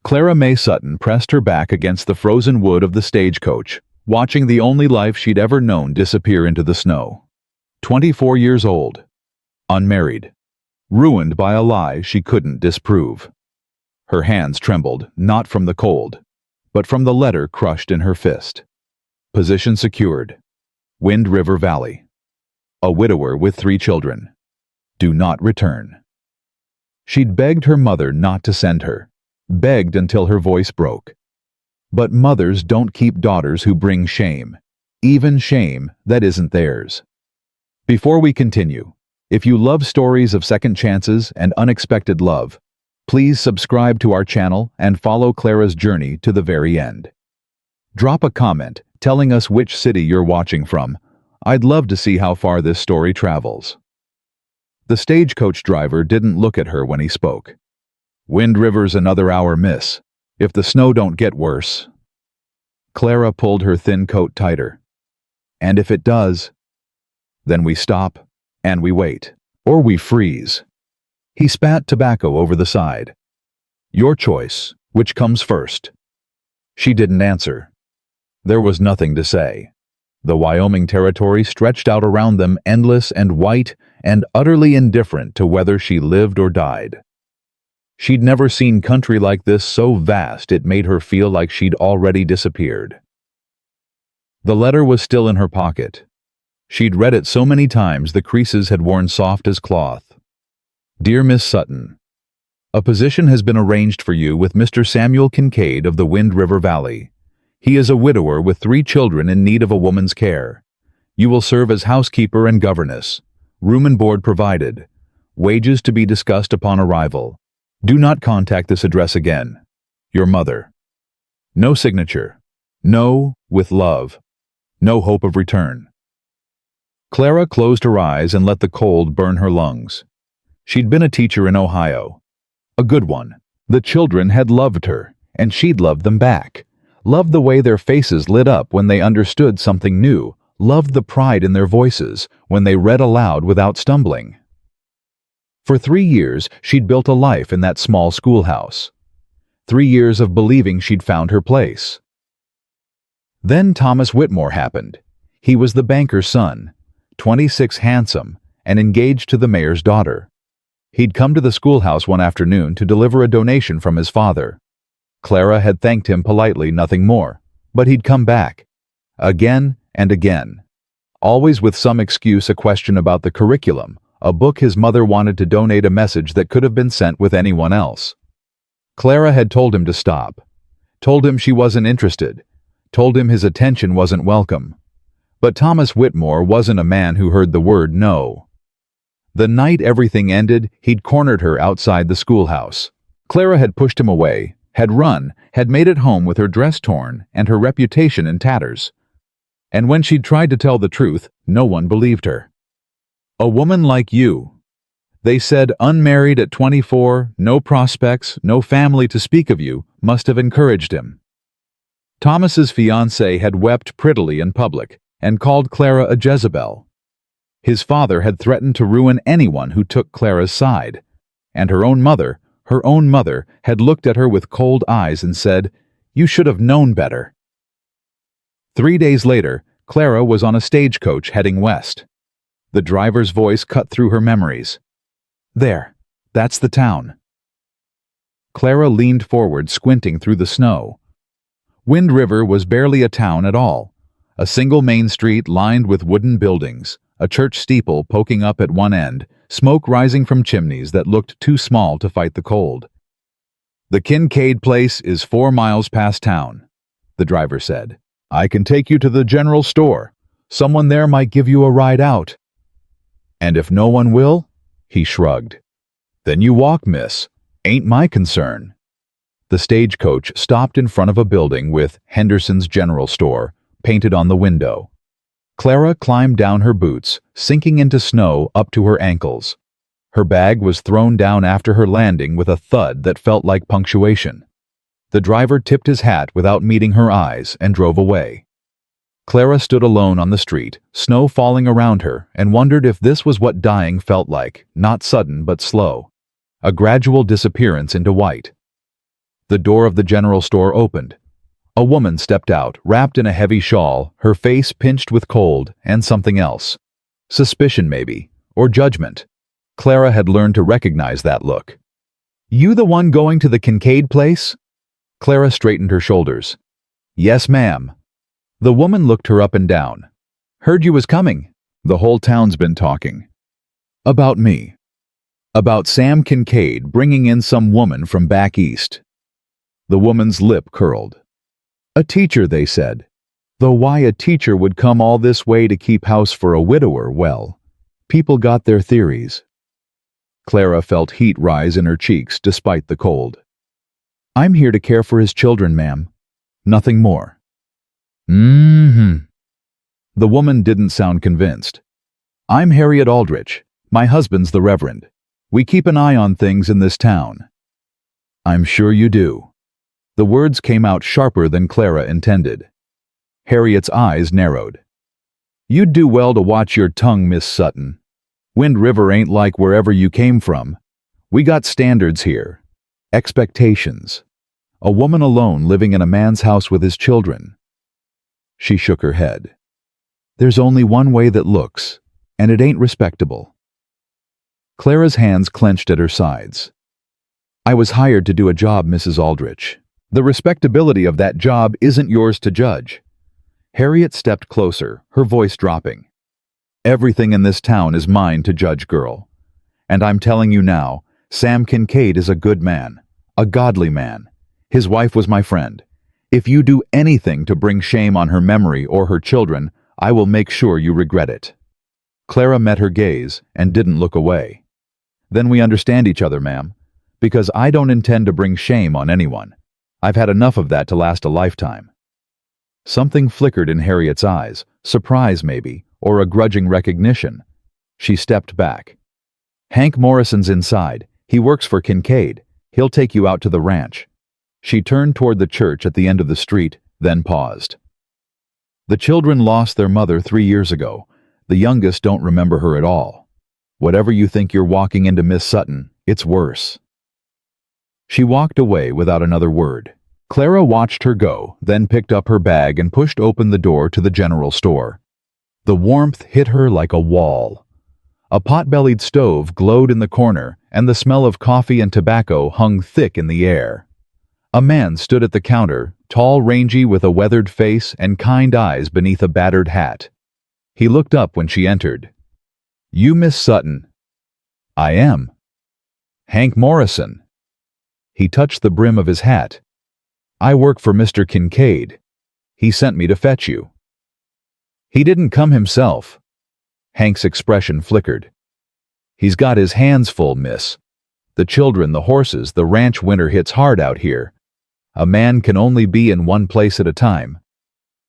Clara May Sutton pressed her back against the frozen wood of the stagecoach, watching the only life she'd ever known disappear into the snow. 24 years old, unmarried, ruined by a lie she couldn't disprove. Her hands trembled, not from the cold, but from the letter crushed in her fist. Position secured. Wind River Valley. A widower with 3 children. Do not return. She'd begged her mother not to send her, begged until her voice broke. But mothers don't keep daughters who bring shame, even shame that isn't theirs. Before we continue, if you love stories of second chances and unexpected love, please subscribe to our channel and follow Clara's journey to the very end. Drop a comment telling us which city you're watching from. I'd love to see how far this story travels. The stagecoach driver didn't look at her when he spoke. Wind River's another hour miss, if the snow don't get worse. Clara pulled her thin coat tighter. And if it does, then we stop, and we wait, or we freeze. He spat tobacco over the side. Your choice, which comes first? She didn't answer. There was nothing to say. The Wyoming Territory stretched out around them, endless and white and utterly indifferent to whether she lived or died. She'd never seen country like this so vast it made her feel like she'd already disappeared. The letter was still in her pocket. She'd read it so many times the creases had worn soft as cloth. Dear Miss Sutton, a position has been arranged for you with Mr. Samuel Kincaid of the Wind River Valley. He is a widower with 3 children in need of a woman's care. You will serve as housekeeper and governess. Room and board provided. Wages to be discussed upon arrival. Do not contact this address again. Your mother. No signature. No, with love. No hope of return. Clara closed her eyes and let the cold burn her lungs. She'd been a teacher in Ohio. A good one. The children had loved her, and she'd loved them back. Loved the way their faces lit up when they understood something new. Loved the pride in their voices when they read aloud without stumbling. For 3 years, she'd built a life in that small schoolhouse. 3 years of believing she'd found her place. Then Thomas Whitmore happened. He was the banker's son, 26, handsome, and engaged to the mayor's daughter. He'd come to the schoolhouse one afternoon to deliver a donation from his father. Clara had thanked him politely, nothing more, but he'd come back. Again and again. Always with some excuse, a question about the curriculum, a book his mother wanted to donate, a message that could have been sent with anyone else. Clara had told him to stop. Told him she wasn't interested. Told him his attention wasn't welcome. But Thomas Whitmore wasn't a man who heard the word no. The night everything ended, he'd cornered her outside the schoolhouse. Clara had pushed him away, had run, had made it home with her dress torn and her reputation in tatters. And when she'd tried to tell the truth, no one believed her. A woman like you. They said unmarried at 24, no prospects, no family to speak of, you must have encouraged him. Thomas's fiancée had wept prettily in public and called Clara a Jezebel. His father had threatened to ruin anyone who took Clara's side, and her own mother, had looked at her with cold eyes and said, "You should have known better." 3 days later, Clara was on a stagecoach heading west. The driver's voice cut through her memories. There, that's the town. Clara leaned forward, squinting through the snow. Wind River was barely a town at all. A single main street lined with wooden buildings, a church steeple poking up at one end, smoke rising from chimneys that looked too small to fight the cold. The Kincaid place is 4 miles past town, the driver said. I can take you to the general store. Someone there might give you a ride out. And if no one will? He shrugged. Then you walk, miss. Ain't my concern. The stagecoach stopped in front of a building with Henderson's General Store painted on the window. Clara climbed down her boots, sinking into snow up to her ankles. Her bag was thrown down after her landing with a thud that felt like punctuation. The driver tipped his hat without meeting her eyes and drove away. Clara stood alone on the street, snow falling around her, and wondered if this was what dying felt like, not sudden but slow. A gradual disappearance into white. The door of the general store opened. A woman stepped out, wrapped in a heavy shawl, her face pinched with cold and something else. Suspicion, maybe, or judgment. Clara had learned to recognize that look. "You the one going to the Kincaid place?" Clara straightened her shoulders. "Yes, ma'am." The woman looked her up and down. "Heard you was coming." "The whole town's been talking." "About me. About Sam Kincaid bringing in some woman from back east." The woman's lip curled. "A teacher, they said. Though why a teacher would come all this way to keep house for a widower, well, people got their theories." Clara felt heat rise in her cheeks despite the cold. "I'm here to care for his children, ma'am. Nothing more." The woman didn't sound convinced. "I'm Harriet Aldrich. My husband's the Reverend. We keep an eye on things in this town." "I'm sure you do." The words came out sharper than Clara intended. Harriet's eyes narrowed. "You'd do well to watch your tongue, Miss Sutton. Wind River ain't like wherever you came from. We got standards here. Expectations. A woman alone living in a man's house with his children." She shook her head. "There's only one way that looks, and it ain't respectable." Clara's hands clenched at her sides. "I was hired to do a job, Mrs. Aldrich. The respectability of that job isn't yours to judge." Harriet stepped closer, her voice dropping. "Everything in this town is mine to judge, girl. And I'm telling you now, Sam Kincaid is a good man, a godly man. His wife was my friend. If you do anything to bring shame on her memory or her children, I will make sure you regret it." Clara met her gaze and didn't look away. "Then we understand each other, ma'am, because I don't intend to bring shame on anyone. I've had enough of that to last a lifetime." Something flickered in Harriet's eyes, surprise maybe, or a grudging recognition. She stepped back. "Hank Morrison's inside. He works for Kincaid. He'll take you out to the ranch." She turned toward the church at the end of the street, then paused. "The children lost their mother 3 years ago. The youngest don't remember her at all. Whatever you think you're walking into, Miss Sutton, it's worse." She walked away without another word. Clara watched her go, then picked up her bag and pushed open the door to the general store. The warmth hit her like a wall. A pot-bellied stove glowed in the corner, and the smell of coffee and tobacco hung thick in the air. A man stood at the counter, tall, rangy, with a weathered face and kind eyes beneath a battered hat. He looked up when she entered. "You Miss Sutton?" "I am." "Hank Morrison." He touched the brim of his hat. "I work for Mr. Kincaid. He sent me to fetch you." "He didn't come himself." Hank's expression flickered. "He's got his hands full, miss. The children, the horses, the ranch winter hits hard out here. A man can only be in one place at a time."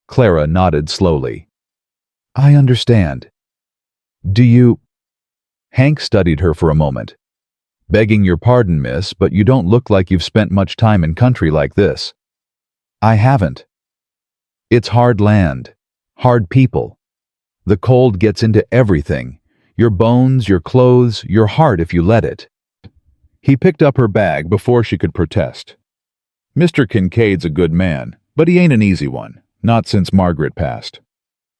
Clara nodded slowly. "I understand. Do you—" Hank studied her for a moment. "Begging your pardon, miss, but you don't look like you've spent much time in country like this." "I haven't. It's hard land, hard people. The cold gets into everything, your bones, your clothes, your heart if you let it." He picked up her bag before she could protest. "Mr. Kincaid's a good man, but he ain't an easy one, not since Margaret passed."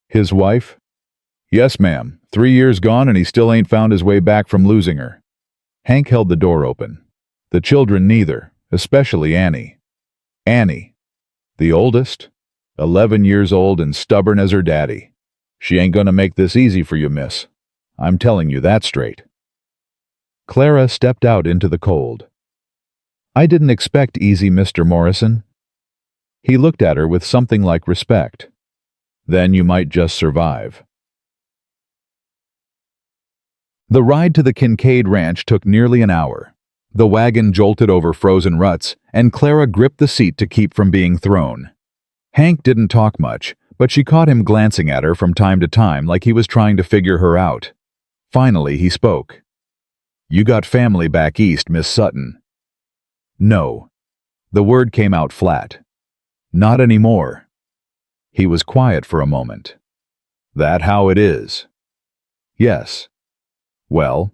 "His wife?" "Yes, ma'am. 3 years gone and he still ain't found his way back from losing her." Hank held the door open. "The children neither, especially Annie." "Annie? The oldest? 11 years old and stubborn as her daddy. She ain't gonna make this easy for you, miss. I'm telling you that straight." Clara stepped out into the cold. "I didn't expect easy, Mr. Morrison." He looked at her with something like respect. "Then you might just survive." The ride to the Kincaid ranch took nearly an hour. The wagon jolted over frozen ruts, and Clara gripped the seat to keep from being thrown. Hank didn't talk much, but she caught him glancing at her from time to time like he was trying to figure her out. Finally, he spoke. "You got family back east, Miss Sutton?" "No." The word came out flat. "Not anymore." He was quiet for a moment. "That how it is?" "Yes." "Well?"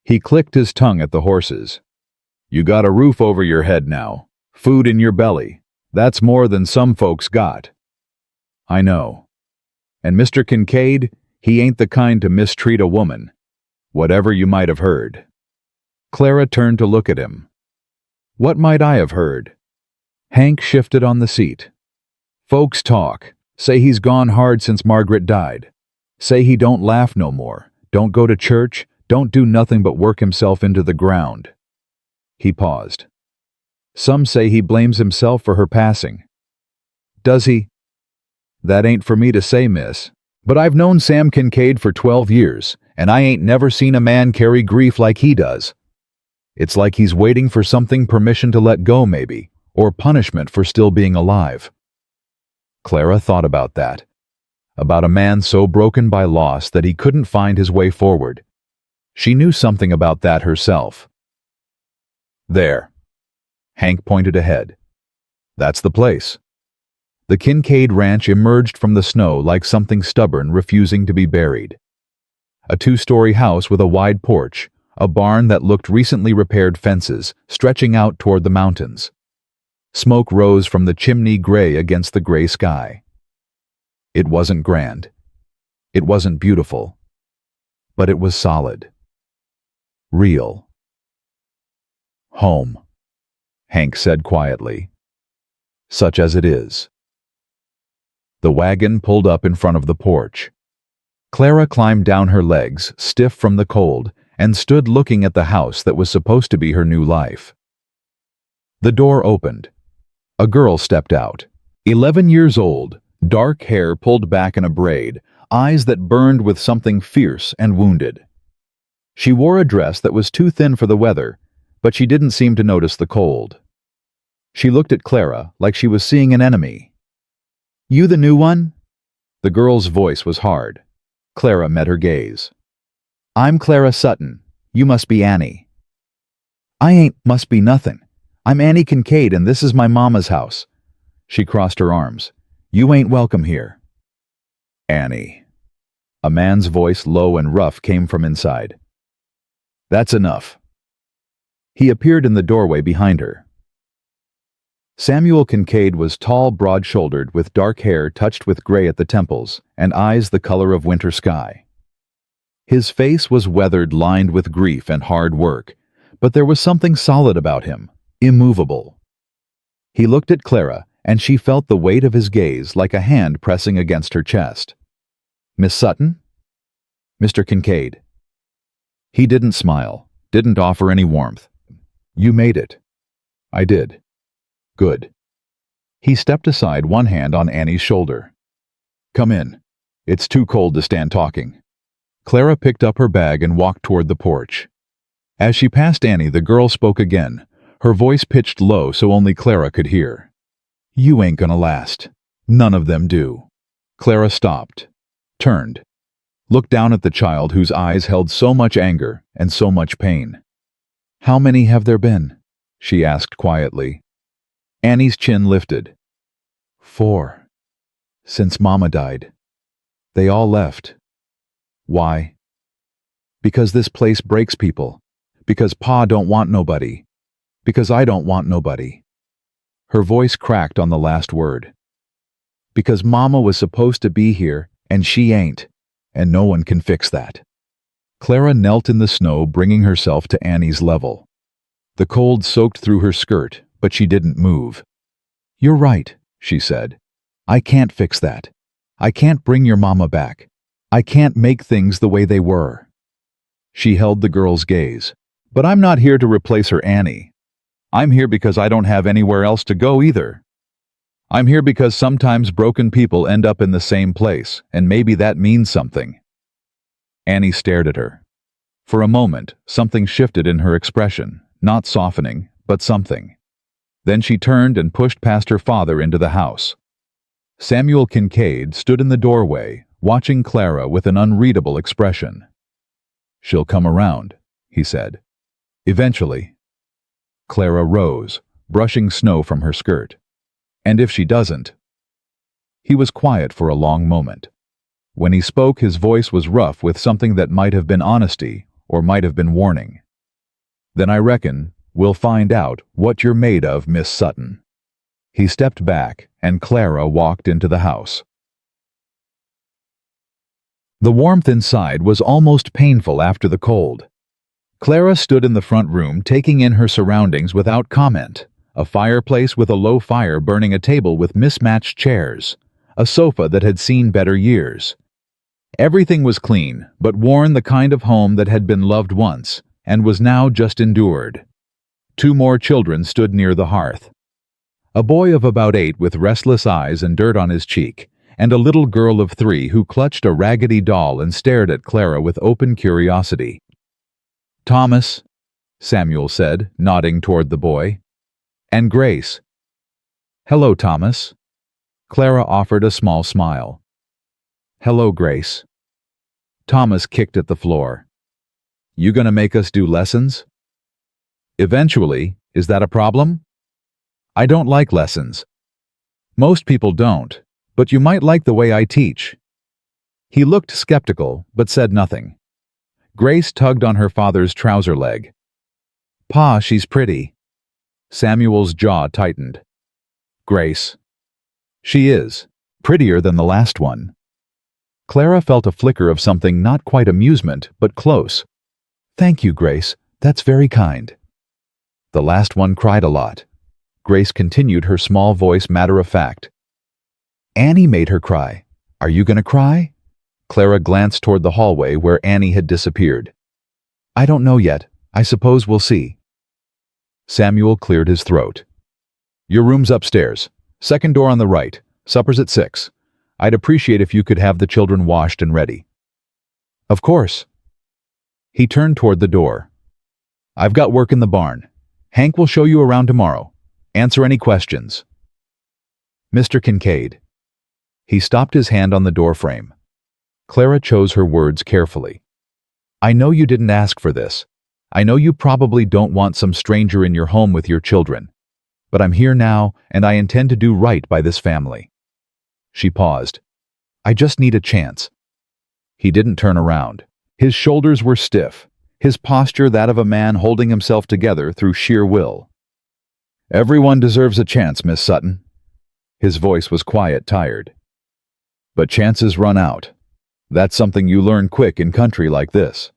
He clicked his tongue at the horses. "You got a roof over your head now. Food in your belly. That's more than some folks got. I know. And Mr. Kincaid, he ain't the kind to mistreat a woman, whatever you might have heard. Clara turned to look at him. What might I have heard? Hank shifted on the seat. Folks talk. Say he's gone hard since Margaret died. Say he don't laugh no more, don't go to church, don't do nothing but work himself into the ground. He paused. Some say he blames himself for her passing. Does he? That ain't for me to say, miss. But I've known Sam Kincaid for 12 years, and I ain't never seen a man carry grief like he does. It's like he's waiting for something permission to let go, maybe, or punishment for still being alive. Clara thought about that. About a man so broken by loss that he couldn't find his way forward. She knew something about that herself. There. Hank pointed ahead. That's the place. The Kincaid ranch emerged from the snow like something stubborn refusing to be buried. A 2-story house with a wide porch, a barn that looked recently repaired fences stretching out toward the mountains. Smoke rose from the chimney gray against the gray sky. It wasn't grand. It wasn't beautiful. But it was solid. Real. Home, Hank said quietly. Such as it is. The wagon pulled up in front of the porch. Clara climbed down her legs, stiff from the cold, and stood looking at the house that was supposed to be her new life. The door opened. A girl stepped out. 11 years old, dark hair pulled back in a braid, eyes that burned with something fierce and wounded. She wore a dress that was too thin for the weather, but she didn't seem to notice the cold. She looked at Clara like she was seeing an enemy. You the new one? The girl's voice was hard. Clara met her gaze. I'm Clara Sutton. You must be Annie. I ain't must be nothing. I'm Annie Kincaid and this is my mama's house. She crossed her arms. You ain't welcome here. Annie. A man's voice, low and rough, came from inside. That's enough. He appeared in the doorway behind her. Samuel Kincaid was tall, broad-shouldered, with dark hair touched with gray at the temples, and eyes the color of winter sky. His face was weathered, lined with grief and hard work, but there was something solid about him, immovable. He looked at Clara, and she felt the weight of his gaze like a hand pressing against her chest. Miss Sutton? Mr. Kincaid. He didn't smile, didn't offer any warmth. You made it. I did. Good. He stepped aside, one hand on Annie's shoulder. Come in. It's too cold to stand talking. Clara picked up her bag and walked toward the porch. As she passed Annie, the girl spoke again, her voice pitched low so only Clara could hear. You ain't gonna last. None of them do. Clara stopped, turned, looked down at the child whose eyes held so much anger and so much pain. How many have there been? She asked quietly. Annie's chin lifted. 4. Since Mama died. They all left. Why? Because this place breaks people. Because Pa don't want nobody. Because I don't want nobody. Her voice cracked on the last word. Because Mama was supposed to be here, and she ain't, and no one can fix that. Clara knelt in the snow, bringing herself to Annie's level. The cold soaked through her skirt, but she didn't move. You're right, she said. I can't fix that. I can't bring your mama back. I can't make things the way they were. She held the girl's gaze. But I'm not here to replace her, Annie. I'm here because I don't have anywhere else to go either. I'm here because sometimes broken people end up in the same place, and maybe that means something. Annie stared at her. For a moment, something shifted in her expression, not softening, but something. Then she turned and pushed past her father into the house. Samuel Kincaid stood in the doorway, watching Clara with an unreadable expression. She'll come around, he said. Eventually. Clara rose, brushing snow from her skirt. And if she doesn't? He was quiet for a long moment. When he spoke, his voice was rough with something that might have been honesty or might have been warning. Then I reckon We'll find out what you're made of, Miss Sutton." He stepped back, and Clara walked into the house. The warmth inside was almost painful after the cold. Clara stood in the front room, taking in her surroundings without comment. A fireplace with a low fire burning, a table with mismatched chairs, a sofa that had seen better years. Everything was clean, but worn, the kind of home that had been loved once and was now just endured. 2 more children stood near the hearth. A boy of about 8 with restless eyes and dirt on his cheek, and a little girl of 3 who clutched a raggedy doll and stared at Clara with open curiosity. "Thomas," Samuel said, nodding toward the boy. "And Grace." "Hello, Thomas." Clara offered a small smile. "Hello, Grace." Thomas kicked at the floor. "You gonna make us do lessons?" "Eventually. Is that a problem?" "I don't like lessons." "Most people don't, but you might like the way I teach." He looked skeptical, but said nothing. Grace tugged on her father's trouser leg. "Pa, she's pretty." Samuel's jaw tightened. "Grace." "She is. Prettier than the last one." Clara felt a flicker of something, not quite amusement, but close. "Thank you, Grace. That's very kind." "The last one cried a lot." Grace continued, her small voice matter of fact. "Annie made her cry. Are you gonna cry?" Clara glanced toward the hallway where Annie had disappeared. "I don't know yet. I suppose we'll see." Samuel cleared his throat. "Your room's upstairs. Second door on the right. Supper's at 6. I'd appreciate if you could have the children washed and ready." "Of course." He turned toward the door. "I've got work in the barn. Hank will show you around tomorrow. Answer any questions." "Mr. Kincaid." He stopped his hand on the doorframe. Clara chose her words carefully. "I know you didn't ask for this. I know you probably don't want some stranger in your home with your children. But I'm here now, and I intend to do right by this family." She paused. "I just need a chance." He didn't turn around. His shoulders were stiff, his posture that of a man holding himself together through sheer will. "Everyone deserves a chance, Miss Sutton." His voice was quiet, tired. "But chances run out. That's something you learn quick in country like this."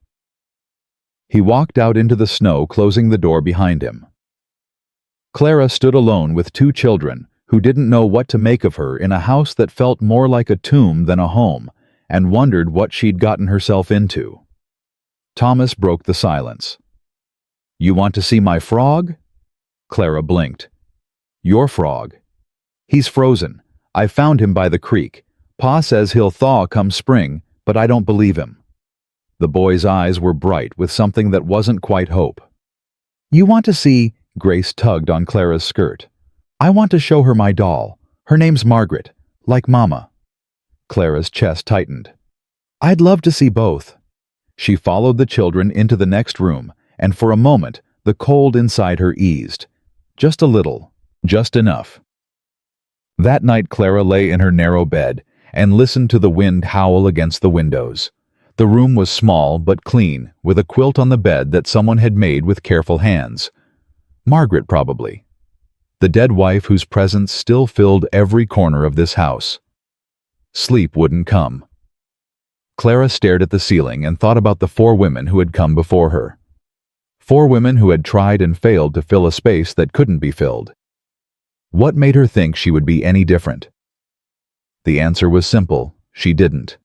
He walked out into the snow, closing the door behind him. Clara stood alone with 2 children who didn't know what to make of her in a house that felt more like a tomb than a home, and wondered what she'd gotten herself into. Thomas broke the silence. "You want to see my frog?" Clara blinked. "Your frog?" "He's frozen. I found him by the creek. Pa says he'll thaw come spring, but I don't believe him." The boy's eyes were bright with something that wasn't quite hope. "You want to see?" Grace tugged on Clara's skirt. "I want to show her my doll. Her name's Margaret, like Mama." Clara's chest tightened. "I'd love to see both." She followed the children into the next room, and for a moment, the cold inside her eased. Just a little, just enough. That night Clara lay in her narrow bed and listened to the wind howl against the windows. The room was small but clean, with a quilt on the bed that someone had made with careful hands. Margaret, probably. The dead wife whose presence still filled every corner of this house. Sleep wouldn't come. Clara stared at the ceiling and thought about the 4 women who had come before her. 4 women who had tried and failed to fill a space that couldn't be filled. What made her think she would be any different? The answer was simple: she didn't.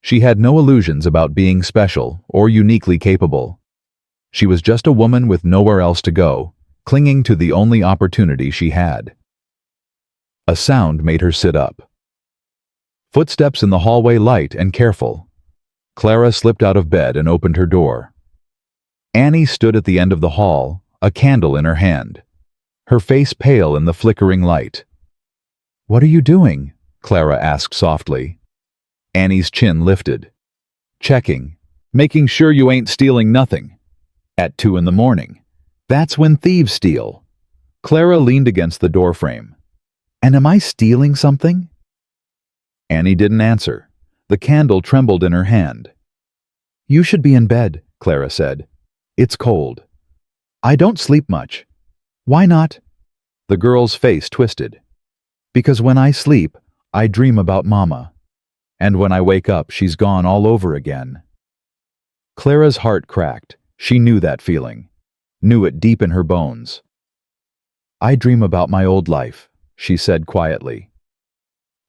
She had no illusions about being special or uniquely capable. She was just a woman with nowhere else to go, clinging to the only opportunity she had. A sound made her sit up. Footsteps in the hallway, light and careful. Clara slipped out of bed and opened her door. Annie stood at the end of the hall, a candle in her hand, her face pale in the flickering light. "What are you doing?" Clara asked softly. Annie's chin lifted. "Checking. Making sure you ain't stealing nothing. At 2 in the morning. That's when thieves steal." Clara leaned against the doorframe. "And am I stealing something?" Annie didn't answer. The candle trembled in her hand. "You should be in bed," Clara said. "It's cold." I don't sleep much. Why not? The girl's face twisted. Because when I sleep, I dream about Mama. And when I wake up, she's gone all over again. Clara's heart cracked. She knew that feeling. Knew it deep in her bones. I dream about my old life, she said quietly.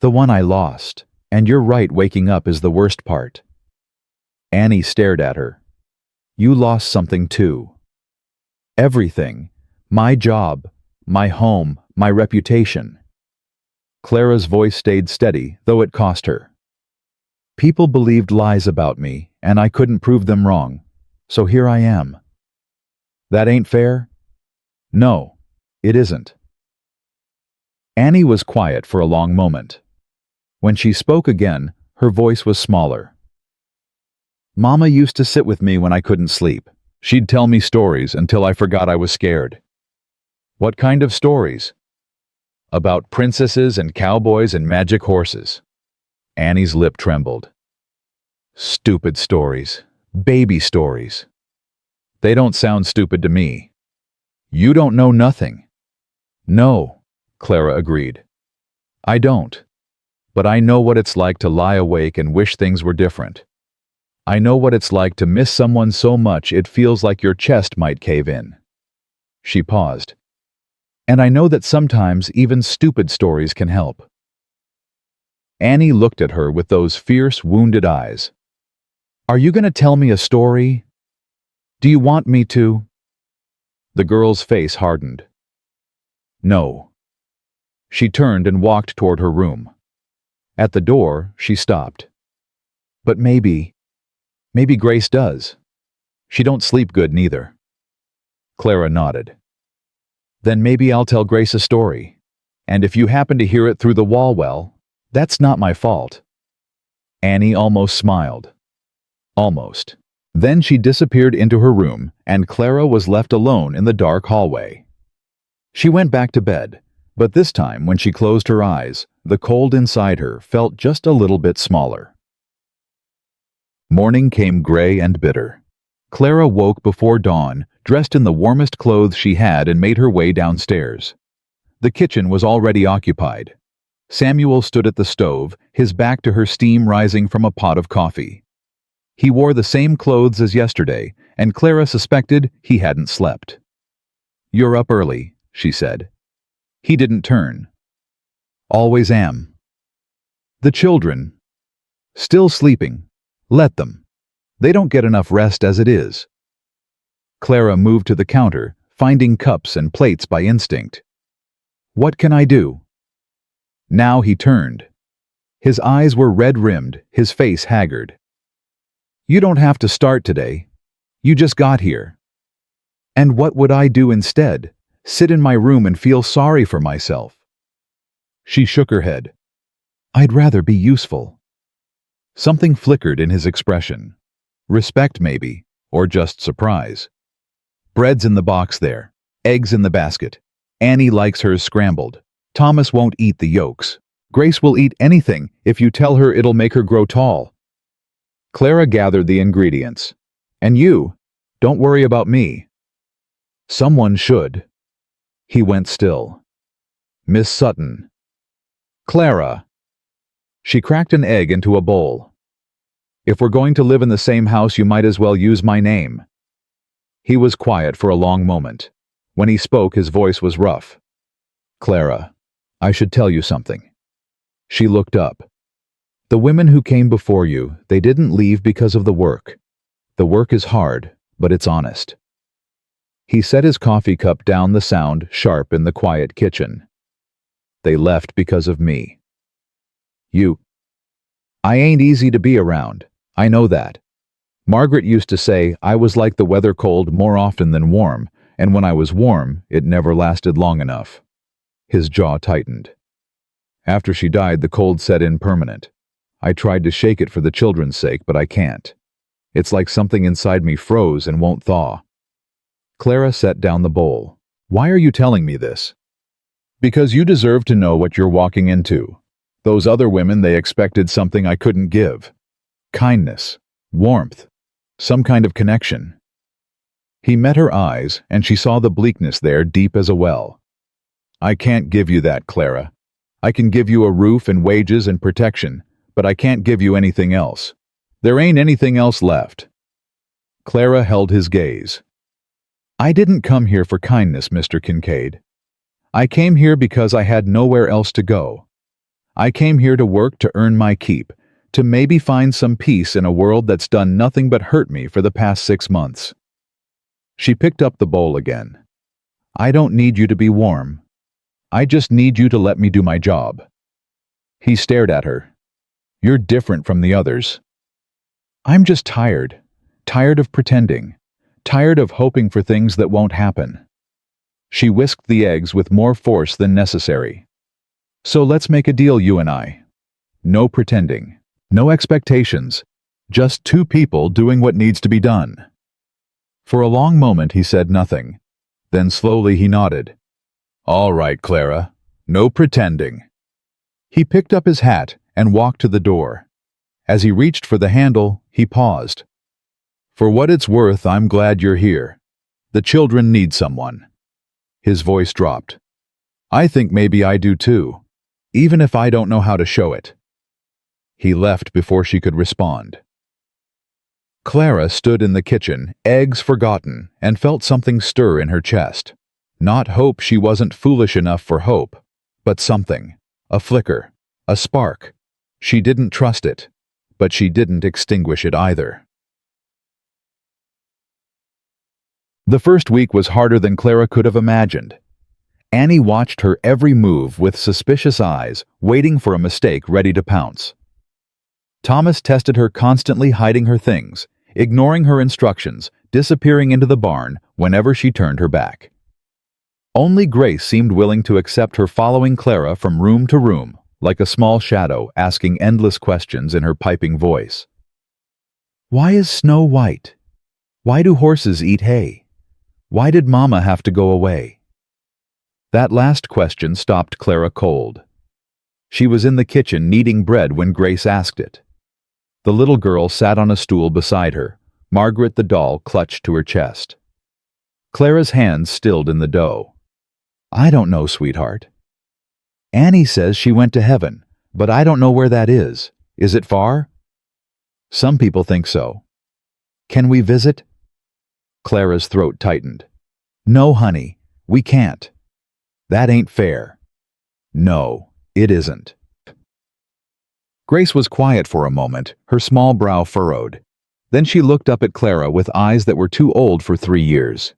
The one I lost, and you're right, waking up is the worst part. Annie stared at her. You lost something too. Everything. My job, my home, my reputation. Clara's voice stayed steady, though it cost her. People believed lies about me, and I couldn't prove them wrong. So here I am. That ain't fair? No, it isn't. Annie was quiet for a long moment. When she spoke again, her voice was smaller. Mama used to sit with me when I couldn't sleep. She'd tell me stories until I forgot I was scared. What kind of stories? About princesses and cowboys and magic horses. Annie's lip trembled. Stupid stories. Baby stories. They don't sound stupid to me. You don't know nothing. No, Clara agreed. I don't. But I know what it's like to lie awake and wish things were different. I know what it's like to miss someone so much it feels like your chest might cave in. She paused. And I know that sometimes even stupid stories can help. Annie looked at her with those fierce, wounded eyes. Are you going to tell me a story? Do you want me to? The girl's face hardened. No. She turned and walked toward her room. At the door, she stopped. But maybe Grace does. She don't sleep good neither. Clara nodded. Then maybe I'll tell Grace a story. And if you happen to hear it through the wall, well, that's not my fault. Annie almost smiled. Almost. Then she disappeared into her room, and Clara was left alone in the dark hallway. She went back to bed, but this time when she closed her eyes, the cold inside her felt just a little bit smaller. Morning came gray and bitter. Clara woke before dawn, dressed in the warmest clothes she had, and made her way downstairs. The kitchen was already occupied. Samuel stood at the stove, his back to her, steam rising from a pot of coffee. He wore the same clothes as yesterday, and Clara suspected he hadn't slept. You're up early, she said. He didn't turn. Always am. The children. Still sleeping. Let them. They don't get enough rest as it is. Clara moved to the counter, finding cups and plates by instinct. What can I do? Now he turned. His eyes were red-rimmed, his face haggard. You don't have to start today. You just got here. And what would I do instead? Sit in my room and feel sorry for myself? She shook her head. I'd rather be useful. Something flickered in his expression. Respect, maybe, or just surprise. Bread's in the box there. Eggs in the basket. Annie likes hers scrambled. Thomas won't eat the yolks. Grace will eat anything if you tell her it'll make her grow tall. Clara gathered the ingredients. And you, don't worry about me. Someone should. He went still. Miss Sutton. Clara. She cracked an egg into a bowl. If we're going to live in the same house, you might as well use my name. He was quiet for a long moment. When he spoke, his voice was rough. Clara, I should tell you something. She looked up. The women who came before you, they didn't leave because of the work. The work is hard, but it's honest. He set his coffee cup down, the sound sharp in the quiet kitchen. They left because of me. I ain't easy to be around. I know that. Margaret used to say I was like the weather, cold more often than warm, and when I was warm, it never lasted long enough. His jaw tightened. After she died, the cold set in permanent. I tried to shake it for the children's sake, but I can't. It's like something inside me froze and won't thaw. Clara set down the bowl. Why are you telling me this? Because you deserve to know what you're walking into. Those other women, they expected something I couldn't give. Kindness, warmth, some kind of connection. He met her eyes, and she saw the bleakness there deep as a well. "I can't give you that, Clara. I can give you a roof and wages and protection, but I can't give you anything else. There ain't anything else left." Clara held his gaze. "I didn't come here for kindness, Mr. Kincaid. I came here because I had nowhere else to go. I came here to work to earn my keep, to maybe find some peace in a world that's done nothing but hurt me for the past 6 months." She picked up the bowl again. "I don't need you to be warm. I just need you to let me do my job." He stared at her. "You're different from the others." "I'm just tired. Tired of pretending. Tired of hoping for things that won't happen." She whisked the eggs with more force than necessary. "So let's make a deal, you and I. No pretending. No expectations. Just two people doing what needs to be done." For a long moment he said nothing. Then slowly he nodded. "All right, Clara. No pretending." He picked up his hat and walked to the door. As he reached for the handle, he paused. "For what it's worth, I'm glad you're here. The children need someone." His voice dropped. "I think maybe I do too, even if I don't know how to show it." He left before she could respond. Clara stood in the kitchen, eggs forgotten, and felt something stir in her chest. Not hope, she wasn't foolish enough for hope, but something. A flicker. A spark. She didn't trust it, but she didn't extinguish it either. The first week was harder than Clara could have imagined. Annie watched her every move with suspicious eyes, waiting for a mistake ready to pounce. Thomas tested her, constantly hiding her things, ignoring her instructions, disappearing into the barn whenever she turned her back. Only Grace seemed willing to accept her, following Clara from room to room, like a small shadow, asking endless questions in her piping voice. "Why is snow white? Why do horses eat hay? Why did Mama have to go away?" That last question stopped Clara cold. She was in the kitchen kneading bread when Grace asked it. The little girl sat on a stool beside her, Margaret the doll clutched to her chest. Clara's hands stilled in the dough. "I don't know, sweetheart. Annie says she went to heaven, but I don't know where that is. Is it far?" "Some people think so." "Can we visit?" Clara's throat tightened. "No, honey, we can't. That ain't fair." "No, it isn't." Grace was quiet for a moment, her small brow furrowed. Then she looked up at Clara with eyes that were too old for 3 years.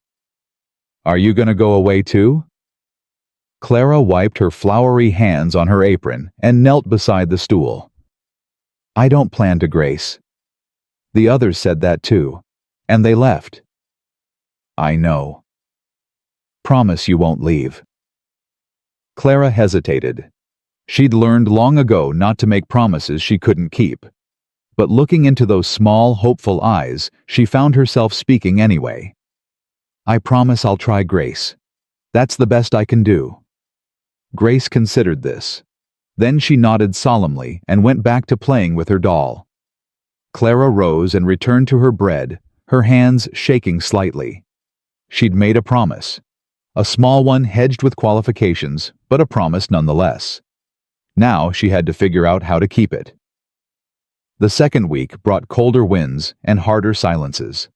"Are you going to go away too?" Clara wiped her floury hands on her apron and knelt beside the stool. "I don't plan to, Grace. The others said that too, and they left." "I know. Promise you won't leave." Clara hesitated. She'd learned long ago not to make promises she couldn't keep. But looking into those small, hopeful eyes, she found herself speaking anyway. "I promise I'll try, Grace. That's the best I can do." Grace considered this. Then she nodded solemnly and went back to playing with her doll. Clara rose and returned to her bread, her hands shaking slightly. She'd made a promise. A small one, hedged with qualifications, but a promise nonetheless. Now she had to figure out how to keep it. The second week brought colder winds and harder silences.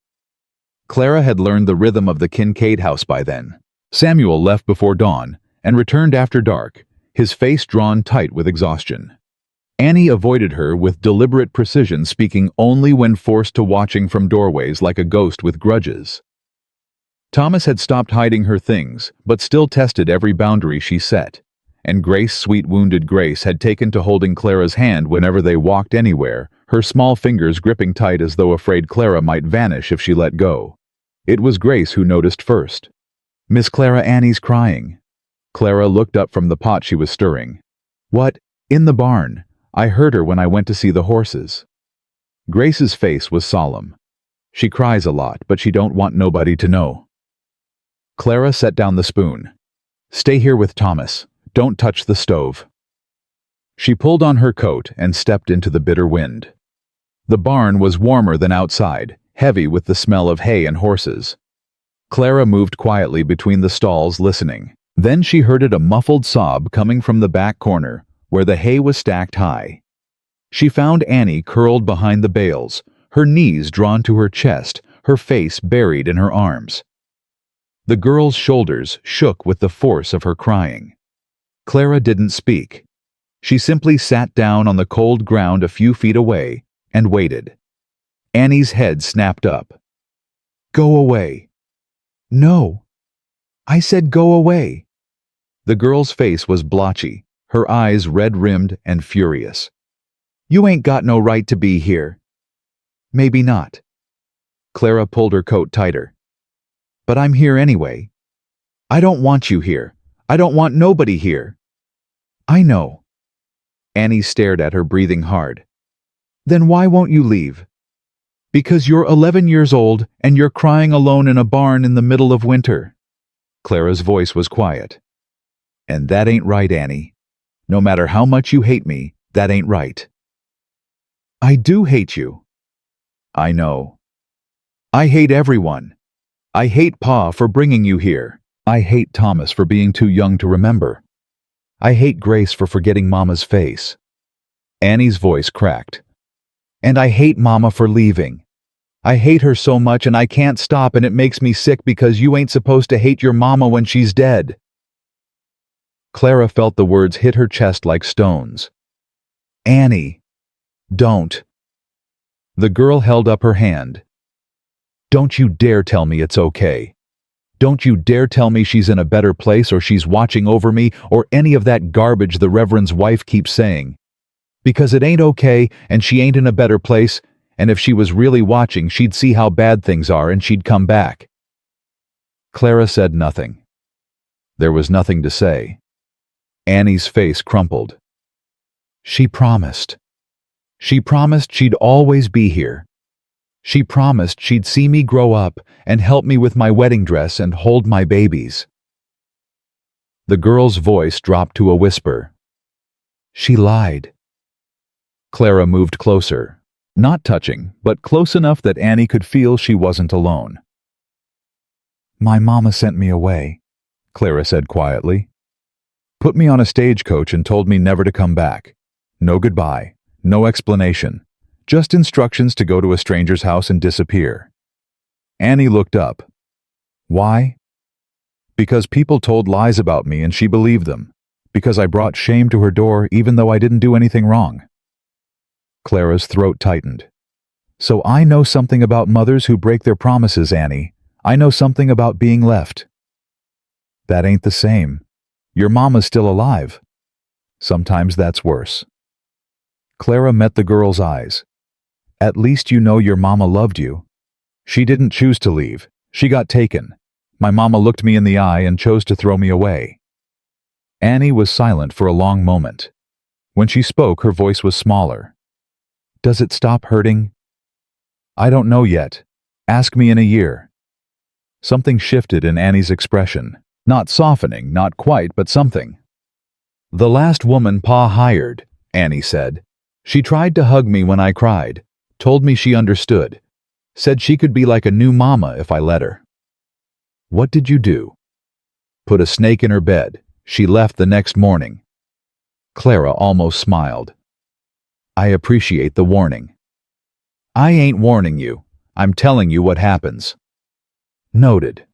Clara had learned the rhythm of the Kincaid house by then. Samuel left before dawn and returned after dark, his face drawn tight with exhaustion. Annie avoided her with deliberate precision, speaking only when forced to, watching from doorways like a ghost with grudges. Thomas had stopped hiding her things, but still tested every boundary she set. And Grace, sweet wounded Grace, had taken to holding Clara's hand whenever they walked anywhere, her small fingers gripping tight as though afraid Clara might vanish if she let go. It was Grace who noticed first. "Miss Clara, Annie's crying." Clara looked up from the pot she was stirring. "What? In the barn. I heard her when I went to see the horses." Grace's face was solemn. "She cries a lot, but she don't want nobody to know." Clara set down the spoon. "Stay here with Thomas. Don't touch the stove." She pulled on her coat and stepped into the bitter wind. The barn was warmer than outside, heavy with the smell of hay and horses. Clara moved quietly between the stalls, listening. Then she heard a muffled sob coming from the back corner, where the hay was stacked high. She found Annie curled behind the bales, her knees drawn to her chest, her face buried in her arms. The girl's shoulders shook with the force of her crying. Clara didn't speak. She simply sat down on the cold ground a few feet away and waited. Annie's head snapped up. "Go away." "No. I said go away." The girl's face was blotchy, her eyes red-rimmed and furious. "You ain't got no right to be here." "Maybe not." Clara pulled her coat tighter. "But I'm here anyway." "I don't want you here. I don't want nobody here." "I know." Annie stared at her, breathing hard. "Then why won't you leave?" "Because you're 11 years old and you're crying alone in a barn in the middle of winter." Clara's voice was quiet. "And that ain't right, Annie. No matter how much you hate me, that ain't right." "I do hate you." "I know. I hate everyone. I hate Pa for bringing you here. I hate Thomas for being too young to remember. I hate Grace for forgetting Mama's face." Annie's voice cracked. "And I hate Mama for leaving. I hate her so much and I can't stop, and it makes me sick because you ain't supposed to hate your mama when she's dead." Clara felt the words hit her chest like stones. "Annie, don't." The girl held up her hand. "Don't you dare tell me it's okay. Don't you dare tell me she's in a better place or she's watching over me or any of that garbage the Reverend's wife keeps saying. Because it ain't okay and she ain't in a better place, and if she was really watching, she'd see how bad things are and she'd come back." Clara said nothing. There was nothing to say. Annie's face crumpled. She promised. She promised she'd always be here. She promised she'd see me grow up and help me with my wedding dress and hold my babies. The girl's voice dropped to a whisper. She lied. Clara moved closer. Not touching, but close enough that Annie could feel she wasn't alone. My mama sent me away, Clara said quietly. Put me on a stagecoach and told me never to come back. No goodbye, no explanation, just instructions to go to a stranger's house and disappear. Annie looked up. Why? Because people told lies about me and she believed them. Because I brought shame to her door even though I didn't do anything wrong. Clara's throat tightened. So I know something about mothers who break their promises, Annie. I know something about being left. That ain't the same. Your mama's still alive. Sometimes that's worse. Clara met the girl's eyes. At least you know your mama loved you. She didn't choose to leave. She got taken. My mama looked me in the eye and chose to throw me away. Annie was silent for a long moment. When she spoke, her voice was smaller. Does it stop hurting? I don't know yet. Ask me in a year. Something shifted in Annie's expression. Not softening, not quite, but something. The last woman Pa hired, Annie said. She tried to hug me when I cried, told me she understood, said she could be like a new mama if I let her. What did you do? Put a snake in her bed. She left the next morning. Clara almost smiled. I appreciate the warning. I ain't warning you. I'm telling you what happens. Noted.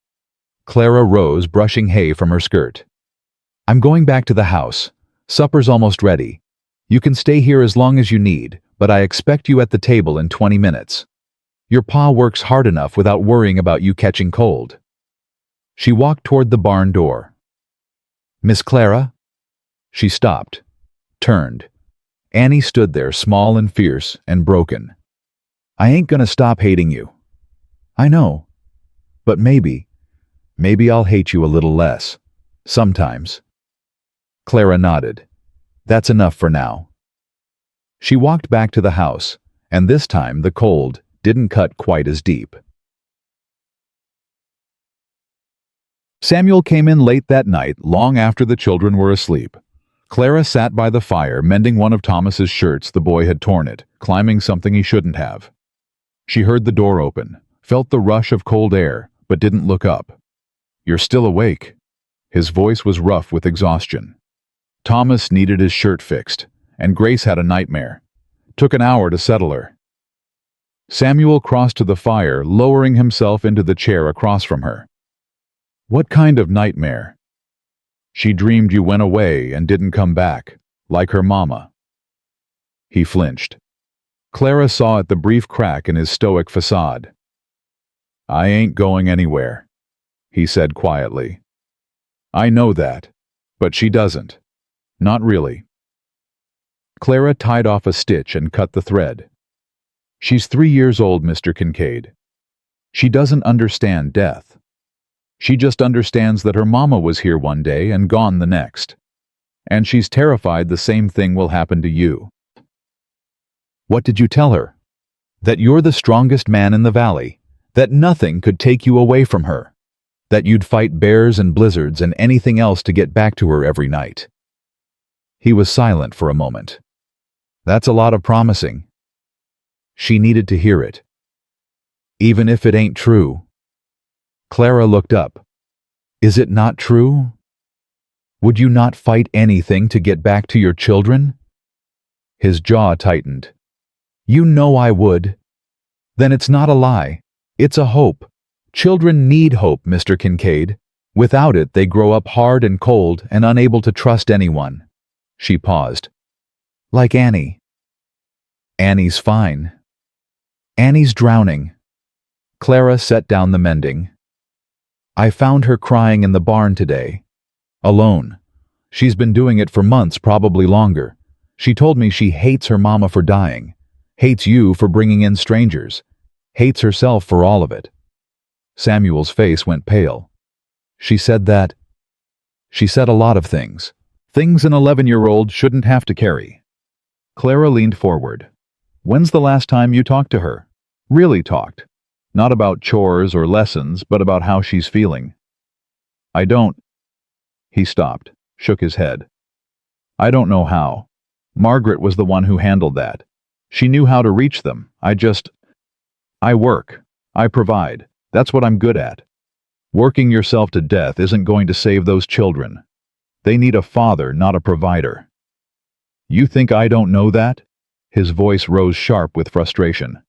Clara rose, brushing hay from her skirt. I'm going back to the house. Supper's almost ready. You can stay here as long as you need, but I expect you at the table in 20 minutes. Your pa works hard enough without worrying about you catching cold. She walked toward the barn door. Miss Clara? She stopped, turned. Annie stood there, small and fierce and broken. I ain't gonna stop hating you. I know. But maybe I'll hate you a little less. Sometimes. Clara nodded. That's enough for now. She walked back to the house, and this time the cold didn't cut quite as deep. Samuel came in late that night, long after the children were asleep. Clara sat by the fire, mending one of Thomas's shirts. The boy had torn it, climbing something he shouldn't have. She heard the door open, felt the rush of cold air, but didn't look up. "You're still awake." His voice was rough with exhaustion. Thomas needed his shirt fixed, and Grace had a nightmare. Took an hour to settle her. Samuel crossed to the fire, lowering himself into the chair across from her. "What kind of nightmare?" "She dreamed you went away and didn't come back, like her mama." He flinched. Clara saw at the brief crack in his stoic facade. "I ain't going anywhere," he said quietly. "I know that, but she doesn't. Not really." Clara tied off a stitch and cut the thread. "She's 3 years old, Mr. Kincaid. She doesn't understand death. She just understands that her mama was here one day and gone the next. And she's terrified the same thing will happen to you." "What did you tell her?" "That you're the strongest man in the valley, that nothing could take you away from her, that you'd fight bears and blizzards and anything else to get back to her every night." He was silent for a moment. "That's a lot of promising." She needed to hear it. "Even if it ain't true." Clara looked up. "Is it not true? Would you not fight anything to get back to your children?" His jaw tightened. "You know I would." "Then it's not a lie. It's a hope. Children need hope, Mr. Kincaid. Without it, they grow up hard and cold and unable to trust anyone." She paused. "Like Annie." "Annie's fine." "Annie's drowning." Clara set down the mending. "I found her crying in the barn today. Alone. She's been doing it for months, probably longer. She told me she hates her mama for dying, hates you for bringing in strangers, hates herself for all of it." Samuel's face went pale. "She said that." "She said a lot of things. Things an 11-year-old shouldn't have to carry." Clara leaned forward. "When's the last time you talked to her? Really talked? Not about chores or lessons, but about how she's feeling." "I don't." He stopped, shook his head. "I don't know how. Margaret was the one who handled that. She knew how to reach them. I work. I provide. That's what I'm good at. Working yourself to death isn't going to save those children. They need a father, not a provider." "You think I don't know that?" His voice rose sharp with frustration.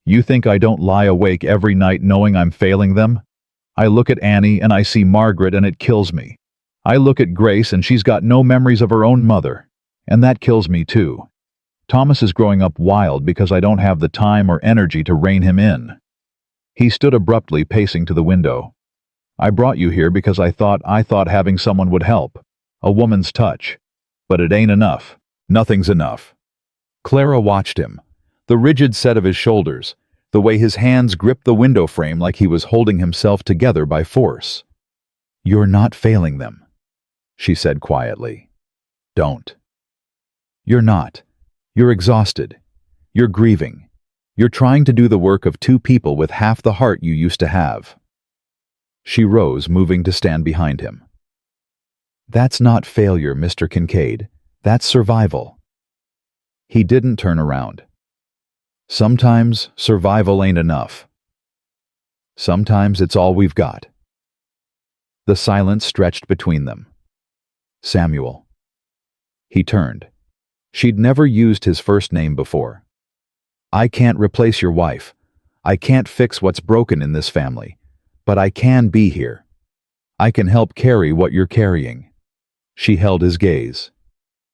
"You think I don't lie awake every night knowing I'm failing them? I look at Annie and I see Margaret and it kills me. I look at Grace and she's got no memories of her own mother, and that kills me too. Thomas is growing up wild because I don't have the time or energy to rein him in." He stood abruptly, pacing to the window. "I brought you here because I thought having someone would help. A woman's touch. But it ain't enough. Nothing's enough." Clara watched him. The rigid set of his shoulders, the way his hands gripped the window frame like he was holding himself together by force. "You're not failing them," she said quietly. "Don't. You're not. You're exhausted. You're grieving. You're trying to do the work of two people with half the heart you used to have." She rose, moving to stand behind him. "That's not failure, Mr. Kincaid. That's survival." He didn't turn around. "Sometimes survival ain't enough. Sometimes it's all we've got." The silence stretched between them. "Samuel." He turned. She'd never used his first name before. "I can't replace your wife. I can't fix what's broken in this family. But I can be here. I can help carry what you're carrying." She held his gaze.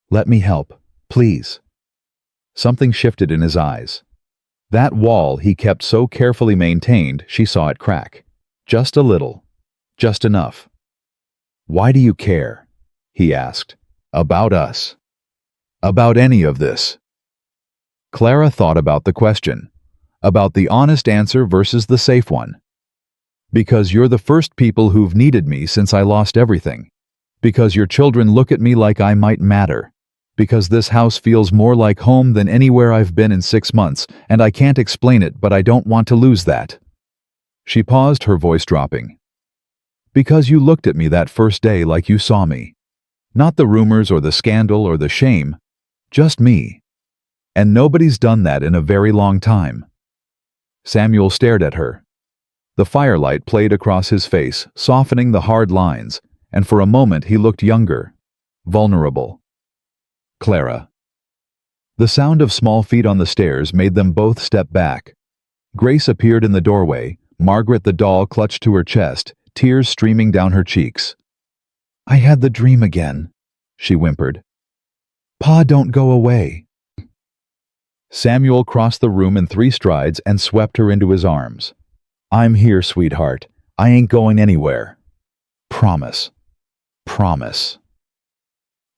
"Let me help, please." Something shifted in his eyes. That wall he kept so carefully maintained, she saw it crack. Just a little. Just enough. "Why do you care?" he asked. "About us? About any of this?" Clara thought about the question. About the honest answer versus the safe one. "Because you're the first people who've needed me since I lost everything. Because your children look at me like I might matter. Because this house feels more like home than anywhere I've been in 6 months, and I can't explain it, but I don't want to lose that." She paused, her voice dropping. "Because you looked at me that first day like you saw me. Not the rumors or the scandal or the shame. Just me. And nobody's done that in a very long time." Samuel stared at her. The firelight played across his face, softening the hard lines, and for a moment he looked younger, vulnerable. Clara. The sound of small feet on the stairs made them both step back. Grace appeared in the doorway, Margaret the doll clutched to her chest, tears streaming down her cheeks. "I had the dream again," she whimpered. "Pa, don't go away." Samuel crossed the room in 3 strides and swept her into his arms. "I'm here, sweetheart. I ain't going anywhere. Promise. Promise."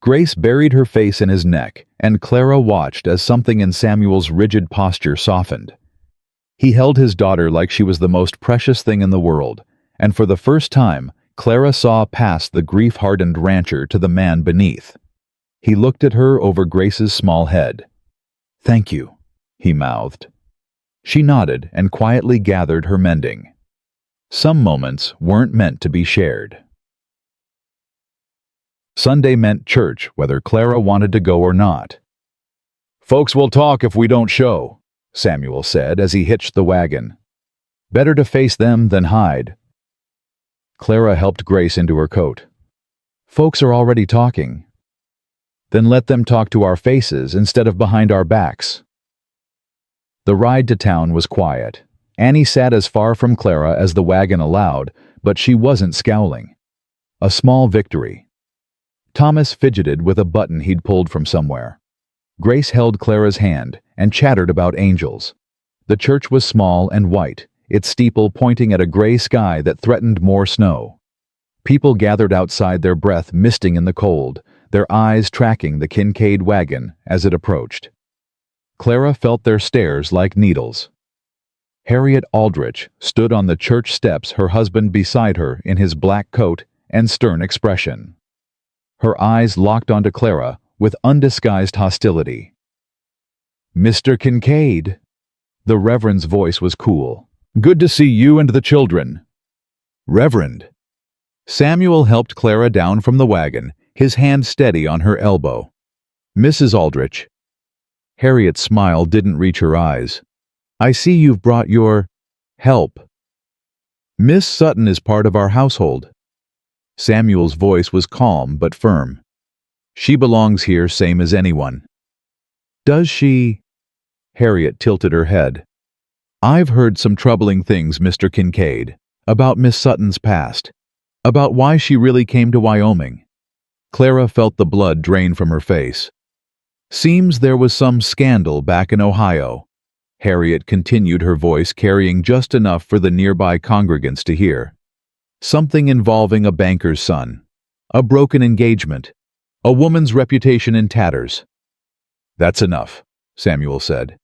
Grace buried her face in his neck, and Clara watched as something in Samuel's rigid posture softened. He held his daughter like she was the most precious thing in the world, and for the first time, Clara saw past the grief-hardened rancher to the man beneath. He looked at her over Grace's small head. "Thank you," he mouthed. She nodded and quietly gathered her mending. Some moments weren't meant to be shared. Sunday meant church, whether Clara wanted to go or not. "Folks will talk if we don't show," Samuel said as he hitched the wagon. "Better to face them than hide." Clara helped Grace into her coat. "Folks are already talking." "Then let them talk to our faces instead of behind our backs." The ride to town was quiet. Annie sat as far from Clara as the wagon allowed, but she wasn't scowling. A small victory. Thomas fidgeted with a button he'd pulled from somewhere. Grace held Clara's hand and chattered about angels. The church was small and white, its steeple pointing at a gray sky that threatened more snow. People gathered outside, their breath misting in the cold, their eyes tracking the Kincaid wagon as it approached. Clara felt their stares like needles. Harriet Aldrich stood on the church steps, her husband beside her in his black coat and stern expression. Her eyes locked onto Clara with undisguised hostility. "Mr. Kincaid." The Reverend's voice was cool. "Good to see you and the children." "Reverend." Samuel helped Clara down from the wagon, his hand steady on her elbow. "Mrs. Aldrich." Harriet's smile didn't reach her eyes. "I see you've brought your help." "Miss Sutton is part of our household." Samuel's voice was calm but firm. "She belongs here same as anyone." "Does she?" Harriet tilted her head. "I've heard some troubling things, Mr. Kincaid, about Miss Sutton's past, about why she really came to Wyoming." Clara felt the blood drain from her face. "Seems there was some scandal back in Ohio." Harriet continued, her voice carrying just enough for the nearby congregants to hear. "Something involving a banker's son, a broken engagement, a woman's reputation in tatters." "That's enough," Samuel said.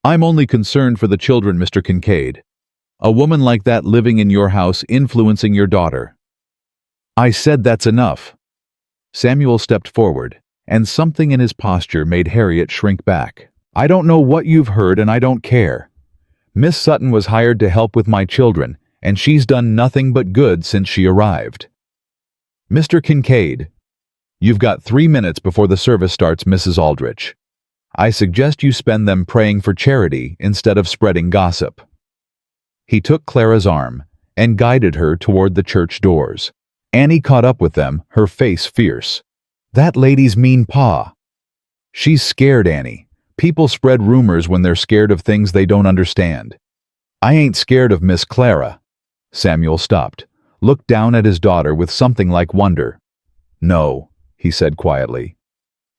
"I'm only concerned for the children, Mr. Kincaid. A woman like that living in your house influencing your daughter." "I said that's enough." Samuel stepped forward, and something in his posture made Harriet shrink back. "I don't know what you've heard, and I don't care. Miss Sutton was hired to help with my children, and she's done nothing but good since she arrived." "Mr. Kincaid, you've got 3 minutes before the service starts, Mrs. Aldrich. I suggest you spend them praying for charity instead of spreading gossip." He took Clara's arm and guided her toward the church doors. Annie caught up with them, her face fierce. "That lady's mean pa." "She's scared, Annie. People spread rumors when they're scared of things they don't understand." "I ain't scared of Miss Clara." Samuel stopped, looked down at his daughter with something like wonder. "No," he said quietly.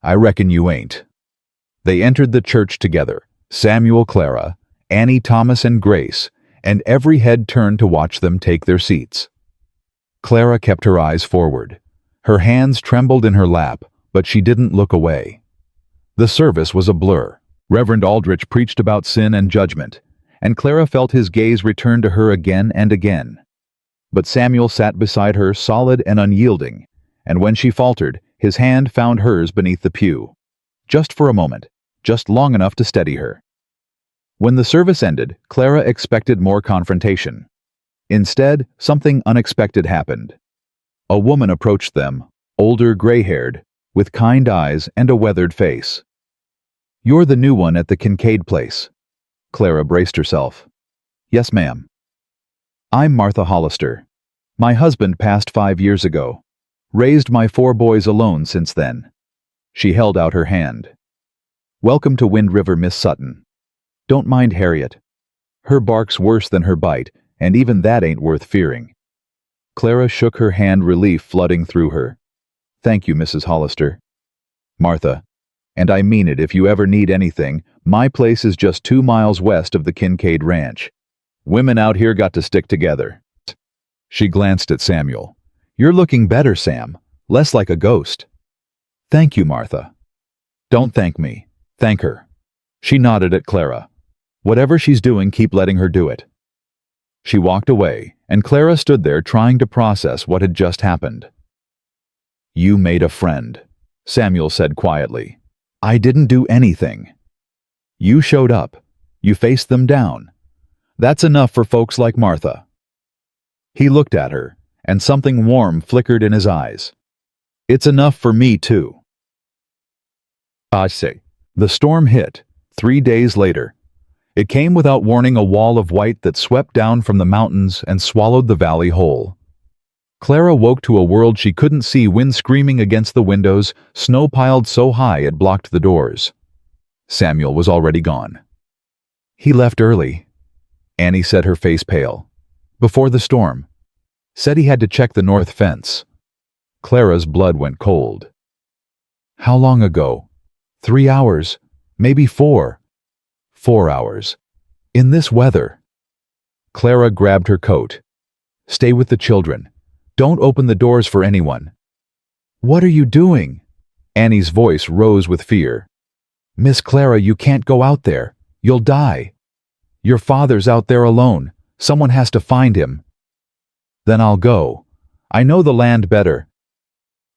"I reckon you ain't." They entered the church together, Samuel, Clara, Annie, Thomas, and Grace, and every head turned to watch them take their seats. Clara kept her eyes forward. Her hands trembled in her lap, but she didn't look away. The service was a blur. Reverend Aldrich preached about sin and judgment, and Clara felt his gaze return to her again and again. But Samuel sat beside her, solid and unyielding, and when she faltered, his hand found hers beneath the pew. Just for a moment, just long enough to steady her. When the service ended, Clara expected more confrontation. Instead, something unexpected happened. A woman approached them, older, gray-haired, with kind eyes and a weathered face. "You're the new one at the Kincaid place." Clara braced herself. "Yes, ma'am." I'm Martha Hollister. My husband passed 5 years ago. Raised my 4 boys alone since then. She held out her hand. Welcome to Wind River, Miss Sutton. Don't mind Harriet. Her bark's worse than her bite, and even that ain't worth fearing. Clara shook her hand, relief flooding through her. Thank you, Mrs. Hollister. Martha, and I mean it, if you ever need anything, my place is just 2 miles west of the Kincaid Ranch. Women out here got to stick together. She glanced at Samuel. You're looking better, Sam. Less like a ghost. Thank you, Martha. Don't thank me. Thank her. She nodded at Clara. Whatever she's doing, keep letting her do it. She walked away, and Clara stood there trying to process what had just happened. You made a friend, Samuel said quietly. I didn't do anything. You showed up. You faced them down. That's enough for folks like Martha. He looked at her, and something warm flickered in his eyes. It's enough for me, too. I say. The storm hit, 3 days later. It came without warning, a wall of white that swept down from the mountains and swallowed the valley whole. Clara woke to a world she couldn't see, wind screaming against the windows, snow piled so high it blocked the doors. Samuel was already gone. He left early. Annie said, her face pale. Before the storm. Said he had to check the north fence. Clara's blood went cold. How long ago? 3 hours, maybe 4. 4 hours. In this weather. Clara grabbed her coat. Stay with the children. Don't open the doors for anyone. What are you doing? Annie's voice rose with fear. Miss Clara, you can't go out there. You'll die. Your father's out there alone. Someone has to find him. Then I'll go. I know the land better.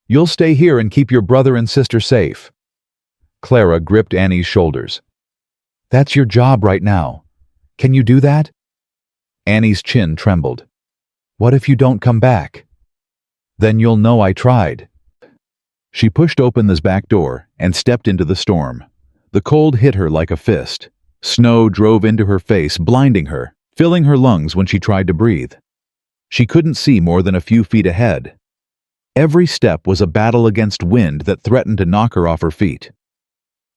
You'll stay here and keep your brother and sister safe. Clara gripped Annie's shoulders. That's your job right now. Can you do that? Annie's chin trembled. What if you don't come back? Then you'll know I tried. She pushed open this back door and stepped into the storm. The cold hit her like a fist. Snow drove into her face, blinding her, filling her lungs when she tried to breathe. She couldn't see more than a few feet ahead. Every step was a battle against wind that threatened to knock her off her feet.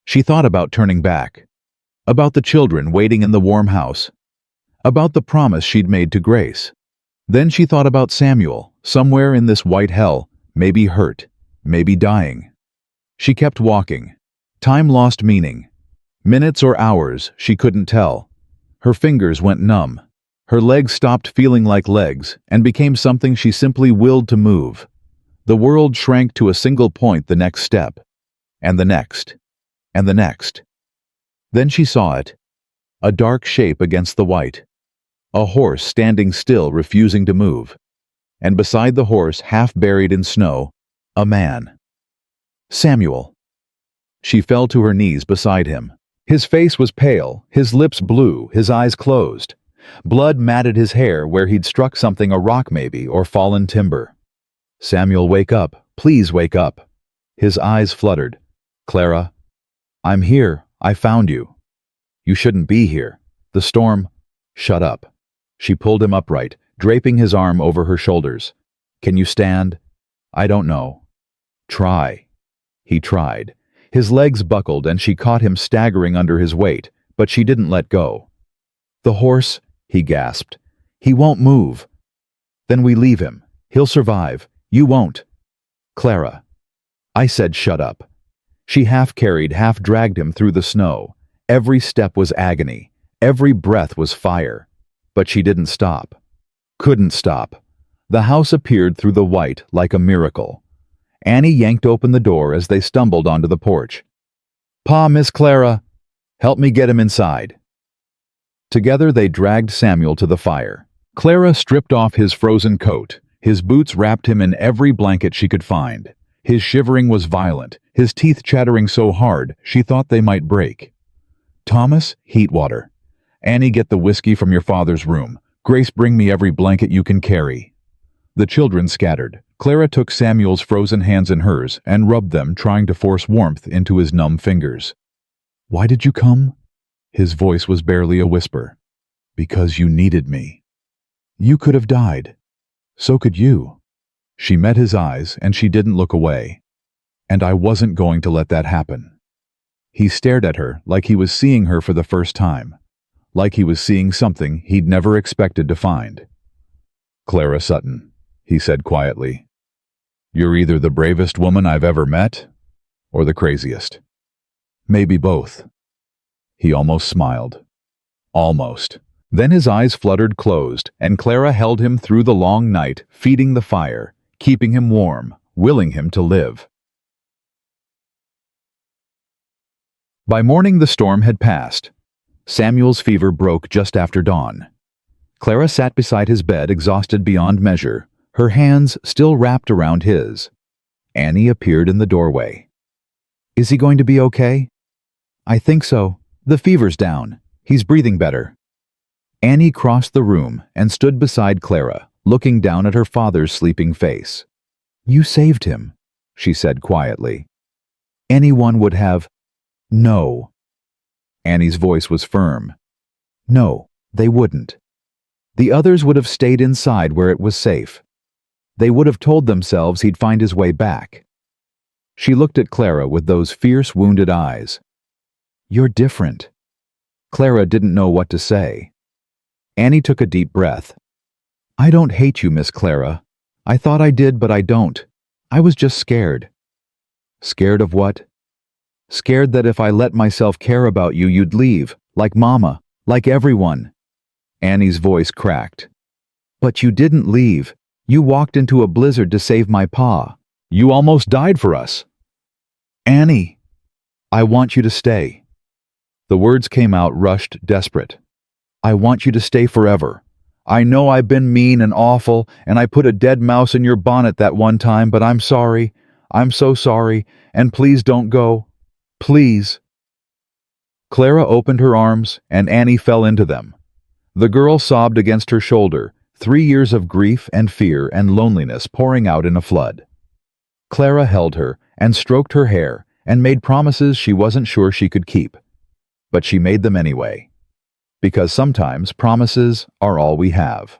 She thought about turning back, about the children waiting in the warm house, about the promise she'd made to Grace. Then she thought about Samuel, somewhere in this white hell, maybe hurt, maybe dying. She kept walking. Time lost meaning. Minutes or hours, she couldn't tell. Her fingers went numb. Her legs stopped feeling like legs and became something she simply willed to move. The world shrank to a single point, the next step, and the next, and the next. Then she saw it, a dark shape against the white, a horse standing still, refusing to move, and beside the horse, half buried in snow, a man. Samuel. She fell to her knees beside him. His face was pale, his lips blue, his eyes closed. Blood matted his hair where he'd struck something, a rock maybe, or fallen timber. Samuel, wake up. Please wake up. His eyes fluttered. Clara, I'm here. I found you. You shouldn't be here. The storm. Shut up. She pulled him upright, draping his arm over her shoulders. Can you stand? I don't know. Try. He tried. His legs buckled and she caught him staggering under his weight, but she didn't let go. The horse, he gasped. He won't move. Then we leave him. He'll survive. You won't. Clara. I said shut up. She half carried, half dragged him through the snow. Every step was agony. Every breath was fire. But she didn't stop. Couldn't stop. The house appeared through the white like a miracle. Annie yanked open the door as they stumbled onto the porch. Pa, Miss Clara, help me get him inside. Together they dragged Samuel to the fire. Clara stripped off his frozen coat. His boots wrapped him in every blanket she could find. His shivering was violent, his teeth chattering so hard she thought they might break. Thomas, heat water. Annie, get the whiskey from your father's room. Grace, bring me every blanket you can carry. The children scattered. Clara took Samuel's frozen hands in hers and rubbed them, trying to force warmth into his numb fingers. Why did you come? His voice was barely a whisper. Because you needed me. You could have died. So could you. She met his eyes, and she didn't look away. And I wasn't going to let that happen. He stared at her like he was seeing her for the first time, like he was seeing something he'd never expected to find. Clara Sutton, he said quietly. You're either the bravest woman I've ever met, or the craziest. Maybe both. He almost smiled. Almost. Then his eyes fluttered closed, and Clara held him through the long night, feeding the fire, keeping him warm, willing him to live. By morning the storm had passed. Samuel's fever broke just after dawn. Clara sat beside his bed, exhausted beyond measure, her hands still wrapped around his. Annie appeared in the doorway. Is he going to be okay? I think so. The fever's down. He's breathing better. Annie crossed the room and stood beside Clara, looking down at her father's sleeping face. You saved him, she said quietly. Anyone would have. No. Annie's voice was firm. No, they wouldn't. The others would have stayed inside where it was safe. They would have told themselves he'd find his way back. She looked at Clara with those fierce, wounded eyes. You're different. Clara didn't know what to say. Annie took a deep breath. I don't hate you, Miss Clara. I thought I did, but I don't. I was just scared. Scared of what? Scared that if I let myself care about you, you'd leave, like Mama, like everyone. Annie's voice cracked. But you didn't leave. You walked into a blizzard to save my pa. You almost died for us. Annie, I want you to stay. The words came out rushed, desperate. I want you to stay forever. I know I've been mean and awful, and I put a dead mouse in your bonnet that one time, but I'm sorry. I'm so sorry, and please don't go. Please. Clara opened her arms, and Annie fell into them. The girl sobbed against her shoulder, 3 years of grief and fear and loneliness pouring out in a flood. Clara held her and stroked her hair and made promises she wasn't sure she could keep. But she made them anyway. Because sometimes promises are all we have.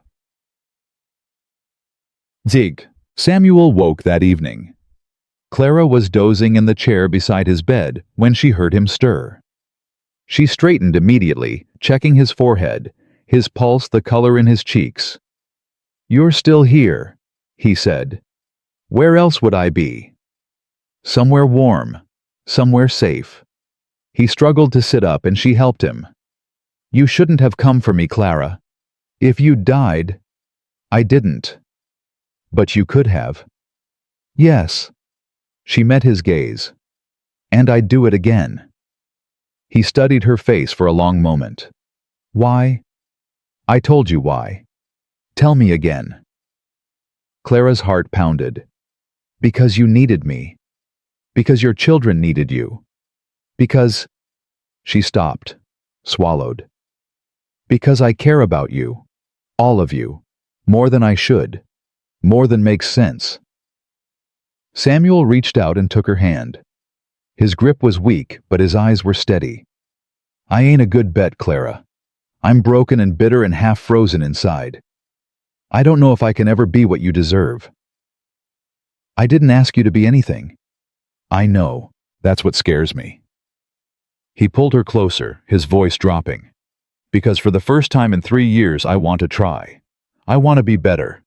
Zig. Samuel woke that evening. Clara was dozing in the chair beside his bed when she heard him stir. She straightened immediately, checking his forehead, his pulse, the color in his cheeks. You're still here, he said. Where else would I be? Somewhere warm, somewhere safe. He struggled to sit up and she helped him. You shouldn't have come for me, Clara. If you died, I didn't. But you could have. Yes. She met his gaze. And I'd do it again. He studied her face for a long moment. Why? I told you why. Tell me again. Clara's heart pounded. Because you needed me. Because your children needed you. Because... She stopped, swallowed. Because I care about you. All of you. More than I should. More than makes sense. Samuel reached out and took her hand. His grip was weak, but his eyes were steady. I ain't a good bet, Clara. I'm broken and bitter and half frozen inside. I don't know if I can ever be what you deserve. I didn't ask you to be anything. I know. That's what scares me. He pulled her closer, his voice dropping. Because for the first time in 3 years, I want to try. I want to be better.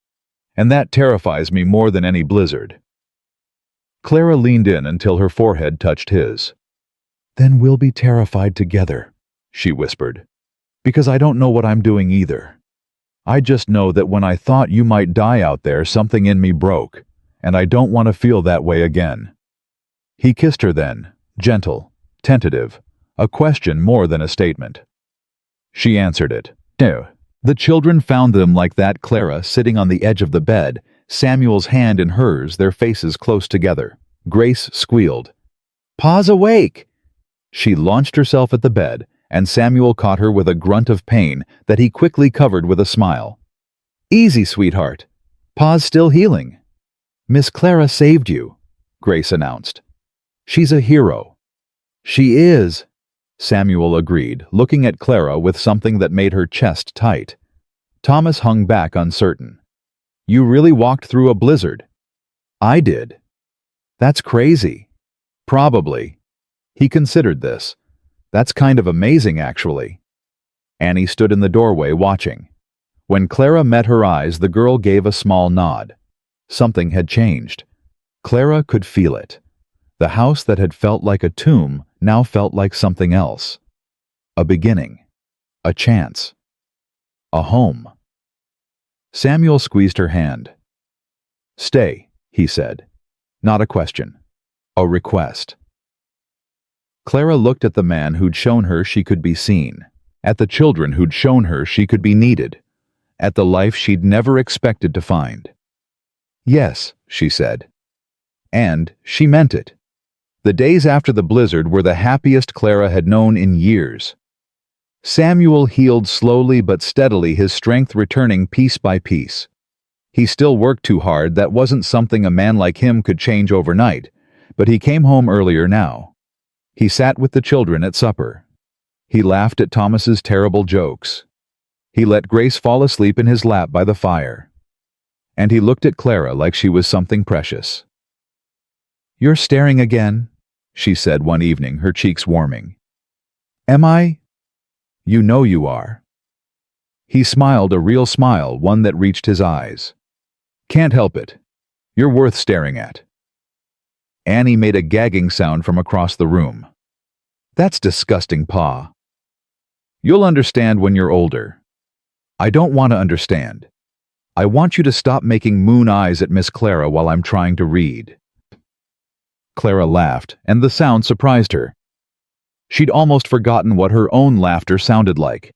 And that terrifies me more than any blizzard. Clara leaned in until her forehead touched his. Then we'll be terrified together, she whispered. Because I don't know what I'm doing either. I just know that when I thought you might die out there, something in me broke, and I don't want to feel that way again. He kissed her then, gentle, tentative, a question more than a statement. She answered it. No. The children found them like that, Clara sitting on the edge of the bed, Samuel's hand in hers, their faces close together. Grace squealed. Pa's awake! She launched herself at the bed, and Samuel caught her with a grunt of pain that he quickly covered with a smile. Easy, sweetheart. Pa's still healing. Miss Clara saved you, Grace announced. She's a hero. She is, Samuel agreed, looking at Clara with something that made her chest tight. Thomas hung back uncertain. You really walked through a blizzard? I did. That's crazy. Probably. He considered this. That's kind of amazing, actually. Annie stood in the doorway watching. When Clara met her eyes, the girl gave a small nod. Something had changed. Clara could feel it. The house that had felt like a tomb now felt like something else. A beginning. A chance. A home. Samuel squeezed her hand. Stay, he said. Not a question. A request. Clara looked at the man who'd shown her she could be seen, at the children who'd shown her she could be needed, at the life she'd never expected to find. Yes, she said. And she meant it. The days after the blizzard were the happiest Clara had known in years. Samuel healed slowly but steadily, his strength returning piece by piece. He still worked too hard. That wasn't something a man like him could change overnight, but he came home earlier now. He sat with the children at supper. He laughed at Thomas's terrible jokes. He let Grace fall asleep in his lap by the fire. And he looked at Clara like she was something precious. You're staring again, she said one evening, her cheeks warming. Am I? You know you are. He smiled, a real smile, one that reached his eyes. Can't help it. You're worth staring at. Annie made a gagging sound from across the room. That's disgusting, Pa. You'll understand when you're older. I don't want to understand. I want you to stop making moon eyes at Miss Clara while I'm trying to read. Clara laughed, and the sound surprised her. She'd almost forgotten what her own laughter sounded like.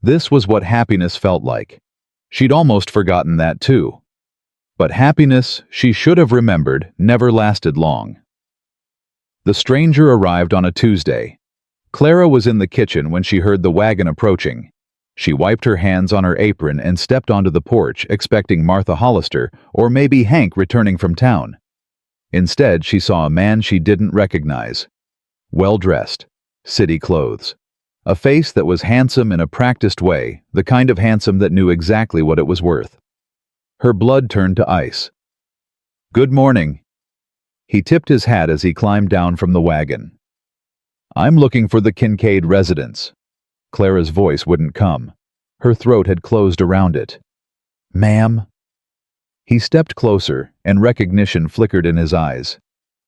This was what happiness felt like. She'd almost forgotten that too. But happiness, she should have remembered, never lasted long. The stranger arrived on a Tuesday. Clara was in the kitchen when she heard the wagon approaching. She wiped her hands on her apron and stepped onto the porch, expecting Martha Hollister or maybe Hank returning from town. Instead, she saw a man she didn't recognize. Well-dressed, city clothes. A face that was handsome in a practiced way, the kind of handsome that knew exactly what it was worth. Her blood turned to ice. Good morning. He tipped his hat as he climbed down from the wagon. I'm looking for the Kincaid residence. Clara's voice wouldn't come. Her throat had closed around it. Ma'am? He stepped closer, and recognition flickered in his eyes.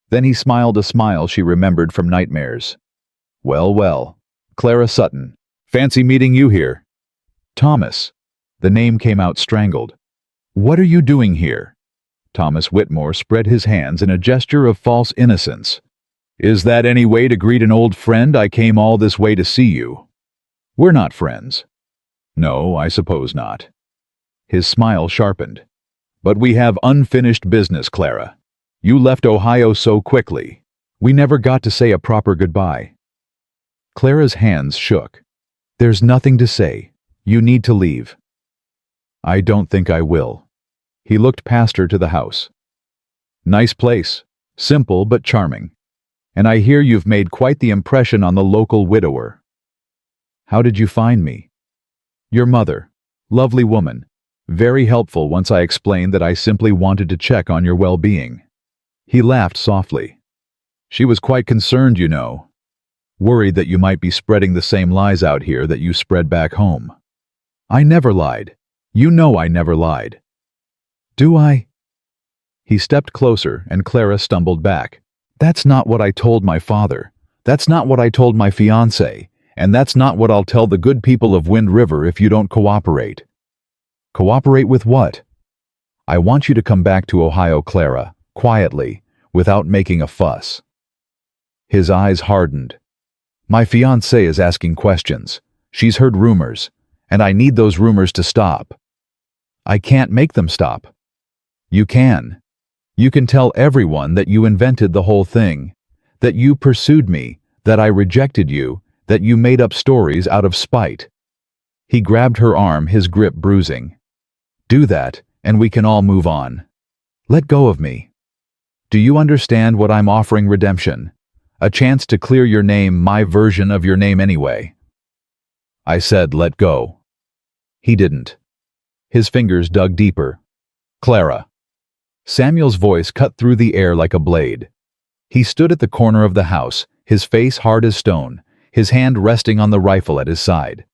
Then he smiled a smile she remembered from nightmares. Well, well. Clara Sutton. Fancy meeting you here. Thomas. The name came out strangled. What are you doing here? Thomas Whitmore spread his hands in a gesture of false innocence. Is that any way to greet an old friend? I came all this way to see you. We're not friends. No, I suppose not. His smile sharpened. But we have unfinished business, Clara. You left Ohio so quickly. We never got to say a proper goodbye. Clara's hands shook. There's nothing to say. You need to leave. I don't think I will. He looked past her to the house. Nice place. Simple but charming. And I hear you've made quite the impression on the local widower. How did you find me? Your mother. Lovely woman. Very helpful once I explained that I simply wanted to check on your well-being. He laughed softly. She was quite concerned, you know. Worried that you might be spreading the same lies out here that you spread back home. I never lied. You know I never lied. Do I? He stepped closer, and Clara stumbled back. That's not what I told my father. That's not what I told my fiancé. And that's not what I'll tell the good people of Wind River if you don't cooperate. Cooperate with what? I want you to come back to Ohio, Clara, quietly, without making a fuss. His eyes hardened. My fiancée is asking questions. She's heard rumors, and I need those rumors to stop. I can't make them stop. You can. You can tell everyone that you invented the whole thing, that you pursued me, that I rejected you, that you made up stories out of spite. He grabbed her arm, his grip bruising. Do that, and we can all move on. Let go of me. Do you understand what I'm offering? Redemption. A chance to clear your name, my version of your name anyway. I said let go. He didn't. His fingers dug deeper. Clara. Samuel's voice cut through the air like a blade. He stood at the corner of the house, his face hard as stone, his hand resting on the rifle at his side.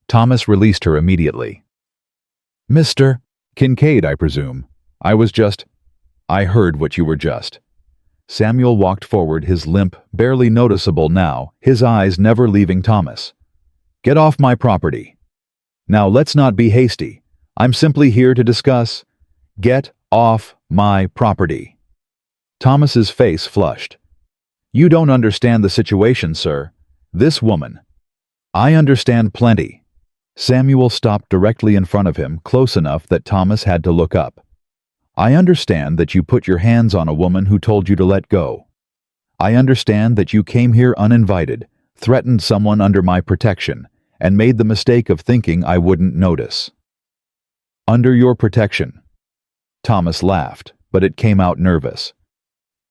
Thomas released her immediately. Mr. Kincaid, I presume. I heard what you were just. Samuel walked forward, his limp barely noticeable now, his eyes never leaving Thomas. Get off my property. Now let's not be hasty. I'm simply here to discuss. Get off my property. Thomas's face flushed. You don't understand the situation, sir. This woman. I understand plenty. Samuel stopped directly in front of him, close enough that Thomas had to look up. I understand that you put your hands on a woman who told you to let go. I understand that you came here uninvited, threatened someone under my protection, and made the mistake of thinking I wouldn't notice. Under your protection. Thomas laughed, but it came out nervous.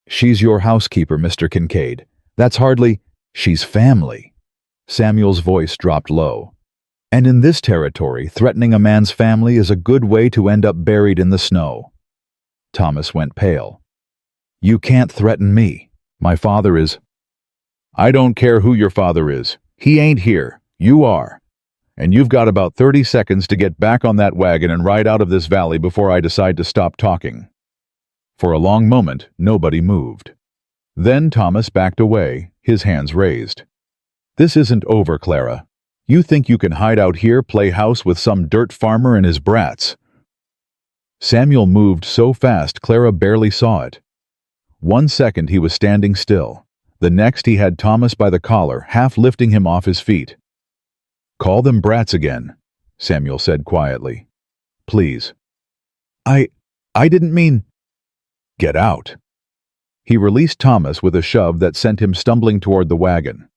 She's your housekeeper, Mr. Kincaid. That's hardly... She's family. Samuel's voice dropped low. And in this territory, threatening a man's family is a good way to end up buried in the snow. Thomas went pale. You can't threaten me. My father is... I don't care who your father is. He ain't here. You are. And you've got about 30 seconds to get back on that wagon and ride out of this valley before I decide to stop talking. For a long moment, nobody moved. Then Thomas backed away, his hands raised. This isn't over, Clara. You think you can hide out here, play house with some dirt farmer and his brats? Samuel moved so fast Clara barely saw it. 1 second he was standing still. The next he had Thomas by the collar, half lifting him off his feet. Call them brats again, Samuel said quietly. Please. I didn't mean... Get out. He released Thomas with a shove that sent him stumbling toward the wagon.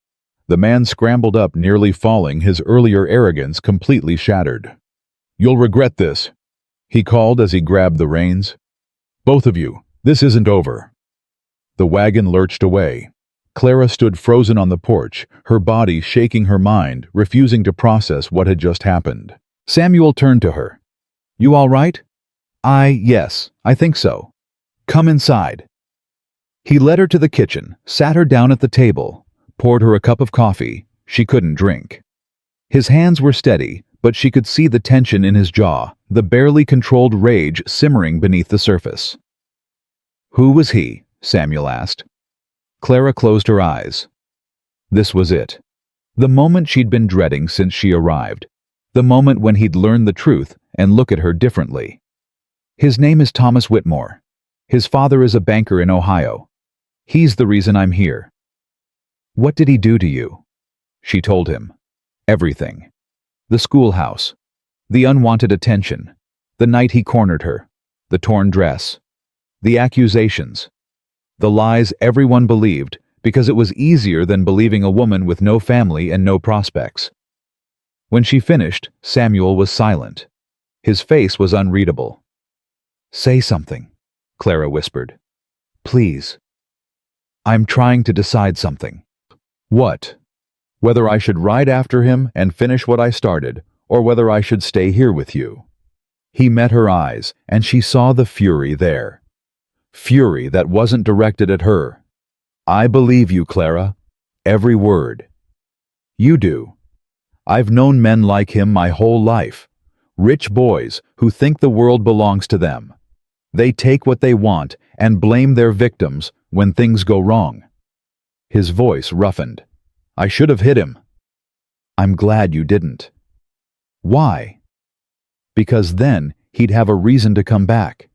The man scrambled up, nearly falling, his earlier arrogance completely shattered. You'll regret this, he called as he grabbed the reins. Both of you, this isn't over. The wagon lurched away. Clara stood frozen on the porch, her body shaking her mind, refusing to process what had just happened. Samuel turned to her. You all right? Yes, I think so. Come inside. He led her to the kitchen, sat her down at the table, poured her a cup of coffee. She couldn't drink. His hands were steady, but she could see the tension in his jaw, the barely controlled rage simmering beneath the surface. Who was he? Samuel asked. Clara closed her eyes. This was it. The moment she'd been dreading since she arrived. The moment when he'd learn the truth and look at her differently. His name is Thomas Whitmore. His father is a banker in Ohio. He's the reason I'm here. What did he do to you? She told him. Everything. The schoolhouse. The unwanted attention. The night he cornered her. The torn dress. The accusations. The lies everyone believed because it was easier than believing a woman with no family and no prospects. When she finished, Samuel was silent. His face was unreadable. Say something, Clara whispered. Please. I'm trying to decide something. What? Whether I should ride after him and finish what I started, or whether I should stay here with you. He met her eyes, and she saw the fury there. Fury that wasn't directed at her. I believe you, Clara. Every word. You do. I've known men like him my whole life. Rich boys who think the world belongs to them. They take what they want and blame their victims when things go wrong. His voice roughened. I should have hit him. I'm glad you didn't. Why? Because then he'd have a reason to come back,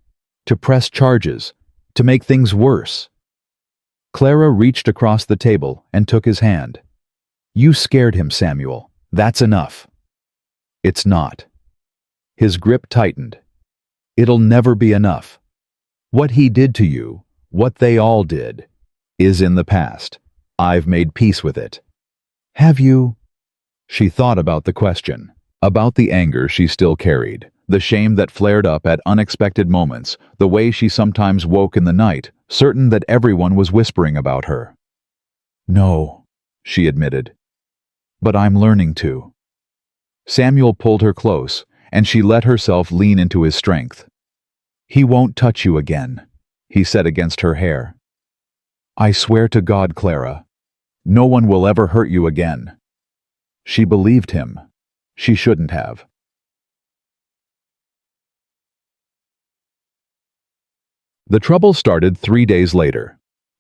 to press charges, to make things worse. Clara reached across the table and took his hand. You scared him, Samuel. That's enough. It's not. His grip tightened. It'll never be enough. What he did to you, what they all did, is in the past. I've made peace with it. Have you? She thought about the question, about the anger she still carried, the shame that flared up at unexpected moments, the way she sometimes woke in the night, certain that everyone was whispering about her. No, she admitted. But I'm learning to. Samuel pulled her close, and she let herself lean into his strength. "He won't touch you again," he said against her hair. "I swear to God, Clara, no one will ever hurt you again." She believed him. She shouldn't have. The trouble started 3 days later.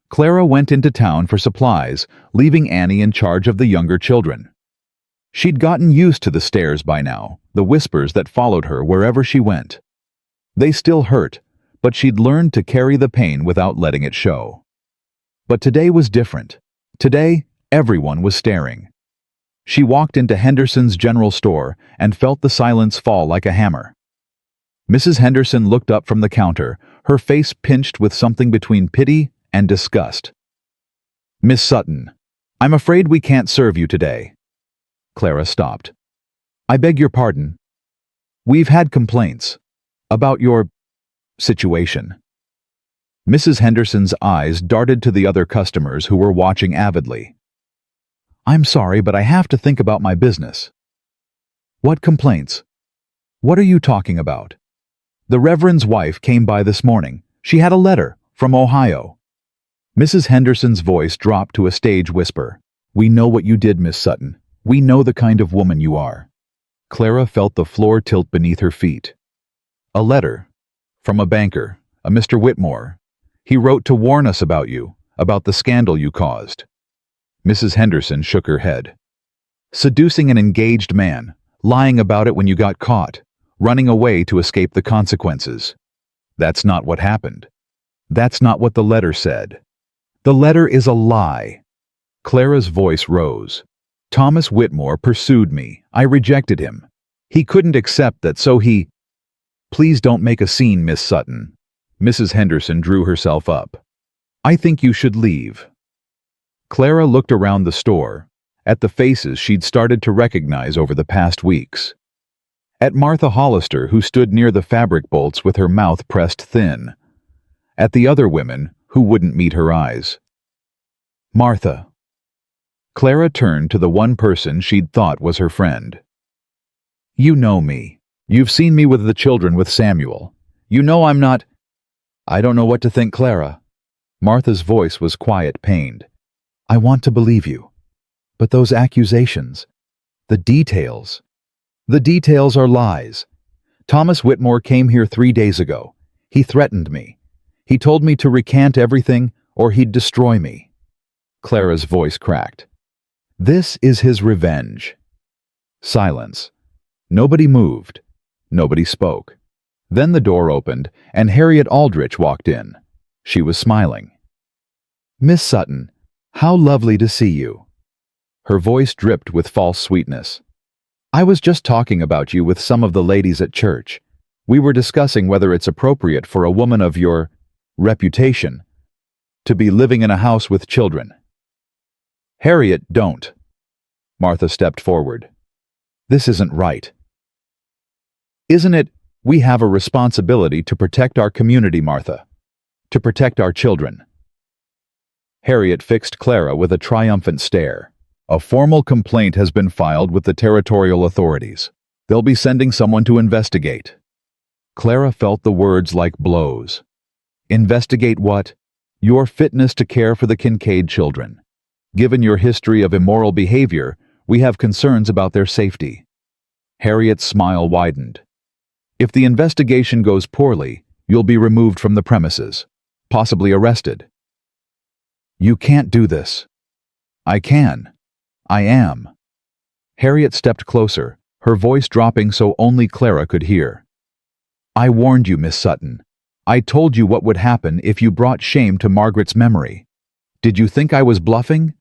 Clara went into town for supplies, leaving Annie in charge of the younger children. She'd gotten used to the stares by now, the whispers that followed her wherever she went. They still hurt, but she'd learned to carry the pain without letting it show. But today was different. Today, everyone was staring. She walked into Henderson's general store and felt the silence fall like a hammer. Mrs. Henderson looked up from the counter, her face pinched with something between pity and disgust. "Miss Sutton, I'm afraid we can't serve you today." Clara stopped. "I beg your pardon. We've had complaints about your situation." Mrs. Henderson's eyes darted to the other customers who were watching avidly. "I'm sorry, but I have to think about my business." "What complaints? What are you talking about?" "The Reverend's wife came by this morning. She had a letter from Ohio." Mrs. Henderson's voice dropped to a stage whisper. "We know what you did, Miss Sutton. We know the kind of woman you are." Clara felt the floor tilt beneath her feet. "A letter from a banker, a Mr. Whitmore. He wrote to warn us about you, about the scandal you caused." Mrs. Henderson shook her head. "Seducing an engaged man, lying about it when you got caught, running away to escape the consequences. That's not what happened. That's not what the letter said. The letter is a lie." Clara's voice rose. "Thomas Whitmore pursued me. I rejected him. He couldn't accept that, so he—" "Please don't make a scene, Miss Sutton." Mrs. Henderson drew herself up. "I think you should leave." Clara looked around the store, at the faces she'd started to recognize over the past weeks. At Martha Hollister, who stood near the fabric bolts with her mouth pressed thin. At the other women, who wouldn't meet her eyes. "Martha." Clara turned to the one person she'd thought was her friend. "You know me. You've seen me with the children with Samuel. You know I'm not—" "I don't know what to think, Clara." Martha's voice was quiet, pained. "I want to believe you. But those accusations, the details are lies. Thomas Whitmore came here 3 days ago. He threatened me. He told me to recant everything or he'd destroy me." Clara's voice cracked. "This is his revenge." Silence. Nobody moved. Nobody spoke. Then the door opened, and Harriet Aldrich walked in. She was smiling. "Miss Sutton, how lovely to see you." Her voice dripped with false sweetness. "I was just talking about you with some of the ladies at church. We were discussing whether it's appropriate for a woman of your reputation to be living in a house with children." "Harriet, don't." Martha stepped forward. "This isn't right." "Isn't it? We have a responsibility to protect our community, Martha. To protect our children." Harriet fixed Clara with a triumphant stare. "A formal complaint has been filed with the territorial authorities. They'll be sending someone to investigate." Clara felt the words like blows. "Investigate what?" "Your fitness to care for the Kincaid children. Given your history of immoral behavior, we have concerns about their safety." Harriet's smile widened. "If the investigation goes poorly, you'll be removed from the premises, possibly arrested." "You can't do this." "I can. I am." Harriet stepped closer, her voice dropping so only Clara could hear. "I warned you, Miss Sutton. I told you what would happen if you brought shame to Margaret's memory. Did you think I was bluffing?"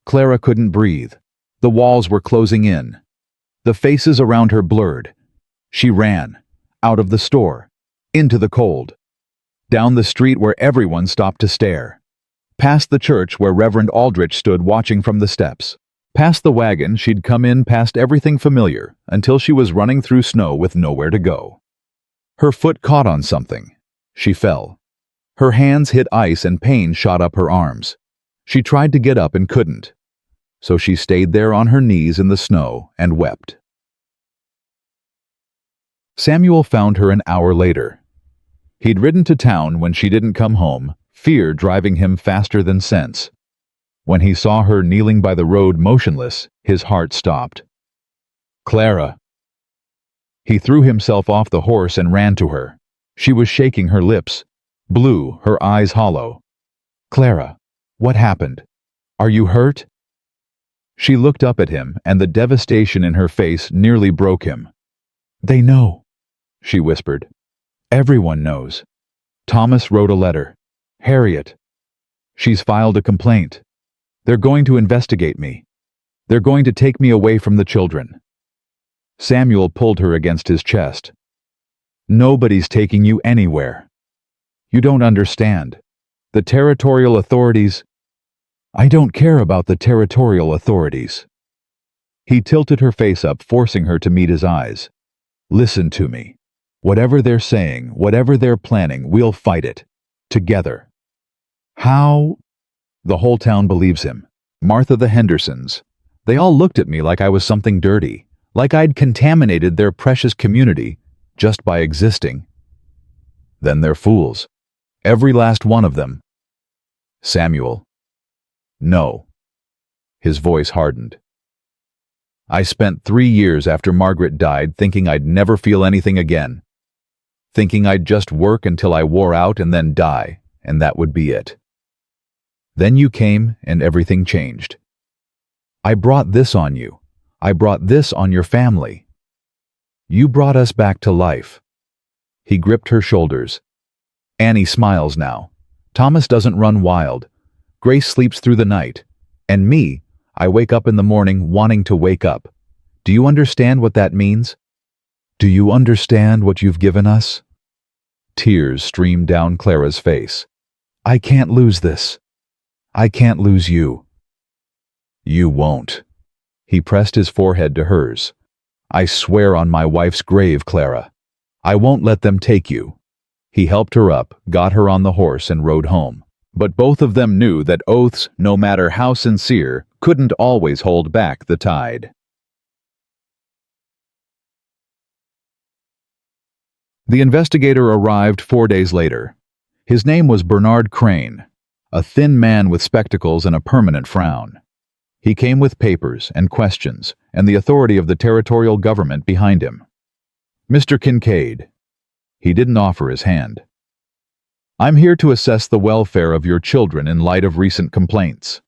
Clara couldn't breathe. The walls were closing in. The faces around her blurred. She ran, out of the store, into the cold, down the street where everyone stopped to stare, past the church where Reverend Aldrich stood watching from the steps, past the wagon she'd come in, past everything familiar, until she was running through snow with nowhere to go. Her foot caught on something. She fell. Her hands hit ice and pain shot up her arms. She tried to get up and couldn't. So she stayed there on her knees in the snow and wept. Samuel found her an hour later. He'd ridden to town when she didn't come home, fear driving him faster than sense. When he saw her kneeling by the road motionless, his heart stopped. "Clara!" He threw himself off the horse and ran to her. She was shaking her lips, blue, her eyes hollow. "Clara, what happened? Are you hurt?" She looked up at him, and the devastation in her face nearly broke him. "They know," she whispered. "Everyone knows. Thomas wrote a letter. Harriet. She's filed a complaint. They're going to investigate me. They're going to take me away from the children." Samuel pulled her against his chest. "Nobody's taking you anywhere. You don't understand. The territorial authorities—" "I don't care about the territorial authorities." He tilted her face up, forcing her to meet his eyes. "Listen to me. Whatever they're saying, whatever they're planning, we'll fight it. Together." "How?" "The whole town believes him. Martha, the Hendersons. They all looked at me like I was something dirty, like I'd contaminated their precious community just by existing. Then they're fools. Every last one of them." "Samuel." "No." His voice hardened. "I spent 3 years after Margaret died thinking I'd never feel anything again. Thinking I'd just work until I wore out and then die, and that would be it. Then you came and everything changed. I brought this on you. I brought this on your family. You brought us back to life." He gripped her shoulders. "Annie smiles now. Thomas doesn't run wild. Grace sleeps through the night. And me, I wake up in the morning wanting to wake up. Do you understand what that means? Do you understand what you've given us?" Tears streamed down Clara's face. "I can't lose this. I can't lose you." "You won't." He pressed his forehead to hers. "I swear on my wife's grave, Clara. I won't let them take you." He helped her up, got her on the horse, and rode home. But both of them knew that oaths, no matter how sincere, couldn't always hold back the tide. The investigator arrived 4 days later. His name was Bernard Crane, a thin man with spectacles and a permanent frown. He came with papers and questions, and the authority of the territorial government behind him. "Mr. Kincaid." He didn't offer his hand. "I'm here to assess the welfare of your children in light of recent complaints."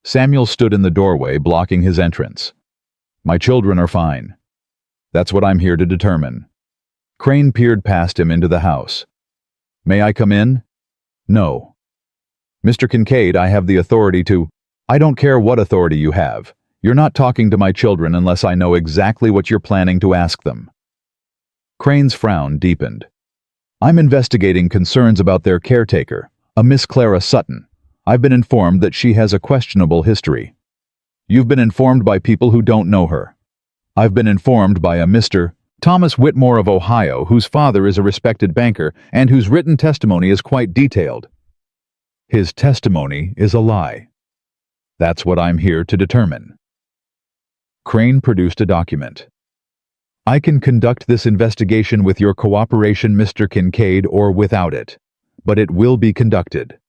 Samuel stood in the doorway, blocking his entrance. "My children are fine. That's what I'm here to determine." Crane peered past him into the house. "May I come in?" "No." "Mr. Kincaid, I have the authority to—" "I don't care what authority you have. You're not talking to my children unless I know exactly what you're planning to ask them." Crane's frown deepened. "I'm investigating concerns about their caretaker, a Miss Clara Sutton. I've been informed that she has a questionable history." "You've been informed by people who don't know her." "I've been informed by a Mr. Thomas Whitmore of Ohio, whose father is a respected banker and whose written testimony is quite detailed." "His testimony is a lie." "That's what I'm here to determine." Crane produced a document. "I can conduct this investigation with your cooperation, Mr. Kincaid, or without it, but it will be conducted."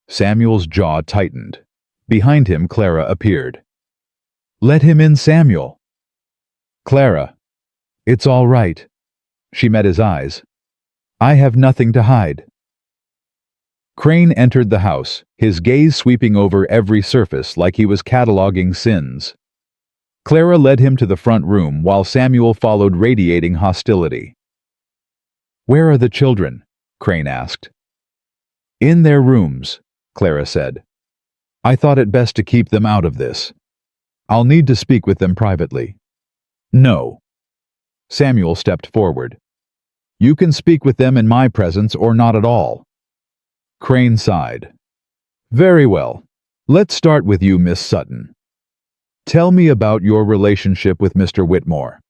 Samuel's jaw tightened. Behind him, Clara appeared. "Let him in, Samuel." "Clara." "It's all right." She met his eyes. "I have nothing to hide." Crane entered the house, his gaze sweeping over every surface like he was cataloging sins. Clara led him to the front room while Samuel followed, radiating hostility. "Where are the children?" Crane asked. "In their rooms," Clara said. "I thought it best to keep them out of this. I'll need to speak with them privately." "No." Samuel stepped forward. "You can speak with them in my presence or not at all." Crane sighed. "Very well. Let's start with you, Miss Sutton. Tell me about your relationship with Mr. Whitmore,"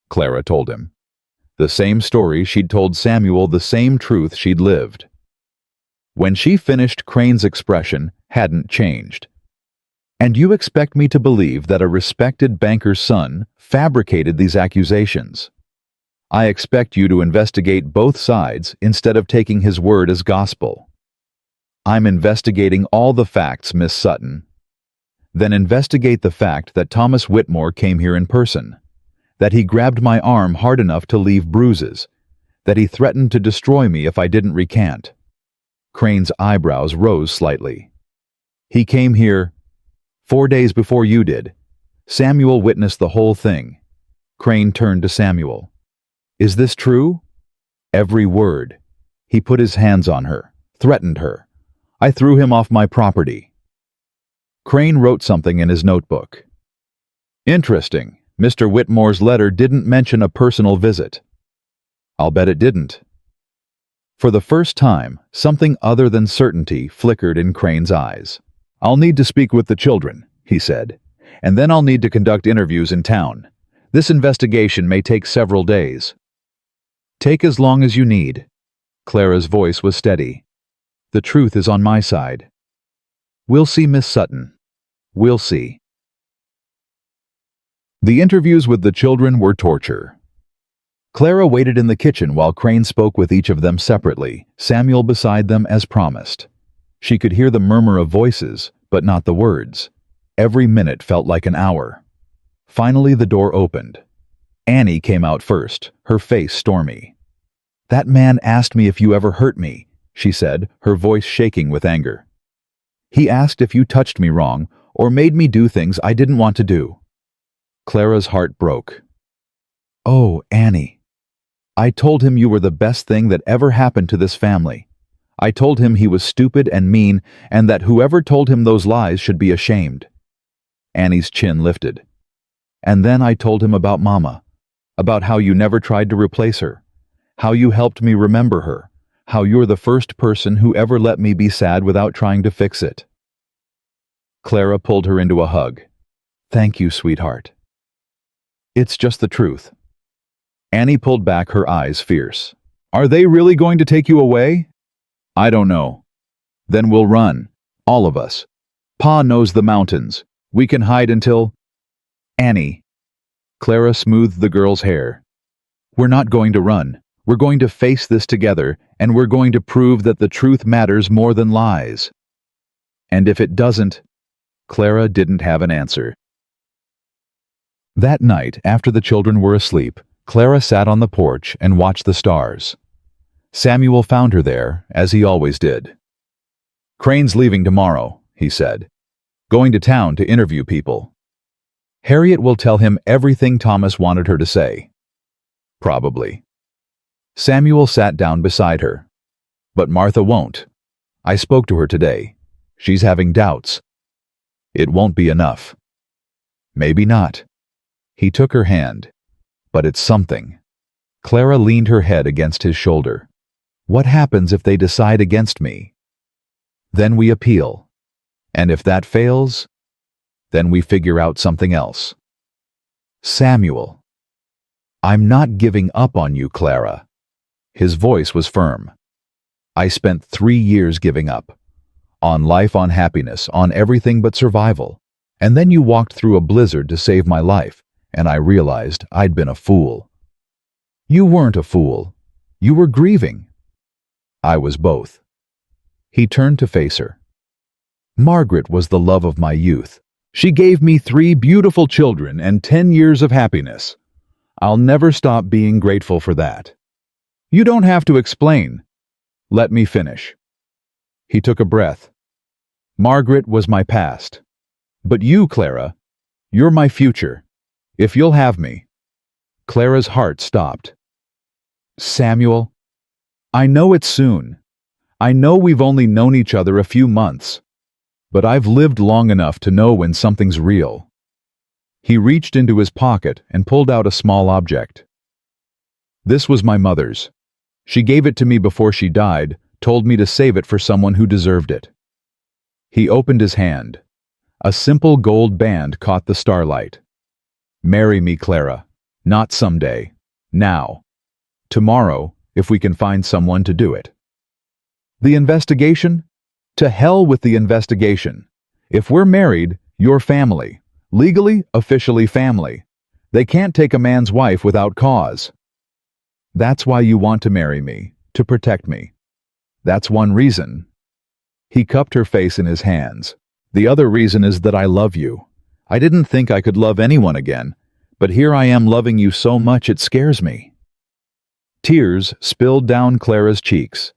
Clara told him. The same story she'd told Samuel, the same truth she'd lived. When she finished, Crane's expression hadn't changed. "And you expect me to believe that a respected banker's son fabricated these accusations?" I expect you to investigate both sides instead of taking his word as gospel. I'm investigating all the facts, Miss Sutton. Then investigate the fact that Thomas Whitmore came here in person, that he grabbed my arm hard enough to leave bruises, that he threatened to destroy me if I didn't recant. Crane's eyebrows rose slightly. He came here 4 days before you did. Samuel witnessed the whole thing. Crane turned to Samuel. Is this true? Every word. He put his hands on her, threatened her. I threw him off my property. Crane wrote something in his notebook. Interesting. Mr. Whitmore's letter didn't mention a personal visit. I'll bet it didn't. For the first time, something other than certainty flickered in Crane's eyes. I'll need to speak with the children, he said, and then I'll need to conduct interviews in town. This investigation may take several days. Take as long as you need. Clara's voice was steady. The truth is on my side. We'll see, Miss Sutton. We'll see. The interviews with the children were torture. Clara waited in the kitchen while Crane spoke with each of them separately, Samuel beside them as promised. She could hear the murmur of voices, but not the words. Every minute felt like an hour. Finally, the door opened. Annie came out first, her face stormy. That man asked me if you ever hurt me, she said, her voice shaking with anger. He asked if you touched me wrong or made me do things I didn't want to do. Clara's heart broke. Oh, Annie. I told him you were the best thing that ever happened to this family. I told him he was stupid and mean and that whoever told him those lies should be ashamed. Annie's chin lifted. And then I told him about Mama, about how you never tried to replace her, how you helped me remember her, how you're the first person who ever let me be sad without trying to fix it. Clara pulled her into a hug. Thank you, sweetheart. It's just the truth. Annie pulled back, her eyes fierce. Are they really going to take you away? I don't know. Then we'll run. All of us. Pa knows the mountains. We can hide until... Annie. Clara smoothed the girl's hair. We're not going to run. We're going to face this together, and we're going to prove that the truth matters more than lies. And if it doesn't... Clara didn't have an answer. That night, after the children were asleep, Clara sat on the porch and watched the stars. Samuel found her there, as he always did. Crane's leaving tomorrow, he said. Going to town to interview people. Harriet will tell him everything Thomas wanted her to say. Probably. Samuel sat down beside her. But Martha won't. I spoke to her today. She's having doubts. It won't be enough. Maybe not. He took her hand. But it's something. Clara leaned her head against his shoulder. What happens if they decide against me? Then we appeal. And if that fails, then we figure out something else. Samuel. I'm not giving up on you, Clara. His voice was firm. I spent 3 years giving up. On life, on happiness, on everything but survival. And then you walked through a blizzard to save my life, and I realized I'd been a fool. You weren't a fool. You were grieving. I was both. He turned to face her. Margaret was the love of my youth. She gave me 3 beautiful children and 10 years of happiness. I'll never stop being grateful for that. You don't have to explain. Let me finish. He took a breath. Margaret was my past. But you, Clara, you're my future. If you'll have me. Clara's heart stopped. Samuel, I know it's soon. I know we've only known each other a few months. But I've lived long enough to know when something's real. He reached into his pocket and pulled out a small object. This was my mother's. She gave it to me before she died, told me to save it for someone who deserved it. He opened his hand. A simple gold band caught the starlight. Marry me, Clara. Not someday. Now. Tomorrow, if we can find someone to do it. The investigation? To hell with the investigation. If we're married, you're family. Legally, officially family. They can't take a man's wife without cause. That's why you want to marry me, to protect me. That's one reason. He cupped her face in his hands. The other reason is that I love you. I didn't think I could love anyone again, but here I am loving you so much it scares me. Tears spilled down Clara's cheeks.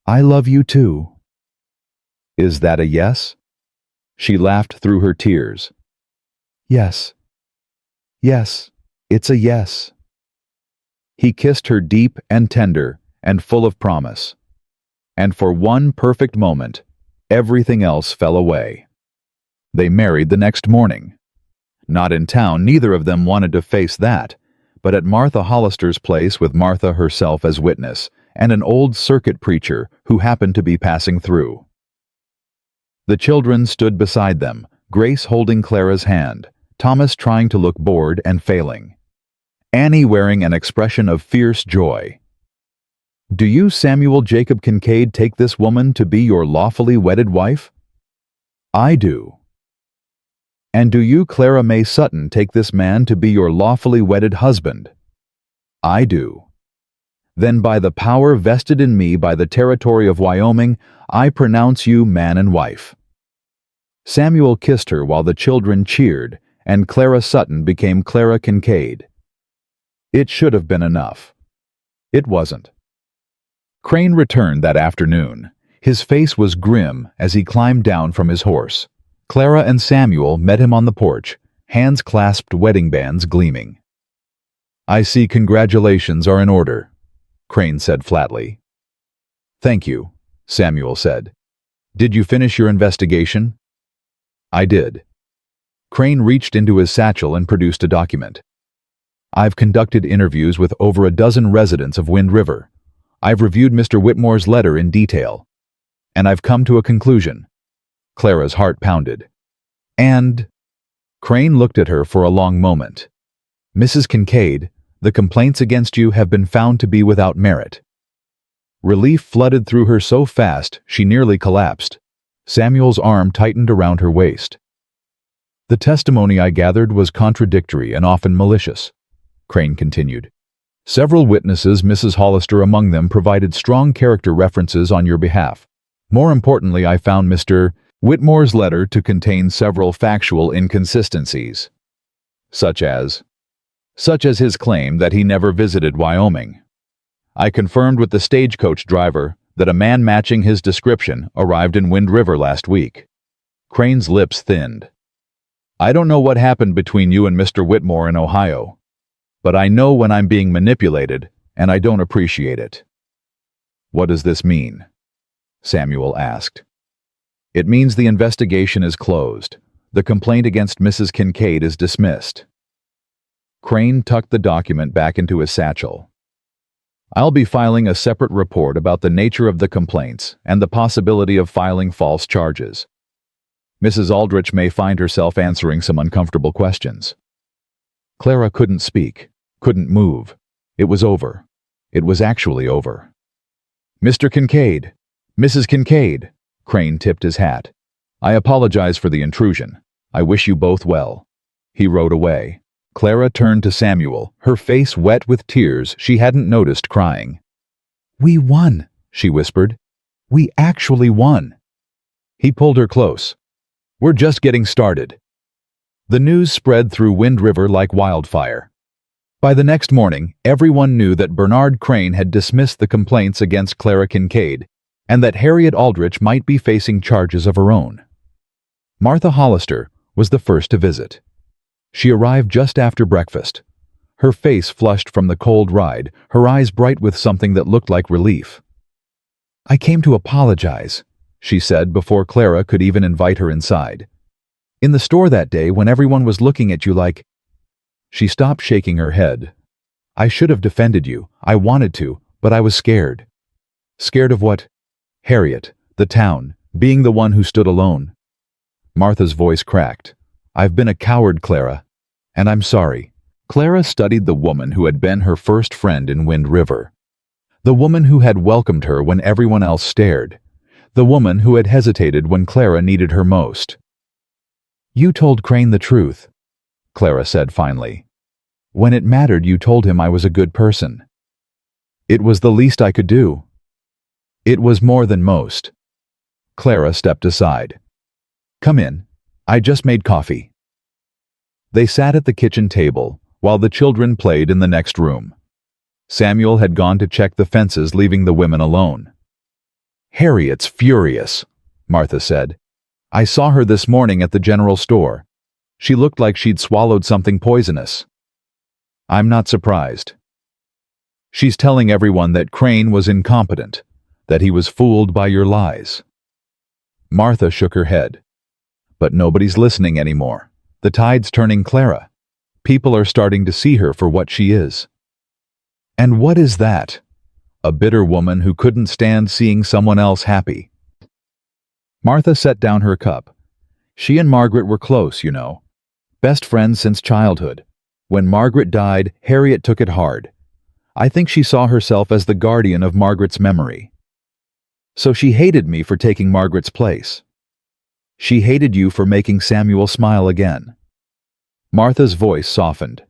I love you too. Is that a yes? She laughed through her tears. Yes. Yes, it's a yes. He kissed her deep and tender and full of promise. And for one perfect moment, everything else fell away. They married the next morning. Not in town, neither of them wanted to face that, but at Martha Hollister's place with Martha herself as witness and an old circuit preacher who happened to be passing through. The children stood beside them, Grace holding Clara's hand, Thomas trying to look bored and failing, Annie wearing an expression of fierce joy. Do you, Samuel Jacob Kincaid, take this woman to be your lawfully wedded wife? I do. And do you, Clara May Sutton, take this man to be your lawfully wedded husband? I do. Then by the power vested in me by the territory of Wyoming, I pronounce you man and wife. Samuel kissed her while the children cheered, and Clara Sutton became Clara Kincaid. It should have been enough. It wasn't. Crane returned that afternoon. His face was grim as he climbed down from his horse. Clara and Samuel met him on the porch, hands clasped, wedding bands gleaming. I see congratulations are in order, Crane said flatly. Thank you, Samuel said. Did you finish your investigation? I did. Crane reached into his satchel and produced a document. I've conducted interviews with over a dozen residents of Wind River. I've reviewed Mr. Whitmore's letter in detail. And I've come to a conclusion. Clara's heart pounded. And? Crane looked at her for a long moment. Mrs. Kincaid, the complaints against you have been found to be without merit. Relief flooded through her so fast she nearly collapsed. Samuel's arm tightened around her waist. The testimony I gathered was contradictory and often malicious, Crane continued. Several witnesses, Mrs. Hollister among them, provided strong character references on your behalf. More importantly, I found Mr. Whitmore's letter to contain several factual inconsistencies, such as his claim that he never visited Wyoming. I confirmed with the stagecoach driver that a man matching his description arrived in Wind River last week. Crane's lips thinned. I don't know what happened between you and Mr. Whitmore in Ohio, but I know when I'm being manipulated, and I don't appreciate it. What does this mean? Samuel asked. It means the investigation is closed. The complaint against Mrs. Kincaid is dismissed. Crane tucked the document back into his satchel. I'll be filing a separate report about the nature of the complaints and the possibility of filing false charges. Mrs. Aldrich may find herself answering some uncomfortable questions. Clara couldn't speak, couldn't move. It was over. It was actually over. Mr. Kincaid, Mrs. Kincaid, Crane tipped his hat. I apologize for the intrusion. I wish you both well. He rode away. Clara turned to Samuel, her face wet with tears she hadn't noticed crying. We won, she whispered. We actually won. He pulled her close. We're just getting started. The news spread through Wind River like wildfire. By the next morning, everyone knew that Bernard Crane had dismissed the complaints against Clara Kincaid, and that Harriet Aldrich might be facing charges of her own. Martha Hollister was the first to visit. She arrived just after breakfast. Her face flushed from the cold ride, her eyes bright with something that looked like relief. I came to apologize, she said before Clara could even invite her inside. In the store that day when everyone was looking at you like... She stopped shaking her head. I should have defended you. I wanted to, but I was scared. Scared of what? Harriet, the town, being the one who stood alone. Martha's voice cracked. I've been a coward, Clara, and I'm sorry. Clara studied the woman who had been her first friend in Wind River. The woman who had welcomed her when everyone else stared. The woman who had hesitated when Clara needed her most. You told Crane the truth, Clara said finally. When it mattered, you told him I was a good person. It was the least I could do. It was more than most. Clara stepped aside. Come in. I just made coffee. They sat at the kitchen table while the children played in the next room. Samuel had gone to check the fences, leaving the women alone. Harriet's furious, Martha said. I saw her this morning at the general store. She looked like she'd swallowed something poisonous. I'm not surprised. She's telling everyone that Crane was incompetent, that he was fooled by your lies. Martha shook her head. But nobody's listening anymore. The tide's turning, Clara. People are starting to see her for what she is. And what is that? A bitter woman who couldn't stand seeing someone else happy. Martha set down her cup. She and Margaret were close, you know. Best friends since childhood. When Margaret died, Harriet took it hard. I think she saw herself as the guardian of Margaret's memory. So she hated me for taking Margaret's place. She hated you for making Samuel smile again. Martha's voice softened.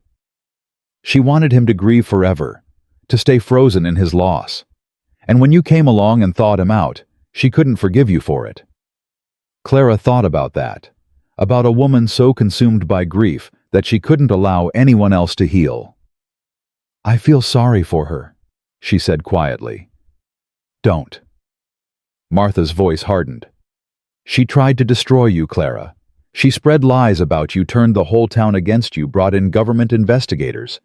She wanted him to grieve forever, to stay frozen in his loss. And when you came along and thawed him out, she couldn't forgive you for it. Clara thought about that, about a woman so consumed by grief that she couldn't allow anyone else to heal. I feel sorry for her, she said quietly. Don't. Martha's voice hardened. She tried to destroy you, Clara. She spread lies about you, turned the whole town against you, brought in government investigators.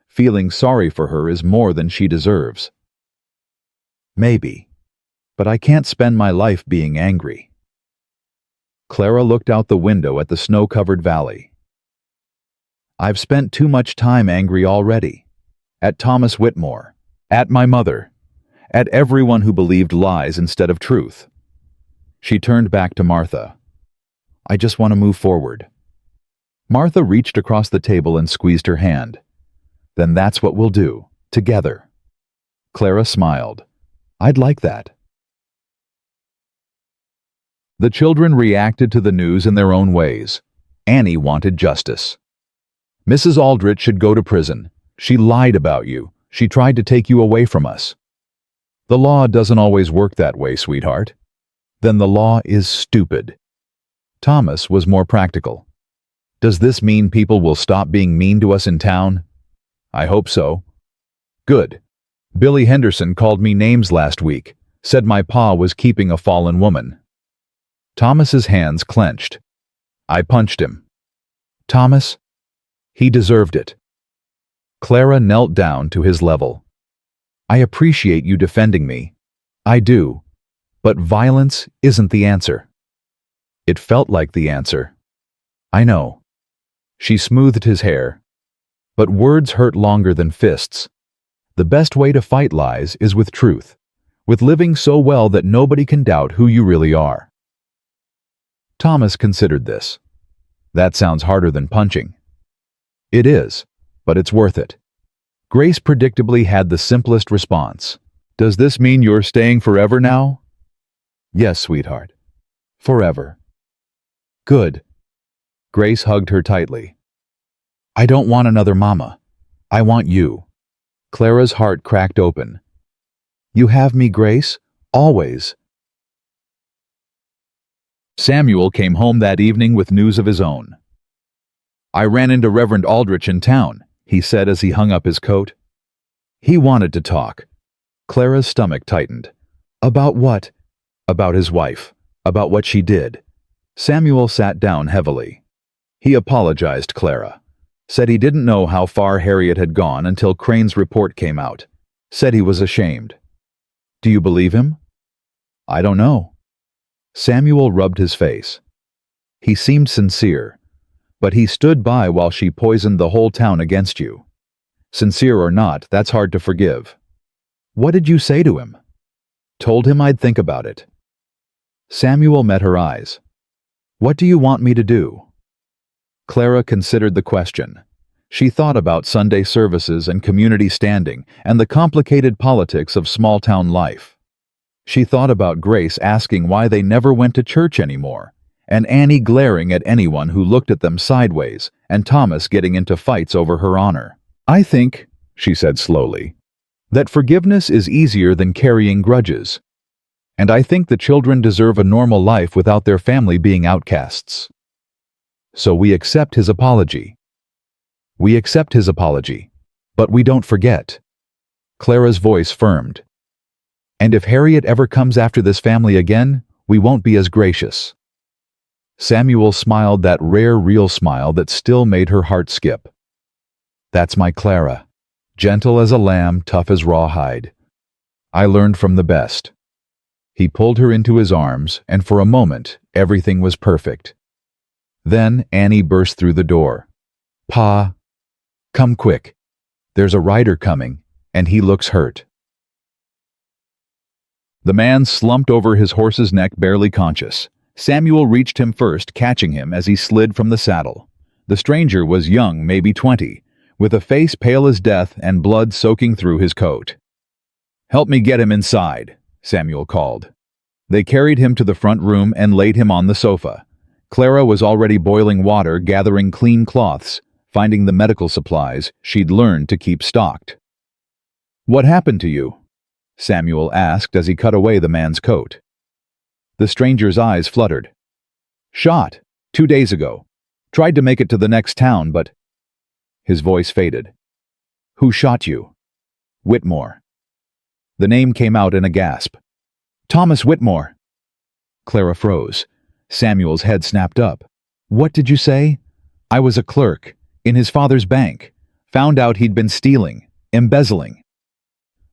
Feeling sorry for her is more than she deserves. Maybe. But I can't spend my life being angry. Clara looked out the window at the snow-covered valley. I've spent too much time angry already. At Thomas Whitmore. At my mother. At everyone who believed lies instead of truth. She turned back to Martha. I just want to move forward. Martha reached across the table and squeezed her hand. Then that's what we'll do, together. Clara smiled. I'd like that. The children reacted to the news in their own ways. Annie wanted justice. Mrs. Aldrich should go to prison. She lied about you. She tried to take you away from us. The law doesn't always work that way, sweetheart. Then the law is stupid. Thomas was more practical. Does this mean people will stop being mean to us in town? I hope so. Good. Billy Henderson called me names last week, said my pa was keeping a fallen woman. Thomas's hands clenched. I punched him. Thomas? He deserved it. Clara knelt down to his level. I appreciate you defending me. I do. But violence isn't the answer. It felt like the answer. I know. She smoothed his hair. But words hurt longer than fists. The best way to fight lies is with truth, with living so well that nobody can doubt who you really are. Thomas considered this. That sounds harder than punching. It is, but it's worth it. Grace predictably had the simplest response. Does this mean you're staying forever now? Yes, sweetheart. Forever. Good. Grace hugged her tightly. I don't want another mama. I want you. Clara's heart cracked open. You have me, Grace, always. Samuel came home that evening with news of his own. I ran into Reverend Aldrich in town, he said as he hung up his coat. He wanted to talk. Clara's stomach tightened. About what? About his wife. About what she did. Samuel sat down heavily. He apologized, Clara. Said he didn't know how far Harriet had gone until Crane's report came out. Said he was ashamed. Do you believe him? I don't know. Samuel rubbed his face. He seemed sincere, but he stood by while she poisoned the whole town against you. Sincere or not, that's hard to forgive. What did you say to him? Told him I'd think about it. Samuel met her eyes. What do you want me to do? Clara considered the question. She thought about Sunday services and community standing and the complicated politics of small-town life. She thought about Grace asking why they never went to church anymore, and Annie glaring at anyone who looked at them sideways, and Thomas getting into fights over her honor. I think, she said slowly, That forgiveness is easier than carrying grudges. And I think the children deserve a normal life without their family being outcasts. So we accept his apology. We accept his apology. But we don't forget. Clara's voice firmed. And if Harriet ever comes after this family again, we won't be as gracious. Samuel smiled that rare, real smile that still made her heart skip. That's my Clara. Gentle as a lamb, tough as rawhide. I learned from the best. He pulled her into his arms, and for a moment, everything was perfect. Then Annie burst through the door. Pa, come quick. There's a rider coming, and he looks hurt. The man slumped over his horse's neck, barely conscious. Samuel reached him first, catching him as he slid from the saddle. The stranger was young, maybe 20, with a face pale as death and blood soaking through his coat. "Help me get him inside," Samuel called. They carried him to the front room and laid him on the sofa. Clara was already boiling water, gathering clean cloths, finding the medical supplies she'd learned to keep stocked. "What happened to you?" Samuel asked as he cut away the man's coat. The stranger's eyes fluttered. "Shot, 2 days ago. Tried to make it to the next town, but—" His voice faded. "Who shot you?" "Whitmore." The name came out in a gasp. "Thomas Whitmore." Clara froze. Samuel's head snapped up. "What did you say?" "I was a clerk, in his father's bank. Found out he'd been stealing, embezzling."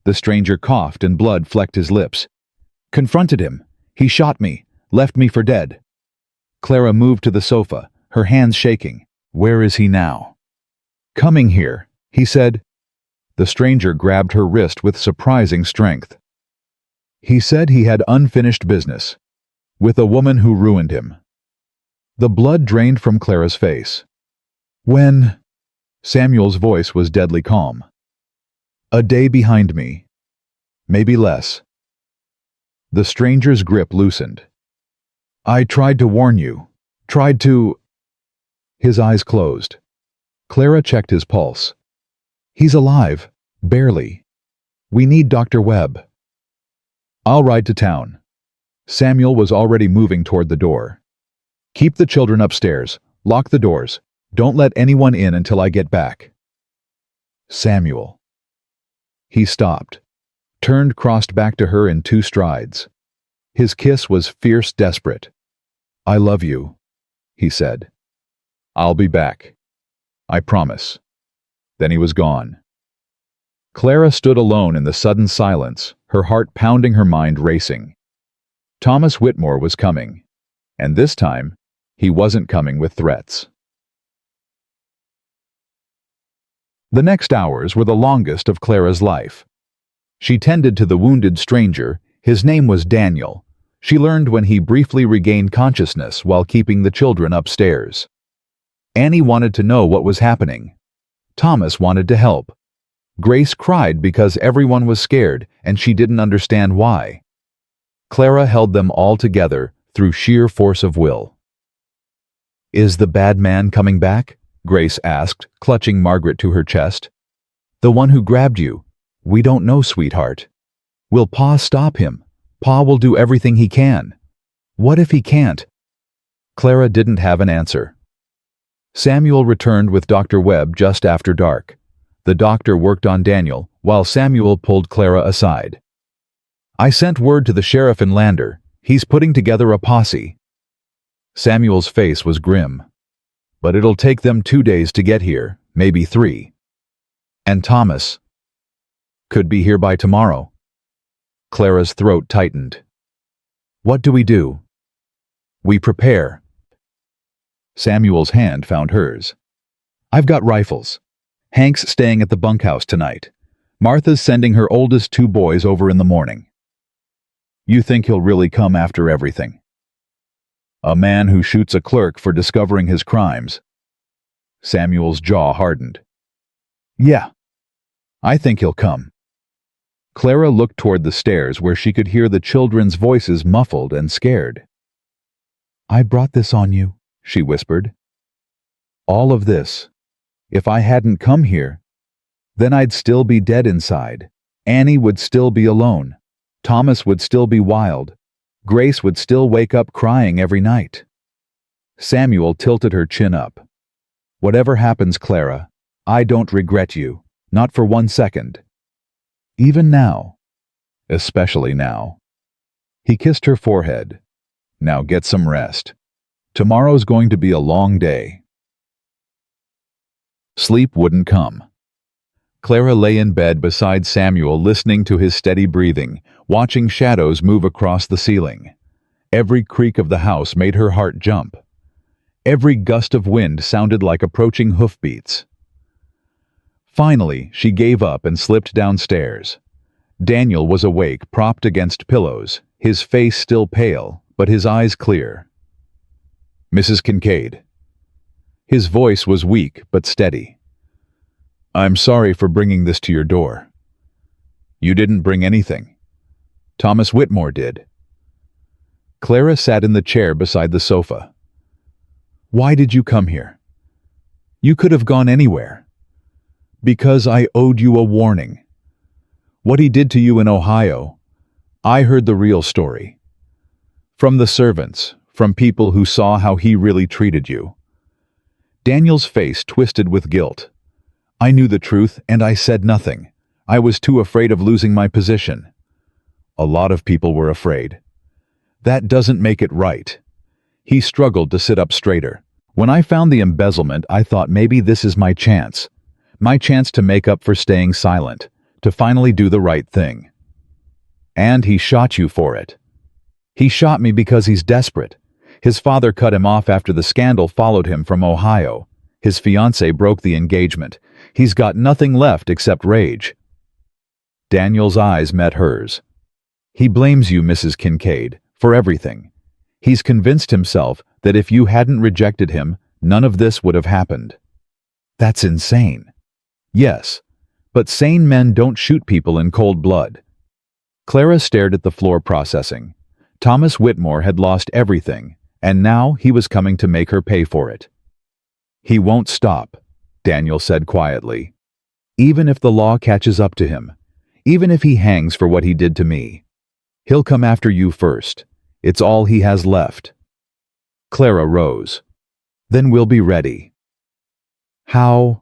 The stranger coughed and blood flecked his lips. "Confronted him. He shot me, left me for dead." Clara moved to the sofa, her hands shaking. "Where is he now?" "Coming here," he said. The stranger grabbed her wrist with surprising strength. "He said he had unfinished business, with a woman who ruined him." The blood drained from Clara's face. "When?" Samuel's voice was deadly calm. "A day behind me. Maybe less." The stranger's grip loosened. "I tried to warn you. Tried to—" His eyes closed. Clara checked his pulse. "He's alive. Barely. We need Dr. Webb." "I'll ride to town." Samuel was already moving toward the door. "Keep the children upstairs. Lock the doors. Don't let anyone in until I get back." "Samuel." He stopped, turned, crossed back to her in 2 strides. His kiss was fierce, desperate. "I love you," he said. "I'll be back. I promise." Then he was gone. Clara stood alone in the sudden silence, her heart pounding, her mind racing. Thomas Whitmore was coming, and this time, he wasn't coming with threats. The next hours were the longest of Clara's life. She tended to the wounded stranger. His name was Daniel. She learned when he briefly regained consciousness while keeping the children upstairs. Annie wanted to know what was happening. Thomas wanted to help. Grace cried because everyone was scared and she didn't understand why. Clara held them all together through sheer force of will. "Is the bad man coming back?" Grace asked, clutching Margaret to her chest. "The one who grabbed you? We don't know, sweetheart. Will Pa stop him? Pa will do everything he can. What if he can't?" Clara didn't have an answer. Samuel returned with Dr. Webb just after dark. The doctor worked on Daniel, while Samuel pulled Clara aside. "I sent word to the sheriff in Lander. He's putting together a posse." Samuel's face was grim. "But it'll take them 2 days to get here, maybe 3. And Thomas could be here by tomorrow." Clara's throat tightened. "What do we do?" "We prepare." Samuel's hand found hers. "I've got rifles. Hank's staying at the bunkhouse tonight. Martha's sending her oldest 2 boys over in the morning." "You think he'll really come after everything?" "A man who shoots a clerk for discovering his crimes." Samuel's jaw hardened. "Yeah, I think he'll come." Clara looked toward the stairs where she could hear the children's voices, muffled and scared. "I brought this on you," she whispered. "All of this. If I hadn't come here, then I'd still be dead inside, Annie would still be alone. Thomas would still be wild. Grace would still wake up crying every night. Samuel tilted her chin up. Whatever happens, Clara, I don't regret you, not for 1 second. Even now. Especially now. He kissed her forehead. Now get some rest. Tomorrow's going to be a long day. Sleep wouldn't come. Clara lay in bed beside Samuel, listening to his steady breathing, watching shadows move across the ceiling. Every creak of the house made her heart jump. Every gust of wind sounded like approaching hoofbeats. Finally, she gave up and slipped downstairs. Daniel was awake, propped against pillows, his face still pale, but his eyes clear. "Mrs. Kincaid." His voice was weak but steady. "I'm sorry for bringing this to your door." "You didn't bring anything. Thomas Whitmore did." Clara sat in the chair beside the sofa. "Why did you come here? You could have gone anywhere." "Because I owed you a warning. What he did to you in Ohio, I heard the real story. From the servants, from people who saw how he really treated you." Daniel's face twisted with guilt. "I knew the truth, and I said nothing. I was too afraid of losing my position." "A lot of people were afraid." "That doesn't make it right." He struggled to sit up straighter. "When I found the embezzlement, I thought maybe this is my chance. My chance to make up for staying silent, to finally do the right thing." "And he shot you for it." "He shot me because he's desperate. His father cut him off after the scandal followed him from Ohio. His fiancée broke the engagement. He's got nothing left except rage." Daniel's eyes met hers. "He blames you, Mrs. Kincaid, for everything. He's convinced himself that if you hadn't rejected him, none of this would have happened." "That's insane." "Yes, but sane men don't shoot people in cold blood." Clara stared at the floor, processing. Thomas Whitmore had lost everything, and now he was coming to make her pay for it. "He won't stop," Daniel said quietly. "Even if the law catches up to him, even if he hangs for what he did to me, he'll come after you first. It's all he has left." Clara rose. "Then we'll be ready." "How?"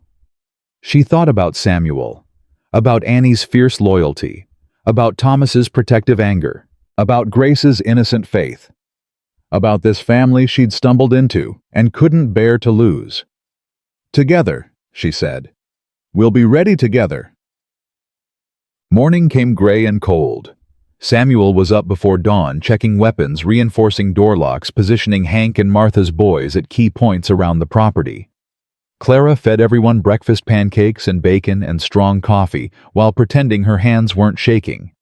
She thought about Samuel, about Annie's fierce loyalty, about Thomas's protective anger, about Grace's innocent faith, about this family she'd stumbled into and couldn't bear to lose. "Together," she said. "We'll be ready together." Morning came gray and cold. Samuel was up before dawn, checking weapons, reinforcing door locks, positioning Hank and Martha's boys at key points around the property. Clara fed everyone breakfast pancakes and bacon and strong coffee while pretending her hands weren't shaking.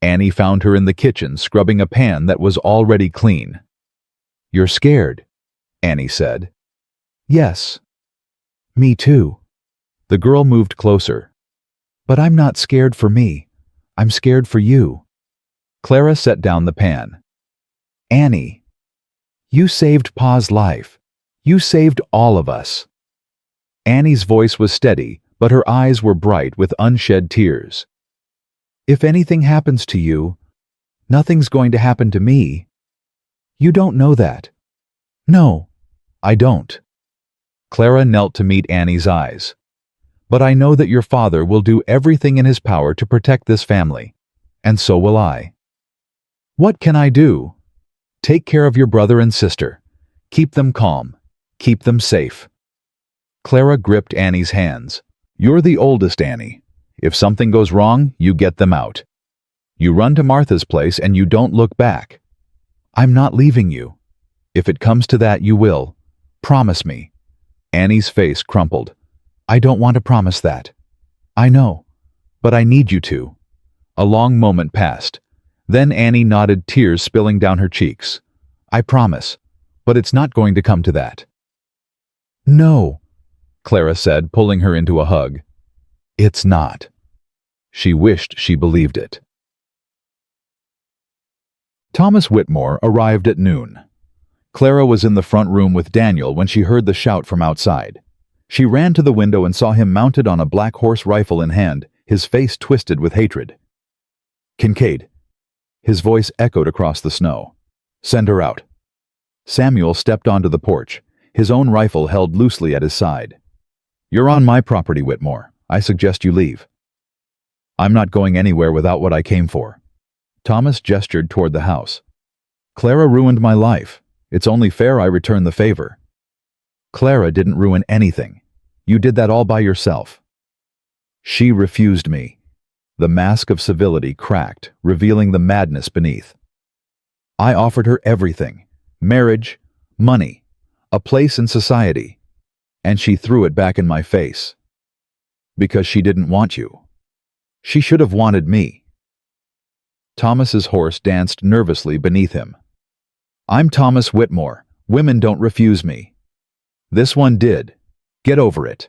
Annie found her in the kitchen scrubbing a pan that was already clean. "You're scared," Annie said. "Yes. Me too." The girl moved closer. "But I'm not scared for me. I'm scared for you." Clara set down the pan. "Annie, you saved Pa's life. You saved all of us." Annie's voice was steady, but her eyes were bright with unshed tears. "If anything happens to you, nothing's going to happen to me. You don't know that." "No, I don't." Clara knelt to meet Annie's eyes. "But I know that your father will do everything in his power to protect this family, and so will I." "What can I do?" "Take care of your brother and sister. Keep them calm. Keep them safe." Clara gripped Annie's hands. "You're the oldest, Annie. If something goes wrong, you get them out. You run to Martha's place and you don't look back." "I'm not leaving you. If it comes to that, you will. Promise me." Annie's face crumpled. "I don't want to promise that." "I know, but I need you to." A long moment passed. Then Annie nodded, tears spilling down her cheeks. "I promise, but it's not going to come to that." "No," Clara said, pulling her into a hug. "It's not." She wished she believed it. Thomas Whitmore arrived at noon. Clara was in the front room with Daniel when she heard the shout from outside. She ran to the window and saw him mounted on a black horse, rifle in hand, his face twisted with hatred. "Kincaid." His voice echoed across the snow. "Send her out." Samuel stepped onto the porch, his own rifle held loosely at his side. "You're on my property, Whitmore. I suggest you leave." "I'm not going anywhere without what I came for." Thomas gestured toward the house. "Clara ruined my life. It's only fair I return the favor." "Clara didn't ruin anything. You did that all by yourself." "She refused me." The mask of civility cracked, revealing the madness beneath. "I offered her everything. Marriage, money, a place in society. And she threw it back in my face. Because she didn't want you. She should have wanted me." Thomas's horse danced nervously beneath him. "I'm Thomas Whitmore. Women don't refuse me." "This one did. Get over it."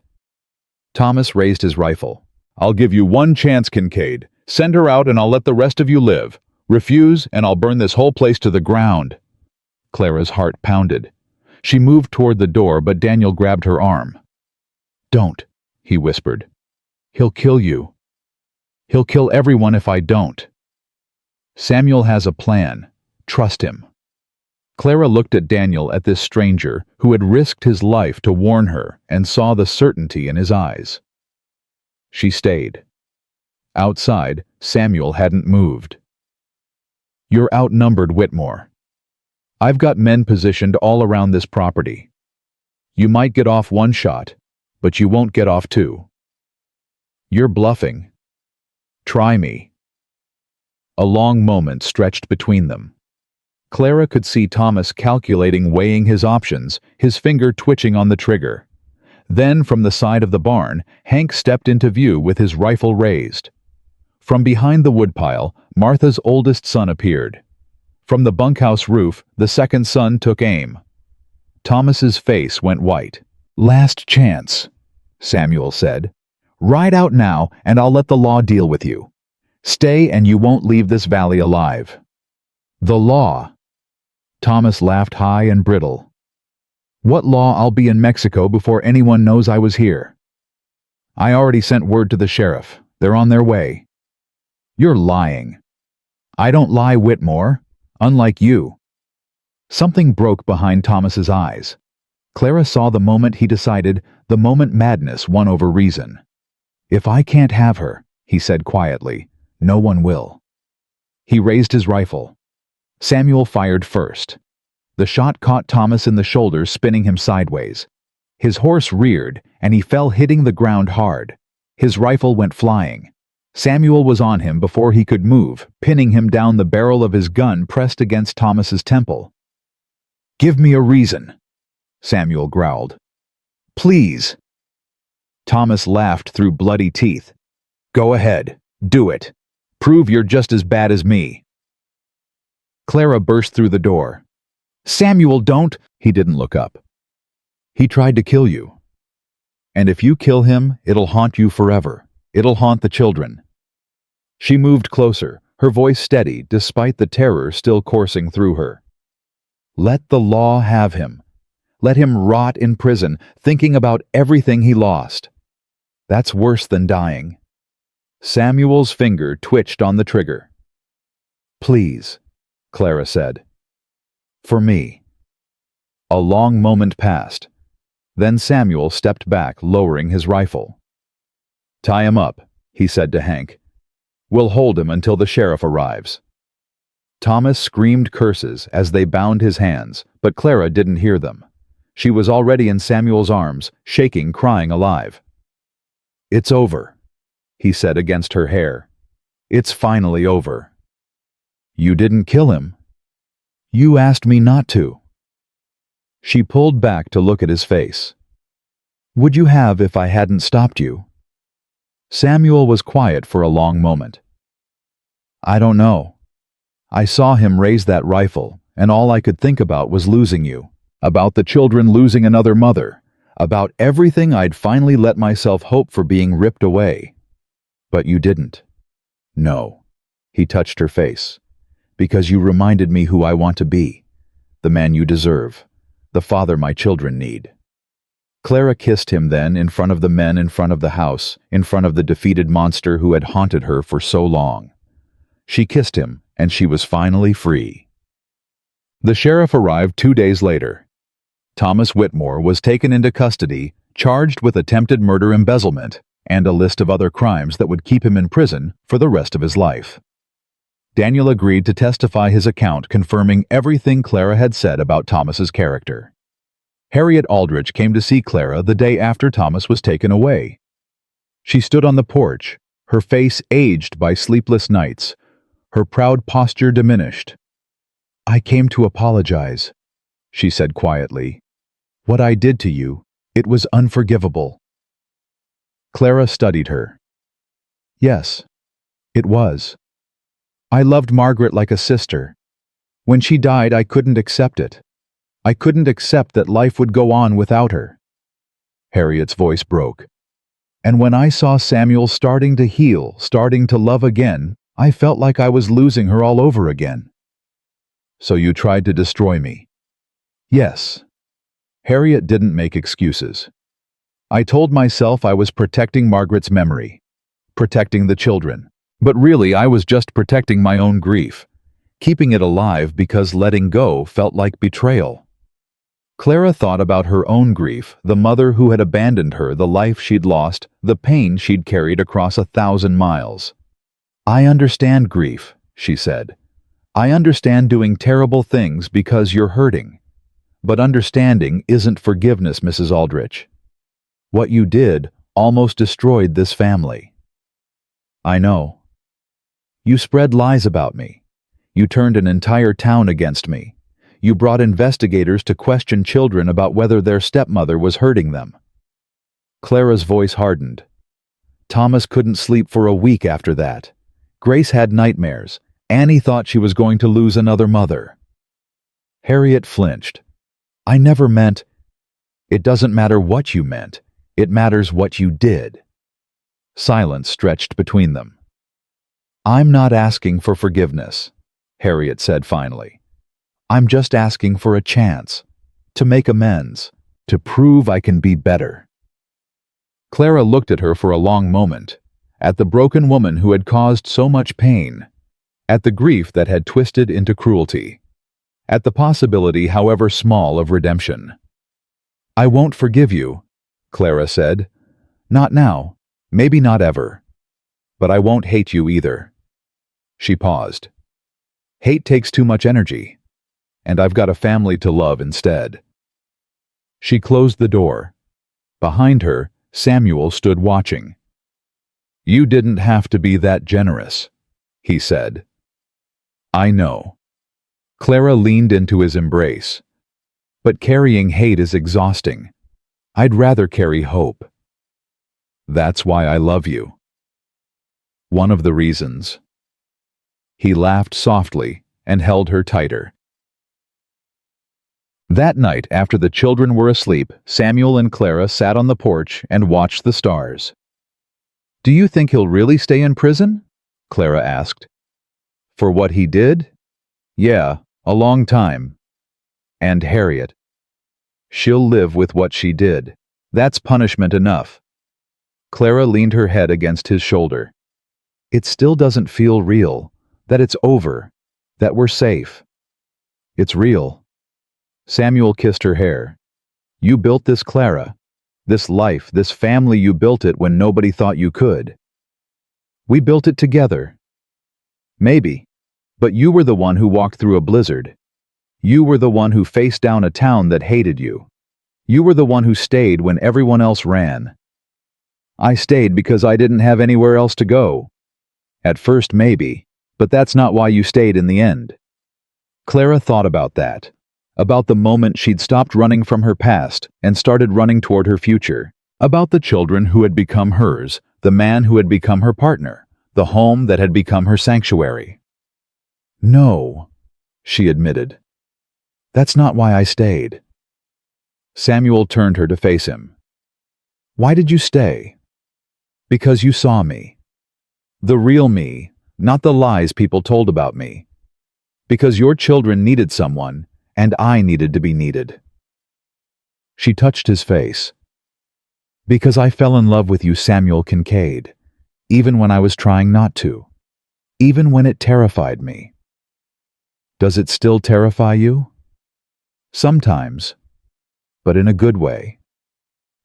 Thomas raised his rifle. "I'll give you one chance, Kincaid. Send her out and I'll let the rest of you live. Refuse and I'll burn this whole place to the ground." Clara's heart pounded. She moved toward the door, but Daniel grabbed her arm. "Don't," he whispered. "He'll kill you. He'll kill everyone if I don't." "Samuel has a plan. Trust him." Clara looked at Daniel, at this stranger who had risked his life to warn her, and saw the certainty in his eyes. She stayed. Outside, Samuel hadn't moved. "You're outnumbered, Whitmore. I've got men positioned all around this property. You might get off one shot, but you won't get off two. You're bluffing. Try me." A long moment stretched between them. Clara could see Thomas calculating, weighing his options, his finger twitching on the trigger. Then, from the side of the barn, Hank stepped into view with his rifle raised. From behind the woodpile, Martha's oldest son appeared. From the bunkhouse roof, the second son took aim. Thomas's face went white. "Last chance," Samuel said. "Ride out now, and I'll let the law deal with you. Stay, and you won't leave this valley alive." "The law?" Thomas laughed high and brittle. "What law? I'll be in Mexico before anyone knows I was here. I already sent word to the sheriff. They're on their way." "You're lying." "I don't lie, Whitmore. Unlike you." Something broke behind Thomas's eyes. Clara saw the moment he decided, the moment madness won over reason. "If I can't have her," he said quietly, "no one will." He raised his rifle. Samuel fired first. The shot caught Thomas in the shoulder, spinning him sideways. His horse reared, and he fell, hitting the ground hard. His rifle went flying. Samuel was on him before he could move, pinning him down, the barrel of his gun pressed against Thomas's temple. "Give me a reason," Samuel growled. "Please." Thomas laughed through bloody teeth. "Go ahead. Do it. Prove you're just as bad as me." Clara burst through the door. "Samuel, don't!" He didn't look up. "He tried to kill you. And if you kill him, it'll haunt you forever. It'll haunt the children." She moved closer, her voice steady despite the terror still coursing through her. "Let the law have him. Let him rot in prison, thinking about everything he lost. That's worse than dying." Samuel's finger twitched on the trigger. "Please," Clara said. "For me." A long moment passed. Then Samuel stepped back, lowering his rifle. "Tie him up," he said to Hank. "We'll hold him until the sheriff arrives." Thomas screamed curses as they bound his hands, but Clara didn't hear them. She was already in Samuel's arms, shaking, crying alive. "It's over," he said against her hair. "It's finally over." "You didn't kill him." "You asked me not to." She pulled back to look at his face. "Would you have if I hadn't stopped you?" Samuel was quiet for a long moment. "I don't know. I saw him raise that rifle, and all I could think about was losing you, about the children losing another mother, about everything I'd finally let myself hope for being ripped away. But you didn't." "No." He touched her face. "Because you reminded me who I want to be, the man you deserve, the father my children need." Clara kissed him then in front of the men in front of the house, in front of the defeated monster who had haunted her for so long. She kissed him, and she was finally free. The sheriff arrived 2 days later. Thomas Whitmore was taken into custody, charged with attempted murder embezzlement, and a list of other crimes that would keep him in prison for the rest of his life. Daniel agreed to testify his account confirming everything Clara had said about Thomas's character. Harriet Aldrich came to see Clara the day after Thomas was taken away. She stood on the porch, her face aged by sleepless nights, her proud posture diminished. "I came to apologize," she said quietly. "What I did to you, it was unforgivable." Clara studied her. "Yes, it was. I loved Margaret like a sister. When she died, I couldn't accept it. I couldn't accept that life would go on without her." Harriet's voice broke. "And when I saw Samuel starting to heal, starting to love again, I felt like I was losing her all over again." "So you tried to destroy me?" "Yes." Harriet didn't make excuses. "I told myself I was protecting Margaret's memory, protecting the children. But really, I was just protecting my own grief, keeping it alive because letting go felt like betrayal." Clara thought about her own grief, the mother who had abandoned her, the life she'd lost, the pain she'd carried across 1,000 miles. "I understand grief," she said. "I understand doing terrible things because you're hurting. But understanding isn't forgiveness, Mrs. Aldrich. What you did almost destroyed this family." "I know. You spread lies about me. You turned an entire town against me. You brought investigators to question children about whether their stepmother was hurting them." Clara's voice hardened. "Thomas couldn't sleep for a week after that. Grace had nightmares. Annie thought she was going to lose another mother." Harriet flinched. "I never meant—" "It doesn't matter what you meant. It matters what you did." Silence stretched between them. "I'm not asking for forgiveness," Harriet said finally. "I'm just asking for a chance, to make amends, to prove I can be better." Clara looked at her for a long moment, at the broken woman who had caused so much pain, at the grief that had twisted into cruelty, at the possibility, however small, of redemption. "I won't forgive you," Clara said. "Not now, maybe not ever. But I won't hate you either." She paused. "Hate takes too much energy, and I've got a family to love instead." She closed the door. Behind her, Samuel stood watching. "You didn't have to be that generous," he said. "I know." Clara leaned into his embrace. "But carrying hate is exhausting. I'd rather carry hope. That's why I love you. One of the reasons." He laughed softly and held her tighter. That night, after the children were asleep, Samuel and Clara sat on the porch and watched the stars. "Do you think he'll really stay in prison?" Clara asked. "For what he did? Yeah, a long time. And Harriet. She'll live with what she did. That's punishment enough." Clara leaned her head against his shoulder. "It still doesn't feel real, that it's over, that we're safe." "It's real." Samuel kissed her hair. "You built this, Clara. This life, this family, you built it when nobody thought you could. We built it together. Maybe. But you were the one who walked through a blizzard. You were the one who faced down a town that hated you. You were the one who stayed when everyone else ran. I stayed because I didn't have anywhere else to go. At first, maybe, but that's not why you stayed in the end." Clara thought about that. About the moment she'd stopped running from her past and started running toward her future, about the children who had become hers, the man who had become her partner, the home that had become her sanctuary. "No," she admitted. "That's not why I stayed." Samuel turned her to face him. "Why did you stay?" "Because you saw me. The real me, not the lies people told about me. Because your children needed someone, and I needed to be needed." She touched his face. Because I fell in love with you, Samuel Kincaid, even when I was trying not to, even when it terrified me. Does it still terrify you? Sometimes, but in a good way.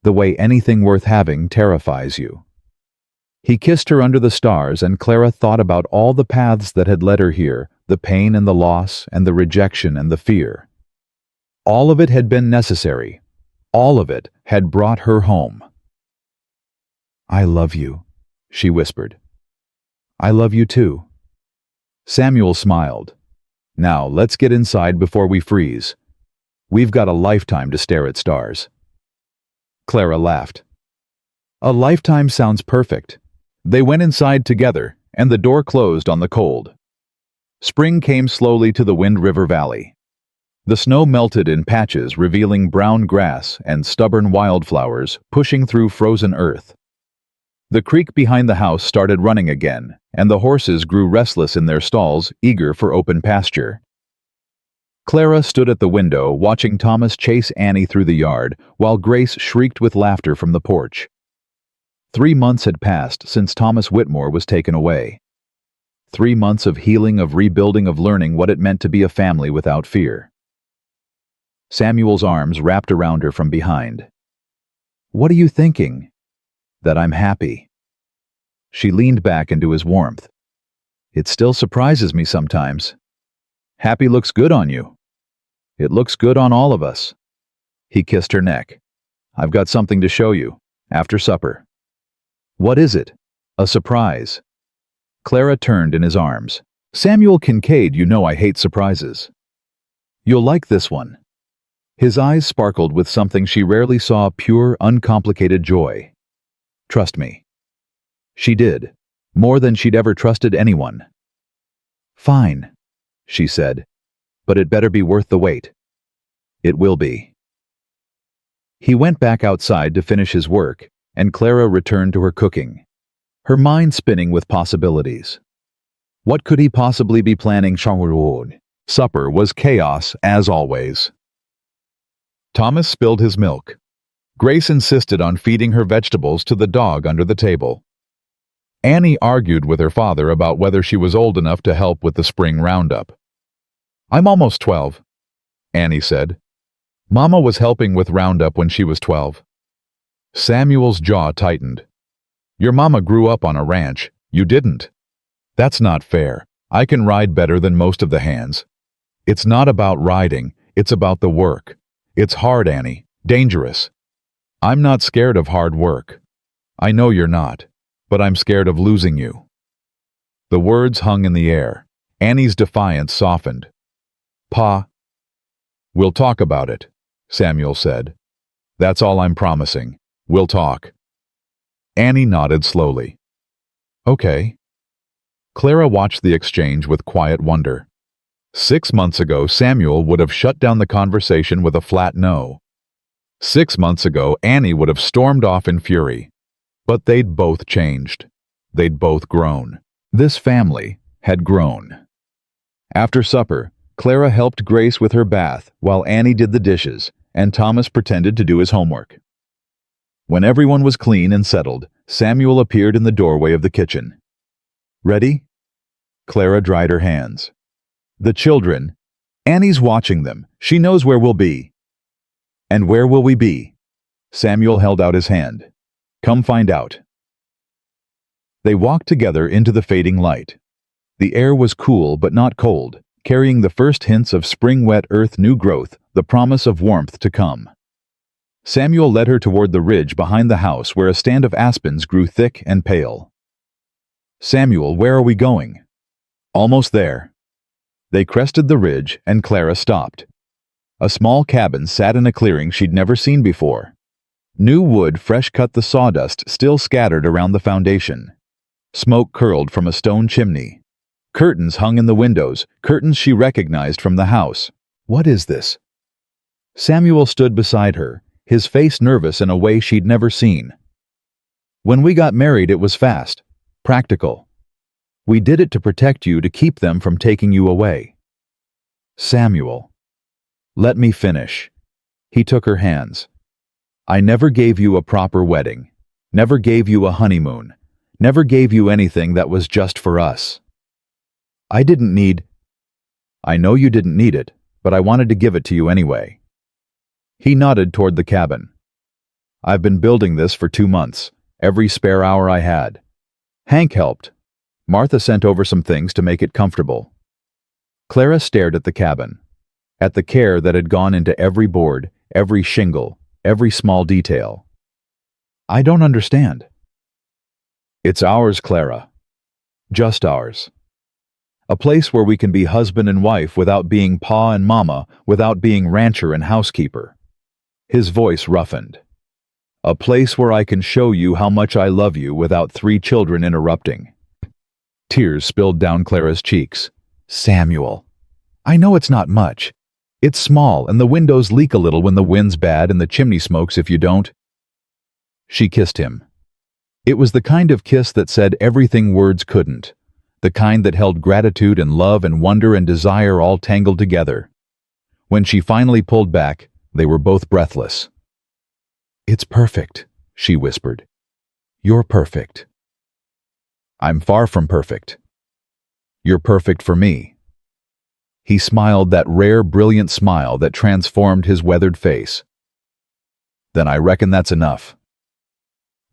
The way anything worth having terrifies you. He kissed her under the stars, and Clara thought about all the paths that had led her here, the pain and the loss and the rejection and the fear. All of it had been necessary. All of it had brought her home. I love you, she whispered. I love you too. Samuel smiled. Now let's get inside before we freeze. We've got a lifetime to stare at stars. Clara laughed. A lifetime sounds perfect. They went inside together, and the door closed on the cold. Spring came slowly to the Wind River Valley. The snow melted in patches, revealing brown grass and stubborn wildflowers pushing through frozen earth. The creek behind the house started running again, and the horses grew restless in their stalls, eager for open pasture. Clara stood at the window, watching Thomas chase Annie through the yard, while Grace shrieked with laughter from the porch. 3 months had passed since Thomas Whitmore was taken away. 3 months of healing, of rebuilding, of learning what it meant to be a family without fear. Samuel's arms wrapped around her from behind. What are you thinking? That I'm happy. She leaned back into his warmth. It still surprises me sometimes. Happy looks good on you. It looks good on all of us. He kissed her neck. I've got something to show you, after supper. What is it? A surprise. Clara turned in his arms. Samuel Kincaid, you know I hate surprises. You'll like this one. His eyes sparkled with something she rarely saw, pure, uncomplicated joy. Trust me. She did, more than she'd ever trusted anyone. Fine, she said, but it better be worth the wait. It will be. He went back outside to finish his work, and Clara returned to her cooking, her mind spinning with possibilities. What could he possibly be planning? Supper was chaos, as always. Thomas spilled his milk. Grace insisted on feeding her vegetables to the dog under the table. Annie argued with her father about whether she was old enough to help with the spring roundup. I'm almost 12, Annie said. Mama was helping with roundup when she was 12. Samuel's jaw tightened. Your mama grew up on a ranch. You didn't. That's not fair. I can ride better than most of the hands. It's not about riding. It's about the work. It's hard, Annie. Dangerous. I'm not scared of hard work. I know you're not, but I'm scared of losing you. The words hung in the air. Annie's defiance softened. Pa. We'll talk about it, Samuel said. That's all I'm promising. We'll talk. Annie nodded slowly. Okay. Clara watched the exchange with quiet wonder. 6 months ago, Samuel would have shut down the conversation with a flat no. 6 months ago, Annie would have stormed off in fury. But they'd both changed. They'd both grown. This family had grown. After supper, Clara helped Grace with her bath while Annie did the dishes, and Thomas pretended to do his homework. When everyone was clean and settled, Samuel appeared in the doorway of the kitchen. Ready? Clara dried her hands. The children. Annie's watching them. She knows where we'll be. And where will we be? Samuel held out his hand. Come find out. They walked together into the fading light. The air was cool but not cold, carrying the first hints of spring-wet earth, new growth, the promise of warmth to come. Samuel led her toward the ridge behind the house where a stand of aspens grew thick and pale. Samuel, where are we going? Almost there. They crested the ridge and Clara stopped. A small cabin sat in a clearing she'd never seen before. New wood fresh cut, the sawdust still scattered around the foundation. Smoke curled from a stone chimney. Curtains hung in the windows, curtains she recognized from the house. What is this? Samuel stood beside her, his face nervous in a way she'd never seen. When we got married, it was fast, practical. We did it to protect you, to keep them from taking you away. Samuel. Let me finish. He took her hands. I never gave you a proper wedding, never gave you a honeymoon, never gave you anything that was just for us. I didn't need... I know you didn't need it, but I wanted to give it to you anyway. He nodded toward the cabin. I've been building this for 2 months, every spare hour I had. Hank helped. Martha sent over some things to make it comfortable. Clara stared at the cabin, at the care that had gone into every board, every shingle, every small detail. I don't understand. It's ours, Clara. Just ours. A place where we can be husband and wife without being pa and mama, without being rancher and housekeeper. His voice roughened. A place where I can show you how much I love you without 3 children interrupting. Tears spilled down Clara's cheeks. Samuel, I know it's not much. It's small and the windows leak a little when the wind's bad and the chimney smokes if you don't. She kissed him. It was the kind of kiss that said everything words couldn't, the kind that held gratitude and love and wonder and desire all tangled together. When she finally pulled back, they were both breathless. It's perfect, she whispered. You're perfect. I'm far from perfect. You're perfect for me. He smiled that rare, brilliant smile that transformed his weathered face. Then I reckon that's enough.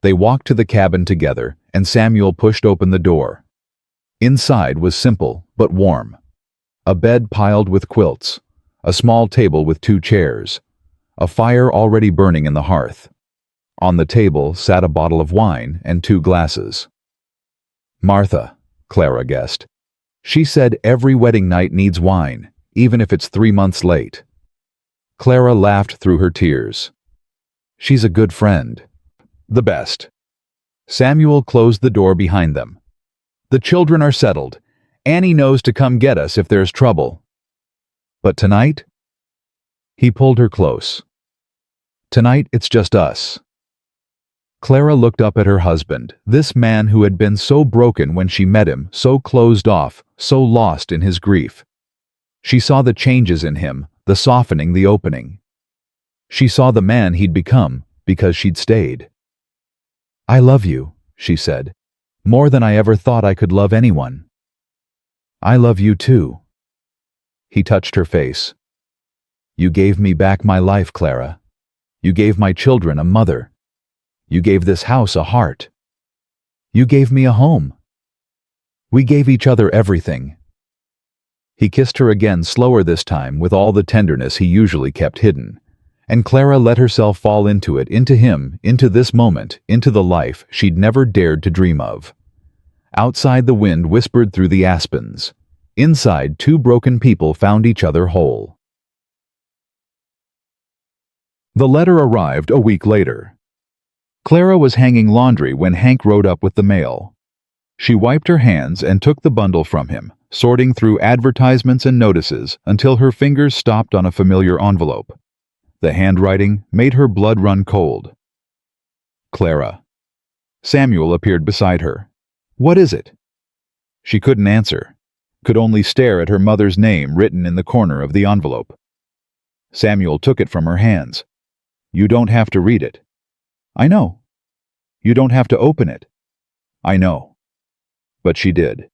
They walked to the cabin together, and Samuel pushed open the door. Inside was simple but warm. A bed piled with quilts, a small table with 2 chairs, a fire already burning in the hearth. On the table sat a bottle of wine and 2 glasses. Martha, Clara guessed. She said every wedding night needs wine, even if it's 3 months late. Clara laughed through her tears. She's a good friend. The best. Samuel closed the door behind them. The children are settled. Annie knows to come get us if there's trouble. But tonight? He pulled her close. Tonight it's just us. Clara looked up at her husband, this man who had been so broken when she met him, so closed off, so lost in his grief. She saw the changes in him, the softening, the opening. She saw the man he'd become because she'd stayed. I love you, she said, more than I ever thought I could love anyone. I love you too. He touched her face. You gave me back my life, Clara. You gave my children a mother. You gave this house a heart. You gave me a home. We gave each other everything. He kissed her again, slower this time, with all the tenderness he usually kept hidden, and Clara let herself fall into it, into him, into this moment, into the life she'd never dared to dream of. Outside, the wind whispered through the aspens. Inside, 2 broken people found each other whole. The letter arrived a week later. Clara was hanging laundry when Hank rode up with the mail. She wiped her hands and took the bundle from him, sorting through advertisements and notices until her fingers stopped on a familiar envelope. The handwriting made her blood run cold. Clara. Samuel appeared beside her. What is it? She couldn't answer, could only stare at her mother's name written in the corner of the envelope. Samuel took it from her hands. You don't have to read it. I know. You don't have to open it. I know. But she did.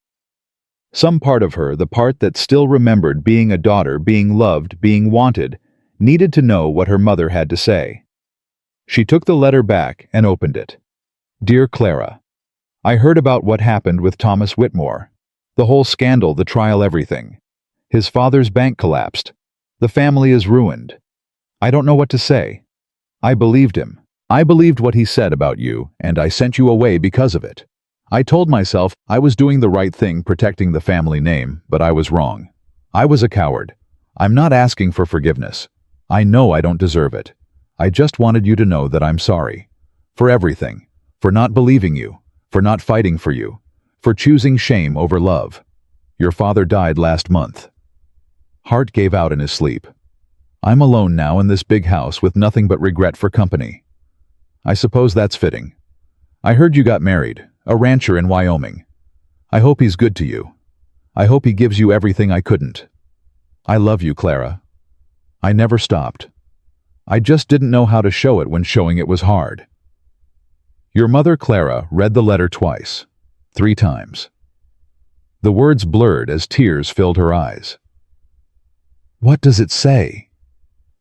Some part of her, the part that still remembered being a daughter, being loved, being wanted, needed to know what her mother had to say. She took the letter back and opened it. Dear Clara, I heard about what happened with Thomas Whitmore. The whole scandal, the trial, everything. His father's bank collapsed. The family is ruined. I don't know what to say. I believed him. I believed what he said about you, and I sent you away because of it. I told myself I was doing the right thing, protecting the family name, but I was wrong. I was a coward. I'm not asking for forgiveness. I know I don't deserve it. I just wanted you to know that I'm sorry. For everything. For not believing you. For not fighting for you. For choosing shame over love. Your father died last month. Hart gave out in his sleep. I'm alone now in this big house with nothing but regret for company. I suppose that's fitting. I heard you got married, a rancher in Wyoming. I hope he's good to you. I hope he gives you everything I couldn't. I love you, Clara. I never stopped. I just didn't know how to show it when showing it was hard. Your mother, Clara, read the letter twice, 3 times. The words blurred as tears filled her eyes. "What does it say?"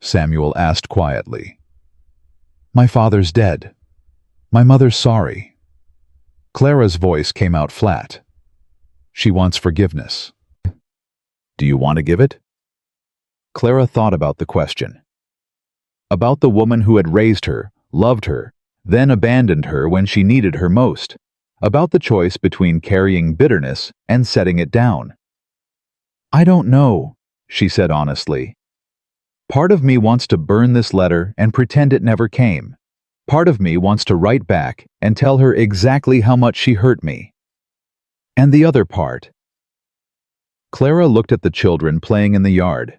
Samuel asked quietly. "My father's dead. My mother's sorry." Clara's voice came out flat. "She wants forgiveness." "Do you want to give it?" Clara thought about the question. About the woman who had raised her, loved her, then abandoned her when she needed her most. About the choice between carrying bitterness and setting it down. "I don't know," she said honestly. "Part of me wants to burn this letter and pretend it never came. Part of me wants to write back and tell her exactly how much she hurt me. And the other part." Clara looked at the children playing in the yard.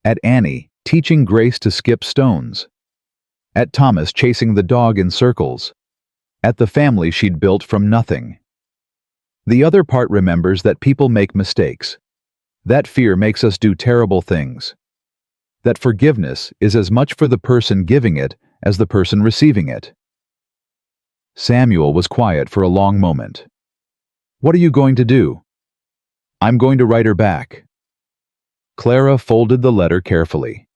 At Annie, teaching Grace to skip stones. At Thomas chasing the dog in circles. At the family she'd built from nothing. The other part remembers that people make mistakes. That fear makes us do terrible things. That forgiveness is as much for the person giving it as the person receiving it. Samuel was quiet for a long moment. "What are you going to do?" "I'm going to write her back." Clara folded the letter carefully.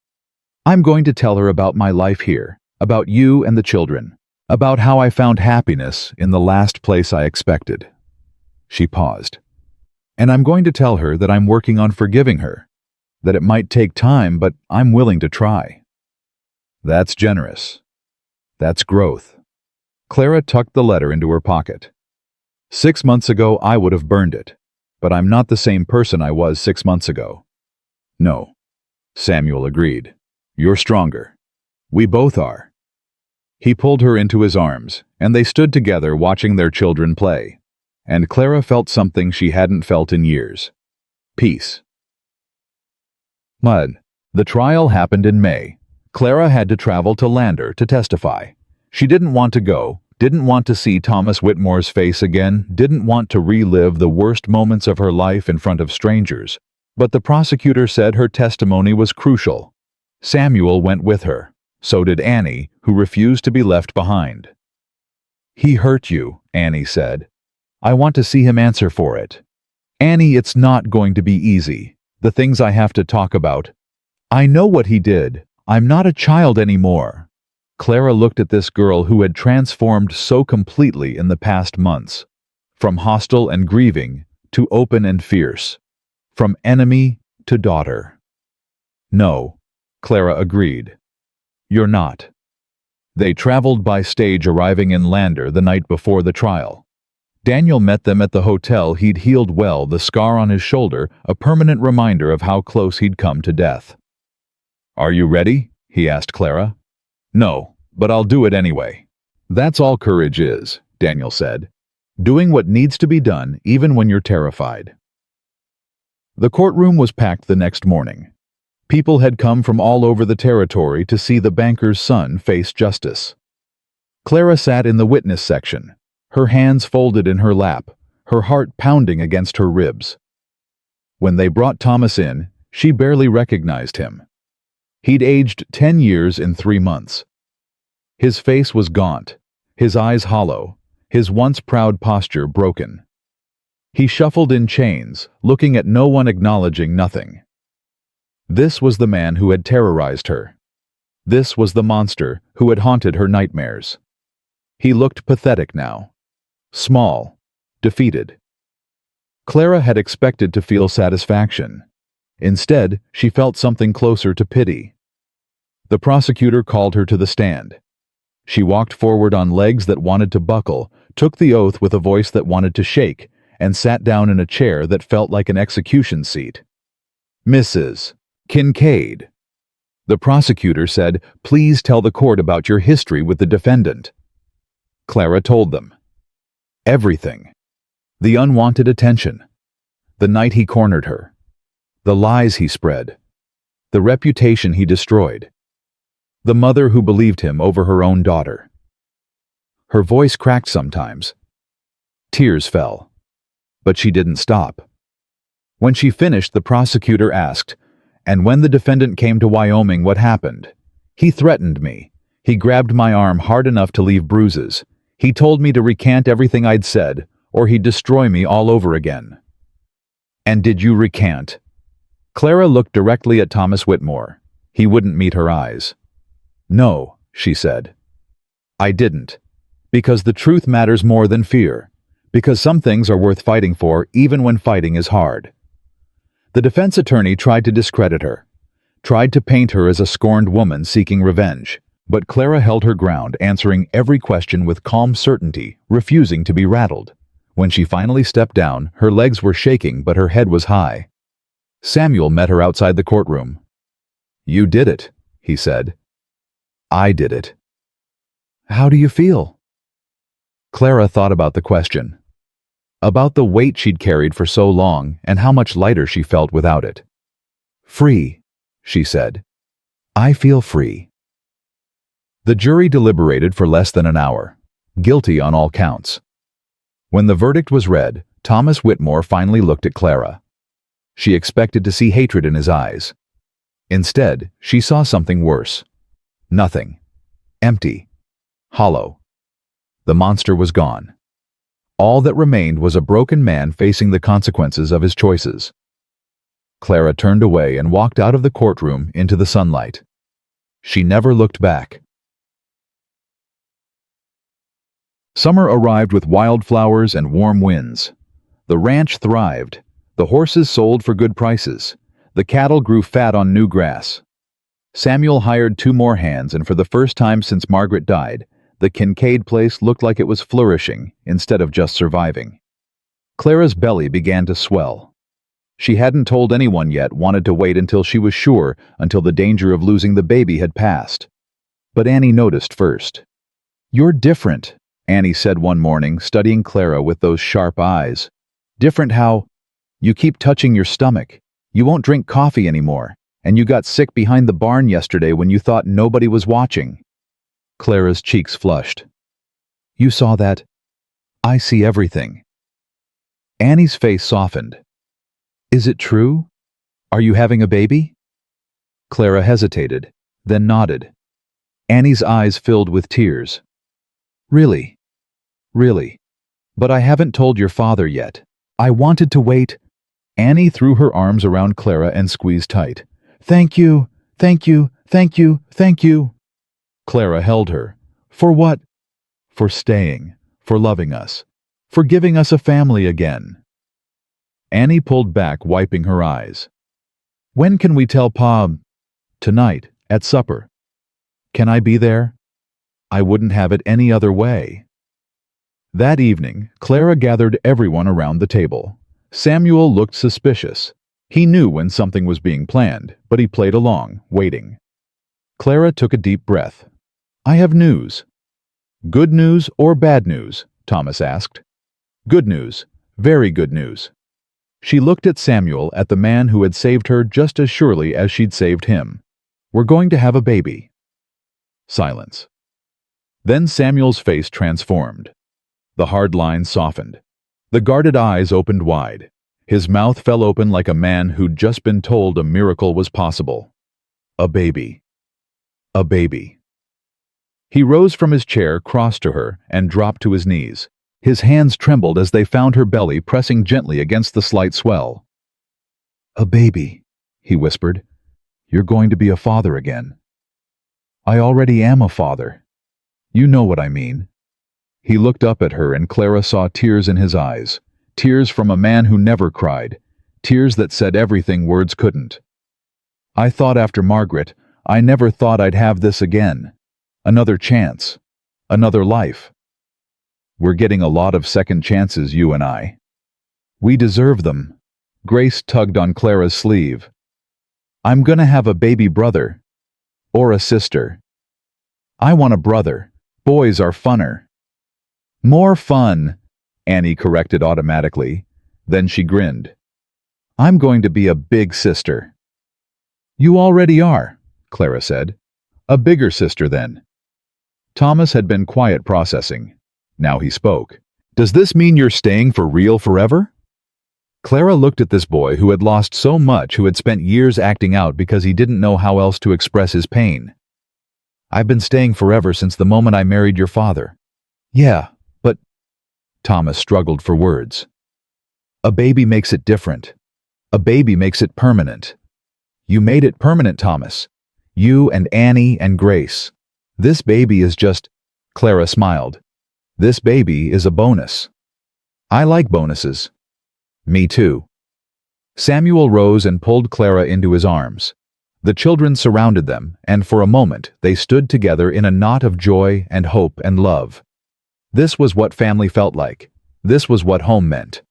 "I'm going to tell her about my life here, about you and the children, about how I found happiness in the last place I expected." She paused. "And I'm going to tell her that I'm working on forgiving her, that it might take time, but I'm willing to try." That's generous. That's growth. Clara tucked the letter into her pocket. 6 months ago, I would have burned it, but I'm not the same person I was 6 months ago. No, Samuel agreed. You're stronger. We both are. He pulled her into his arms, and they stood together watching their children play. And Clara felt something she hadn't felt in years. Peace. Mud. The trial happened in May. Clara had to travel to Lander to testify. She didn't want to go, didn't want to see Thomas Whitmore's face again, didn't want to relive the worst moments of her life in front of strangers. But the prosecutor said her testimony was crucial. Samuel went with her. So did Annie, who refused to be left behind. "He hurt you," Annie said. "I want to see him answer for it. Annie, it's not going to be easy. The things I have to talk about. I know what he did. I'm not a child anymore." Clara looked at this girl who had transformed so completely in the past months. From hostile and grieving to open and fierce. From enemy to daughter. "No," Clara agreed. "You're not." They traveled by stage, arriving in Lander the night before the trial. Daniel met them at the hotel. He'd healed well, the scar on his shoulder, a permanent reminder of how close he'd come to death. "Are you ready?" he asked Clara. "No, but I'll do it anyway." "That's all courage is," Daniel said. "Doing what needs to be done even when you're terrified." The courtroom was packed the next morning. People had come from all over the territory to see the banker's son face justice. Clara sat in the witness section, her hands folded in her lap, her heart pounding against her ribs. When they brought Thomas in, she barely recognized him. He'd aged 10 years in 3 months. His face was gaunt, his eyes hollow, his once proud posture broken. He shuffled in chains, looking at no one, acknowledging nothing. This was the man who had terrorized her. This was the monster who had haunted her nightmares. He looked pathetic now. Small, defeated. Clara had expected to feel satisfaction. Instead, she felt something closer to pity. The prosecutor called her to the stand. She walked forward on legs that wanted to buckle, took the oath with a voice that wanted to shake, and sat down in a chair that felt like an execution seat. "Mrs. Kincaid," the prosecutor said, "please tell the court about your history with the defendant." Clara told them. Everything. The unwanted attention. The night he cornered her. The lies he spread. The reputation he destroyed. The mother who believed him over her own daughter. Her voice cracked sometimes. Tears fell. But she didn't stop. When she finished, the prosecutor asked, "And when the defendant came to Wyoming, what happened?" He threatened me. He grabbed my arm hard enough to leave bruises. He told me to recant everything I'd said, or he'd destroy me all over again. And did you recant? Clara looked directly at Thomas Whitmore. He wouldn't meet her eyes. No, she said. I didn't. Because the truth matters more than fear. Because some things are worth fighting for, even when fighting is hard. The defense attorney tried to discredit her, tried to paint her as a scorned woman seeking revenge, but Clara held her ground, answering every question with calm certainty, refusing to be rattled. When she finally stepped down, her legs were shaking, but her head was high. Samuel met her outside the courtroom. You did it, he said. I did it. How do you feel? Clara thought about the question. About the weight she'd carried for so long and how much lighter she felt without it. Free, she said. I feel free. The jury deliberated for less than an hour, guilty on all counts. When the verdict was read, Thomas Whitmore finally looked at Clara. She expected to see hatred in his eyes. Instead, she saw something worse. Nothing. Empty. Hollow. The monster was gone. All that remained was a broken man facing the consequences of his choices. Clara turned away and walked out of the courtroom into the sunlight. She never looked back. Summer arrived with wildflowers and warm winds. The ranch thrived. The horses sold for good prices. The cattle grew fat on new grass. Samuel hired 2 more hands, and for the first time since Margaret died, the Kincaid place looked like it was flourishing instead of just surviving. Clara's belly began to swell. She hadn't told anyone yet, wanted to wait until she was sure, until the danger of losing the baby had passed. But Annie noticed first. You're different, Annie said one morning, studying Clara with those sharp eyes. Different how? You keep touching your stomach. You won't drink coffee anymore, and you got sick behind the barn yesterday when you thought nobody was watching. Clara's cheeks flushed. You saw that? I see everything. Annie's face softened. Is it true? Are you having a baby? Clara hesitated, then nodded. Annie's eyes filled with tears. Really? Really? But I haven't told your father yet. I wanted to wait. Annie threw her arms around Clara and squeezed tight. Thank you, thank you, thank you, thank you. Clara held her. For what? For staying, for loving us, for giving us a family again. Annie pulled back, wiping her eyes. When can we tell Pa? Tonight, at supper. Can I be there? I wouldn't have it any other way. That evening, Clara gathered everyone around the table. Samuel looked suspicious. He knew when something was being planned, but he played along, waiting. Clara took a deep breath. I have news. Good news or bad news? Thomas asked. Good news. Very good news. She looked at Samuel, at the man who had saved her just as surely as she'd saved him. We're going to have a baby. Silence. Then Samuel's face transformed. The hard lines softened. The guarded eyes opened wide. His mouth fell open like a man who'd just been told a miracle was possible. A baby. A baby. He rose from his chair, crossed to her, and dropped to his knees. His hands trembled as they found her belly pressing gently against the slight swell. A baby, he whispered. You're going to be a father again. I already am a father. You know what I mean. He looked up at her, and Clara saw tears in his eyes. Tears from a man who never cried. Tears that said everything words couldn't. I thought after Margaret, I never thought I'd have this again. Another chance. Another life. We're getting a lot of second chances, you and I. We deserve them. Grace tugged on Clara's sleeve. I'm gonna have a baby brother. Or a sister. I want a brother. Boys are funner. More fun, Annie corrected automatically. Then she grinned. I'm going to be a big sister. You already are, Clara said. A bigger sister then. Thomas had been quiet, processing. Now he spoke. Does this mean you're staying for real forever? Clara looked at this boy who had lost so much, who had spent years acting out because he didn't know how else to express his pain. I've been staying forever since the moment I married your father. Yeah, but Thomas struggled for words. A baby makes it different. A baby makes it permanent. You made it permanent, Thomas. You and Annie and Grace. This baby is just... Clara smiled. This baby is a bonus. I like bonuses. Me too. Samuel rose and pulled Clara into his arms. The children surrounded them, and for a moment they stood together in a knot of joy and hope and love. This was what family felt like. This was what home meant.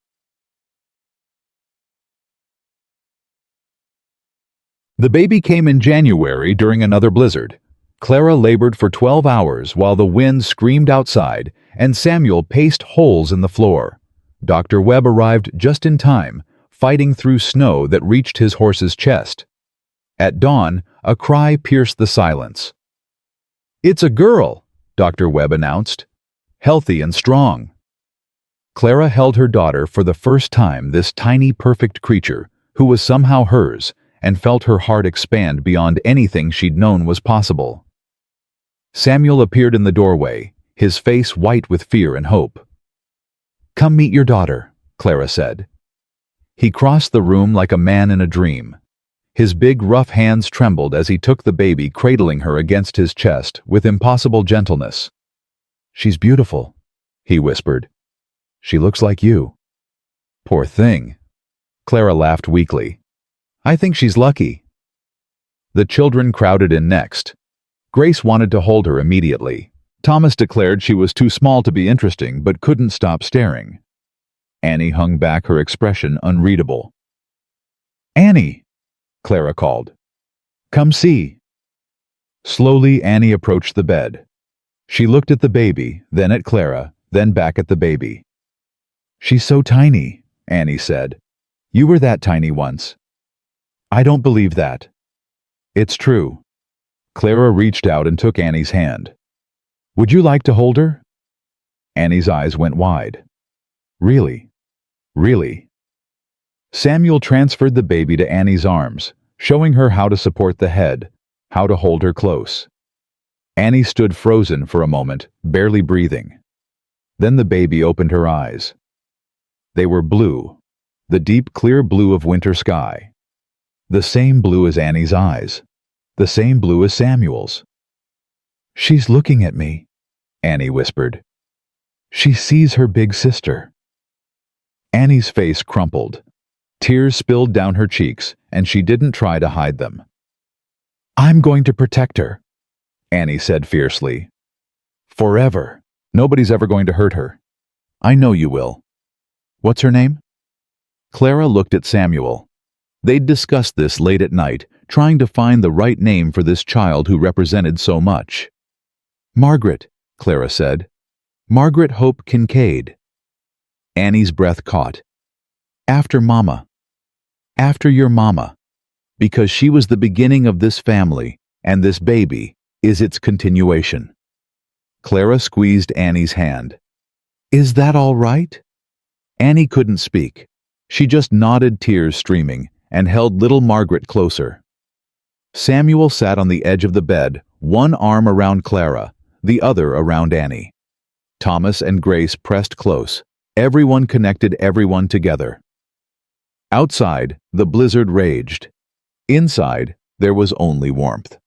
The baby came in January during another blizzard. Clara labored for 12 hours while the wind screamed outside and Samuel paced holes in the floor. Dr. Webb arrived just in time, fighting through snow that reached his horse's chest. At dawn, a cry pierced the silence. "It's a girl," Dr. Webb announced. "Healthy and strong." Clara held her daughter for the first time, this tiny, perfect creature, who was somehow hers, and felt her heart expand beyond anything she'd known was possible. Samuel appeared in the doorway, his face white with fear and hope. "Come meet your daughter," Clara said. He crossed the room like a man in a dream. His big, rough hands trembled as he took the baby, cradling her against his chest with impossible gentleness. "She's beautiful," he whispered. "She looks like you." "Poor thing." Clara laughed weakly. "I think she's lucky." The children crowded in next. Grace wanted to hold her immediately. Thomas declared she was too small to be interesting but couldn't stop staring. Annie hung back, her expression unreadable. "Annie!" Clara called. "Come see." Slowly, Annie approached the bed. She looked at the baby, then at Clara, then back at the baby. "She's so tiny," Annie said. "You were that tiny once." "I don't believe that." "It's true." Clara reached out and took Annie's hand. "Would you like to hold her?" Annie's eyes went wide. "Really? Really?" Samuel transferred the baby to Annie's arms, showing her how to support the head, how to hold her close. Annie stood frozen for a moment, barely breathing. Then the baby opened her eyes. They were blue, the deep, clear blue of winter sky. The same blue as Annie's eyes, the same blue as Samuel's. "She's looking at me," Annie whispered. "She sees her big sister." Annie's face crumpled. Tears spilled down her cheeks, and she didn't try to hide them. "I'm going to protect her," Annie said fiercely. "Forever. Nobody's ever going to hurt her. I know you will." "What's her name?" Clara looked at Samuel. They'd discussed this late at night, trying to find the right name for this child who represented so much. "Margaret," Clara said. "Margaret Hope Kincaid." Annie's breath caught. "After Mama. After your Mama. Because she was the beginning of this family, and this baby is its continuation." Clara squeezed Annie's hand. "Is that all right?" Annie couldn't speak. She just nodded, tears streaming, and held little Margaret closer. Samuel sat on the edge of the bed, one arm around Clara, the other around Annie. Thomas and Grace pressed close. Everyone connected everyone together. Outside, the blizzard raged. Inside, there was only warmth.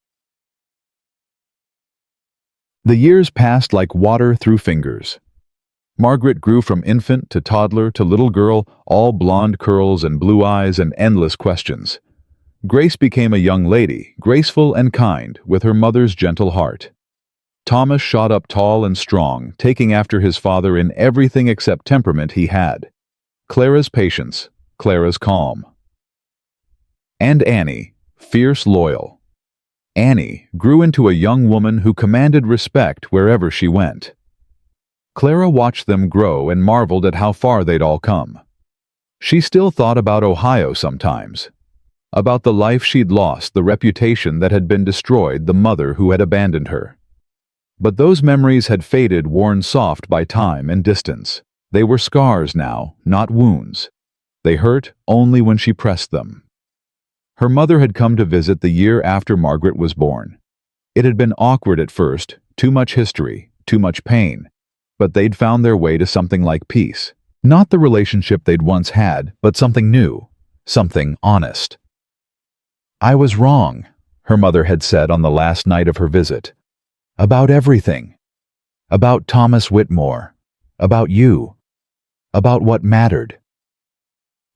The years passed like water through fingers. Margaret grew from infant to toddler to little girl, all blonde curls and blue eyes and endless questions. Grace became a young lady, graceful and kind, with her mother's gentle heart. Thomas shot up tall and strong, taking after his father in everything except temperament he had. Clara's patience, Clara's calm. And Annie, fierce, loyal. Annie grew into a young woman who commanded respect wherever she went. Clara watched them grow and marveled at how far they'd all come. She still thought about Ohio sometimes, about the life she'd lost, the reputation that had been destroyed, the mother who had abandoned her. But those memories had faded, worn soft by time and distance. They were scars now, not wounds. They hurt only when she pressed them. Her mother had come to visit the year after Margaret was born. It had been awkward at first, too much history, too much pain, but they'd found their way to something like peace. Not the relationship they'd once had, but something new, something honest. "I was wrong," her mother had said on the last night of her visit. "About everything. About Thomas Whitmore. About you. About what mattered.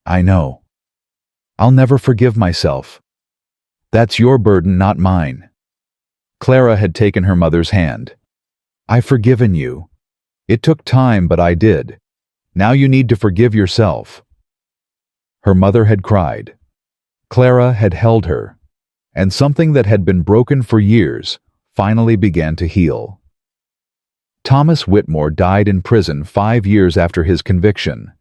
I know. I'll never forgive myself. That's your burden, not mine." Clara had taken her mother's hand. "I've forgiven you. It took time, but I did. Now you need to forgive yourself." Her mother had cried. Clara had held her, and something that had been broken for years finally began to heal. Thomas Whitmore died in prison 5 years after his conviction.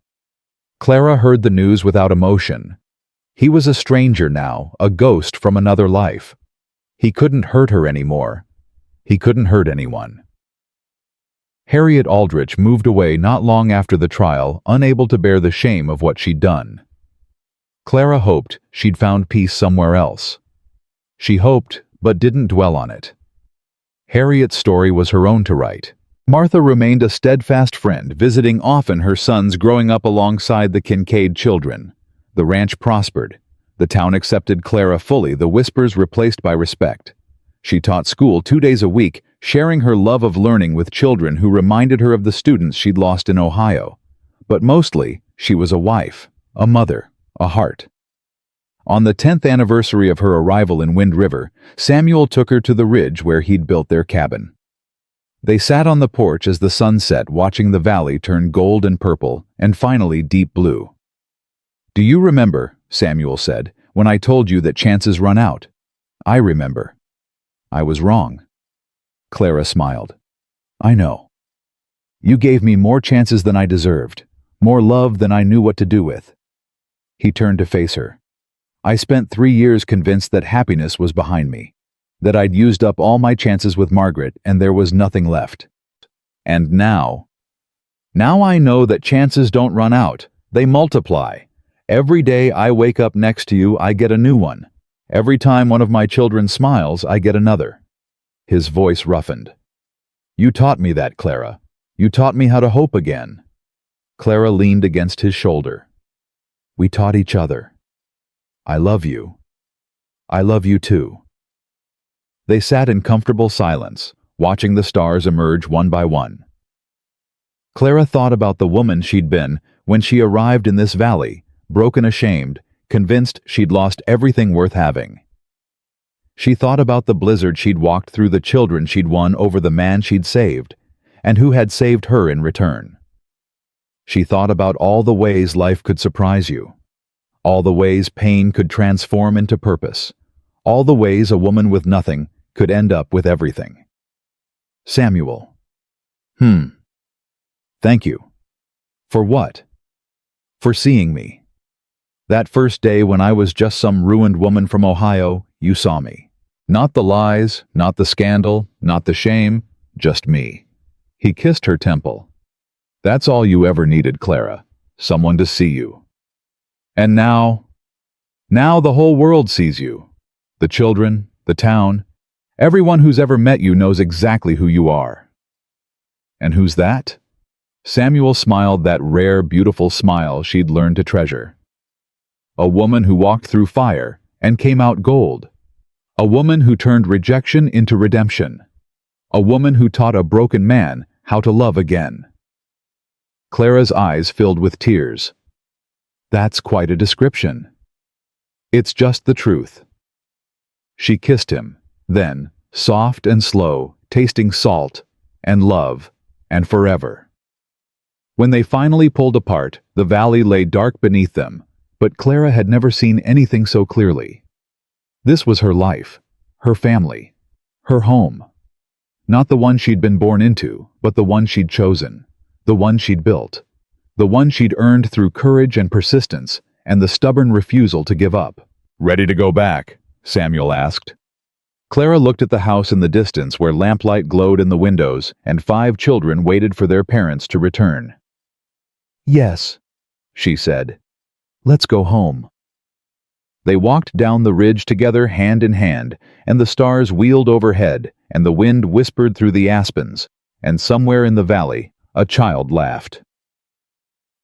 Clara heard the news without emotion. He was a stranger now, a ghost from another life. He couldn't hurt her anymore. He couldn't hurt anyone. Harriet Aldrich moved away not long after the trial, unable to bear the shame of what she'd done. Clara hoped she'd found peace somewhere else. She hoped, but didn't dwell on it. Harriet's story was her own to write. Martha remained a steadfast friend, visiting often her sons growing up alongside the Kincaid children. The ranch prospered. The town accepted Clara fully, the whispers replaced by respect. She taught school 2 days a week, sharing her love of learning with children who reminded her of the students she'd lost in Ohio. But mostly, she was a wife, a mother, a heart. On the 10th anniversary of her arrival in Wind River, Samuel took her to the ridge where he'd built their cabin. They sat on the porch as the sun set, watching the valley turn gold and purple, and finally deep blue. "Do you remember," Samuel said, "when I told you that chances run out?" "I remember." "I was wrong." Clara smiled. "I know. You gave me more chances than I deserved, more love than I knew what to do with." He turned to face her. "I spent 3 years convinced that happiness was behind me, that I'd used up all my chances with Margaret and there was nothing left. And now I know that chances don't run out, they multiply. Every day I wake up next to you, I get a new one. Every time one of my children smiles, I get another." His voice roughened. "You taught me that, Clara. You taught me how to hope again." Clara leaned against his shoulder. "We taught each other. I love you. I love you too." They sat in comfortable silence, watching the stars emerge one by one. Clara thought about the woman she'd been when she arrived in this valley, broken, ashamed, convinced she'd lost everything worth having. She thought about the blizzard she'd walked through, the children she'd won over the man she'd saved, and who had saved her in return. She thought about all the ways life could surprise you, all the ways pain could transform into purpose, all the ways a woman with nothing could end up with everything. "Samuel. Thank you." "For what?" "For seeing me. That first day when I was just some ruined woman from Ohio, you saw me. Not the lies, not the scandal, not the shame, just me." He kissed her temple. "That's all you ever needed, Clara. Someone to see you. And now the whole world sees you. The children, the town, everyone who's ever met you knows exactly who you are." "And who's that?" Samuel smiled, that rare, beautiful smile she'd learned to treasure. "A woman who walked through fire and came out gold. A woman who turned rejection into redemption. A woman who taught a broken man how to love again." Clara's eyes filled with tears. "That's quite a description." "It's just the truth." She kissed him, then, soft and slow, tasting salt and love and forever. When they finally pulled apart, the valley lay dark beneath them, but Clara had never seen anything so clearly. This was her life, her family, her home. Not the one she'd been born into, but the one she'd chosen, the one she'd built, the one she'd earned through courage and persistence and the stubborn refusal to give up. "Ready to go back?" Samuel asked. Clara looked at the house in the distance where lamplight glowed in the windows and 5 children waited for their parents to return. "Yes," she said. "Let's go home." They walked down the ridge together hand in hand, and the stars wheeled overhead, and the wind whispered through the aspens, and somewhere in the valley, a child laughed.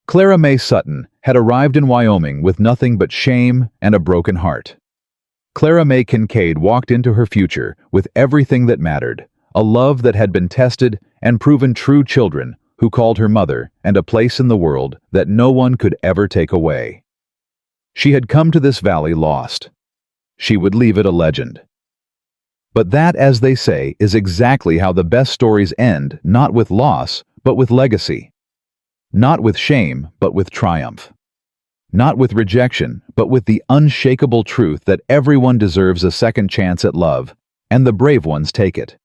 Clara Mae Sutton had arrived in Wyoming with nothing but shame and a broken heart. Clara Mae Kincaid walked into her future with everything that mattered, a love that had been tested and proven true, children who called her mother, and a place in the world that no one could ever take away. She had come to this valley lost. She would leave it a legend. But that, as they say, is exactly how the best stories end, not with loss, but with legacy. Not with shame, but with triumph. Not with rejection, but with the unshakable truth that everyone deserves a second chance at love, and the brave ones take it.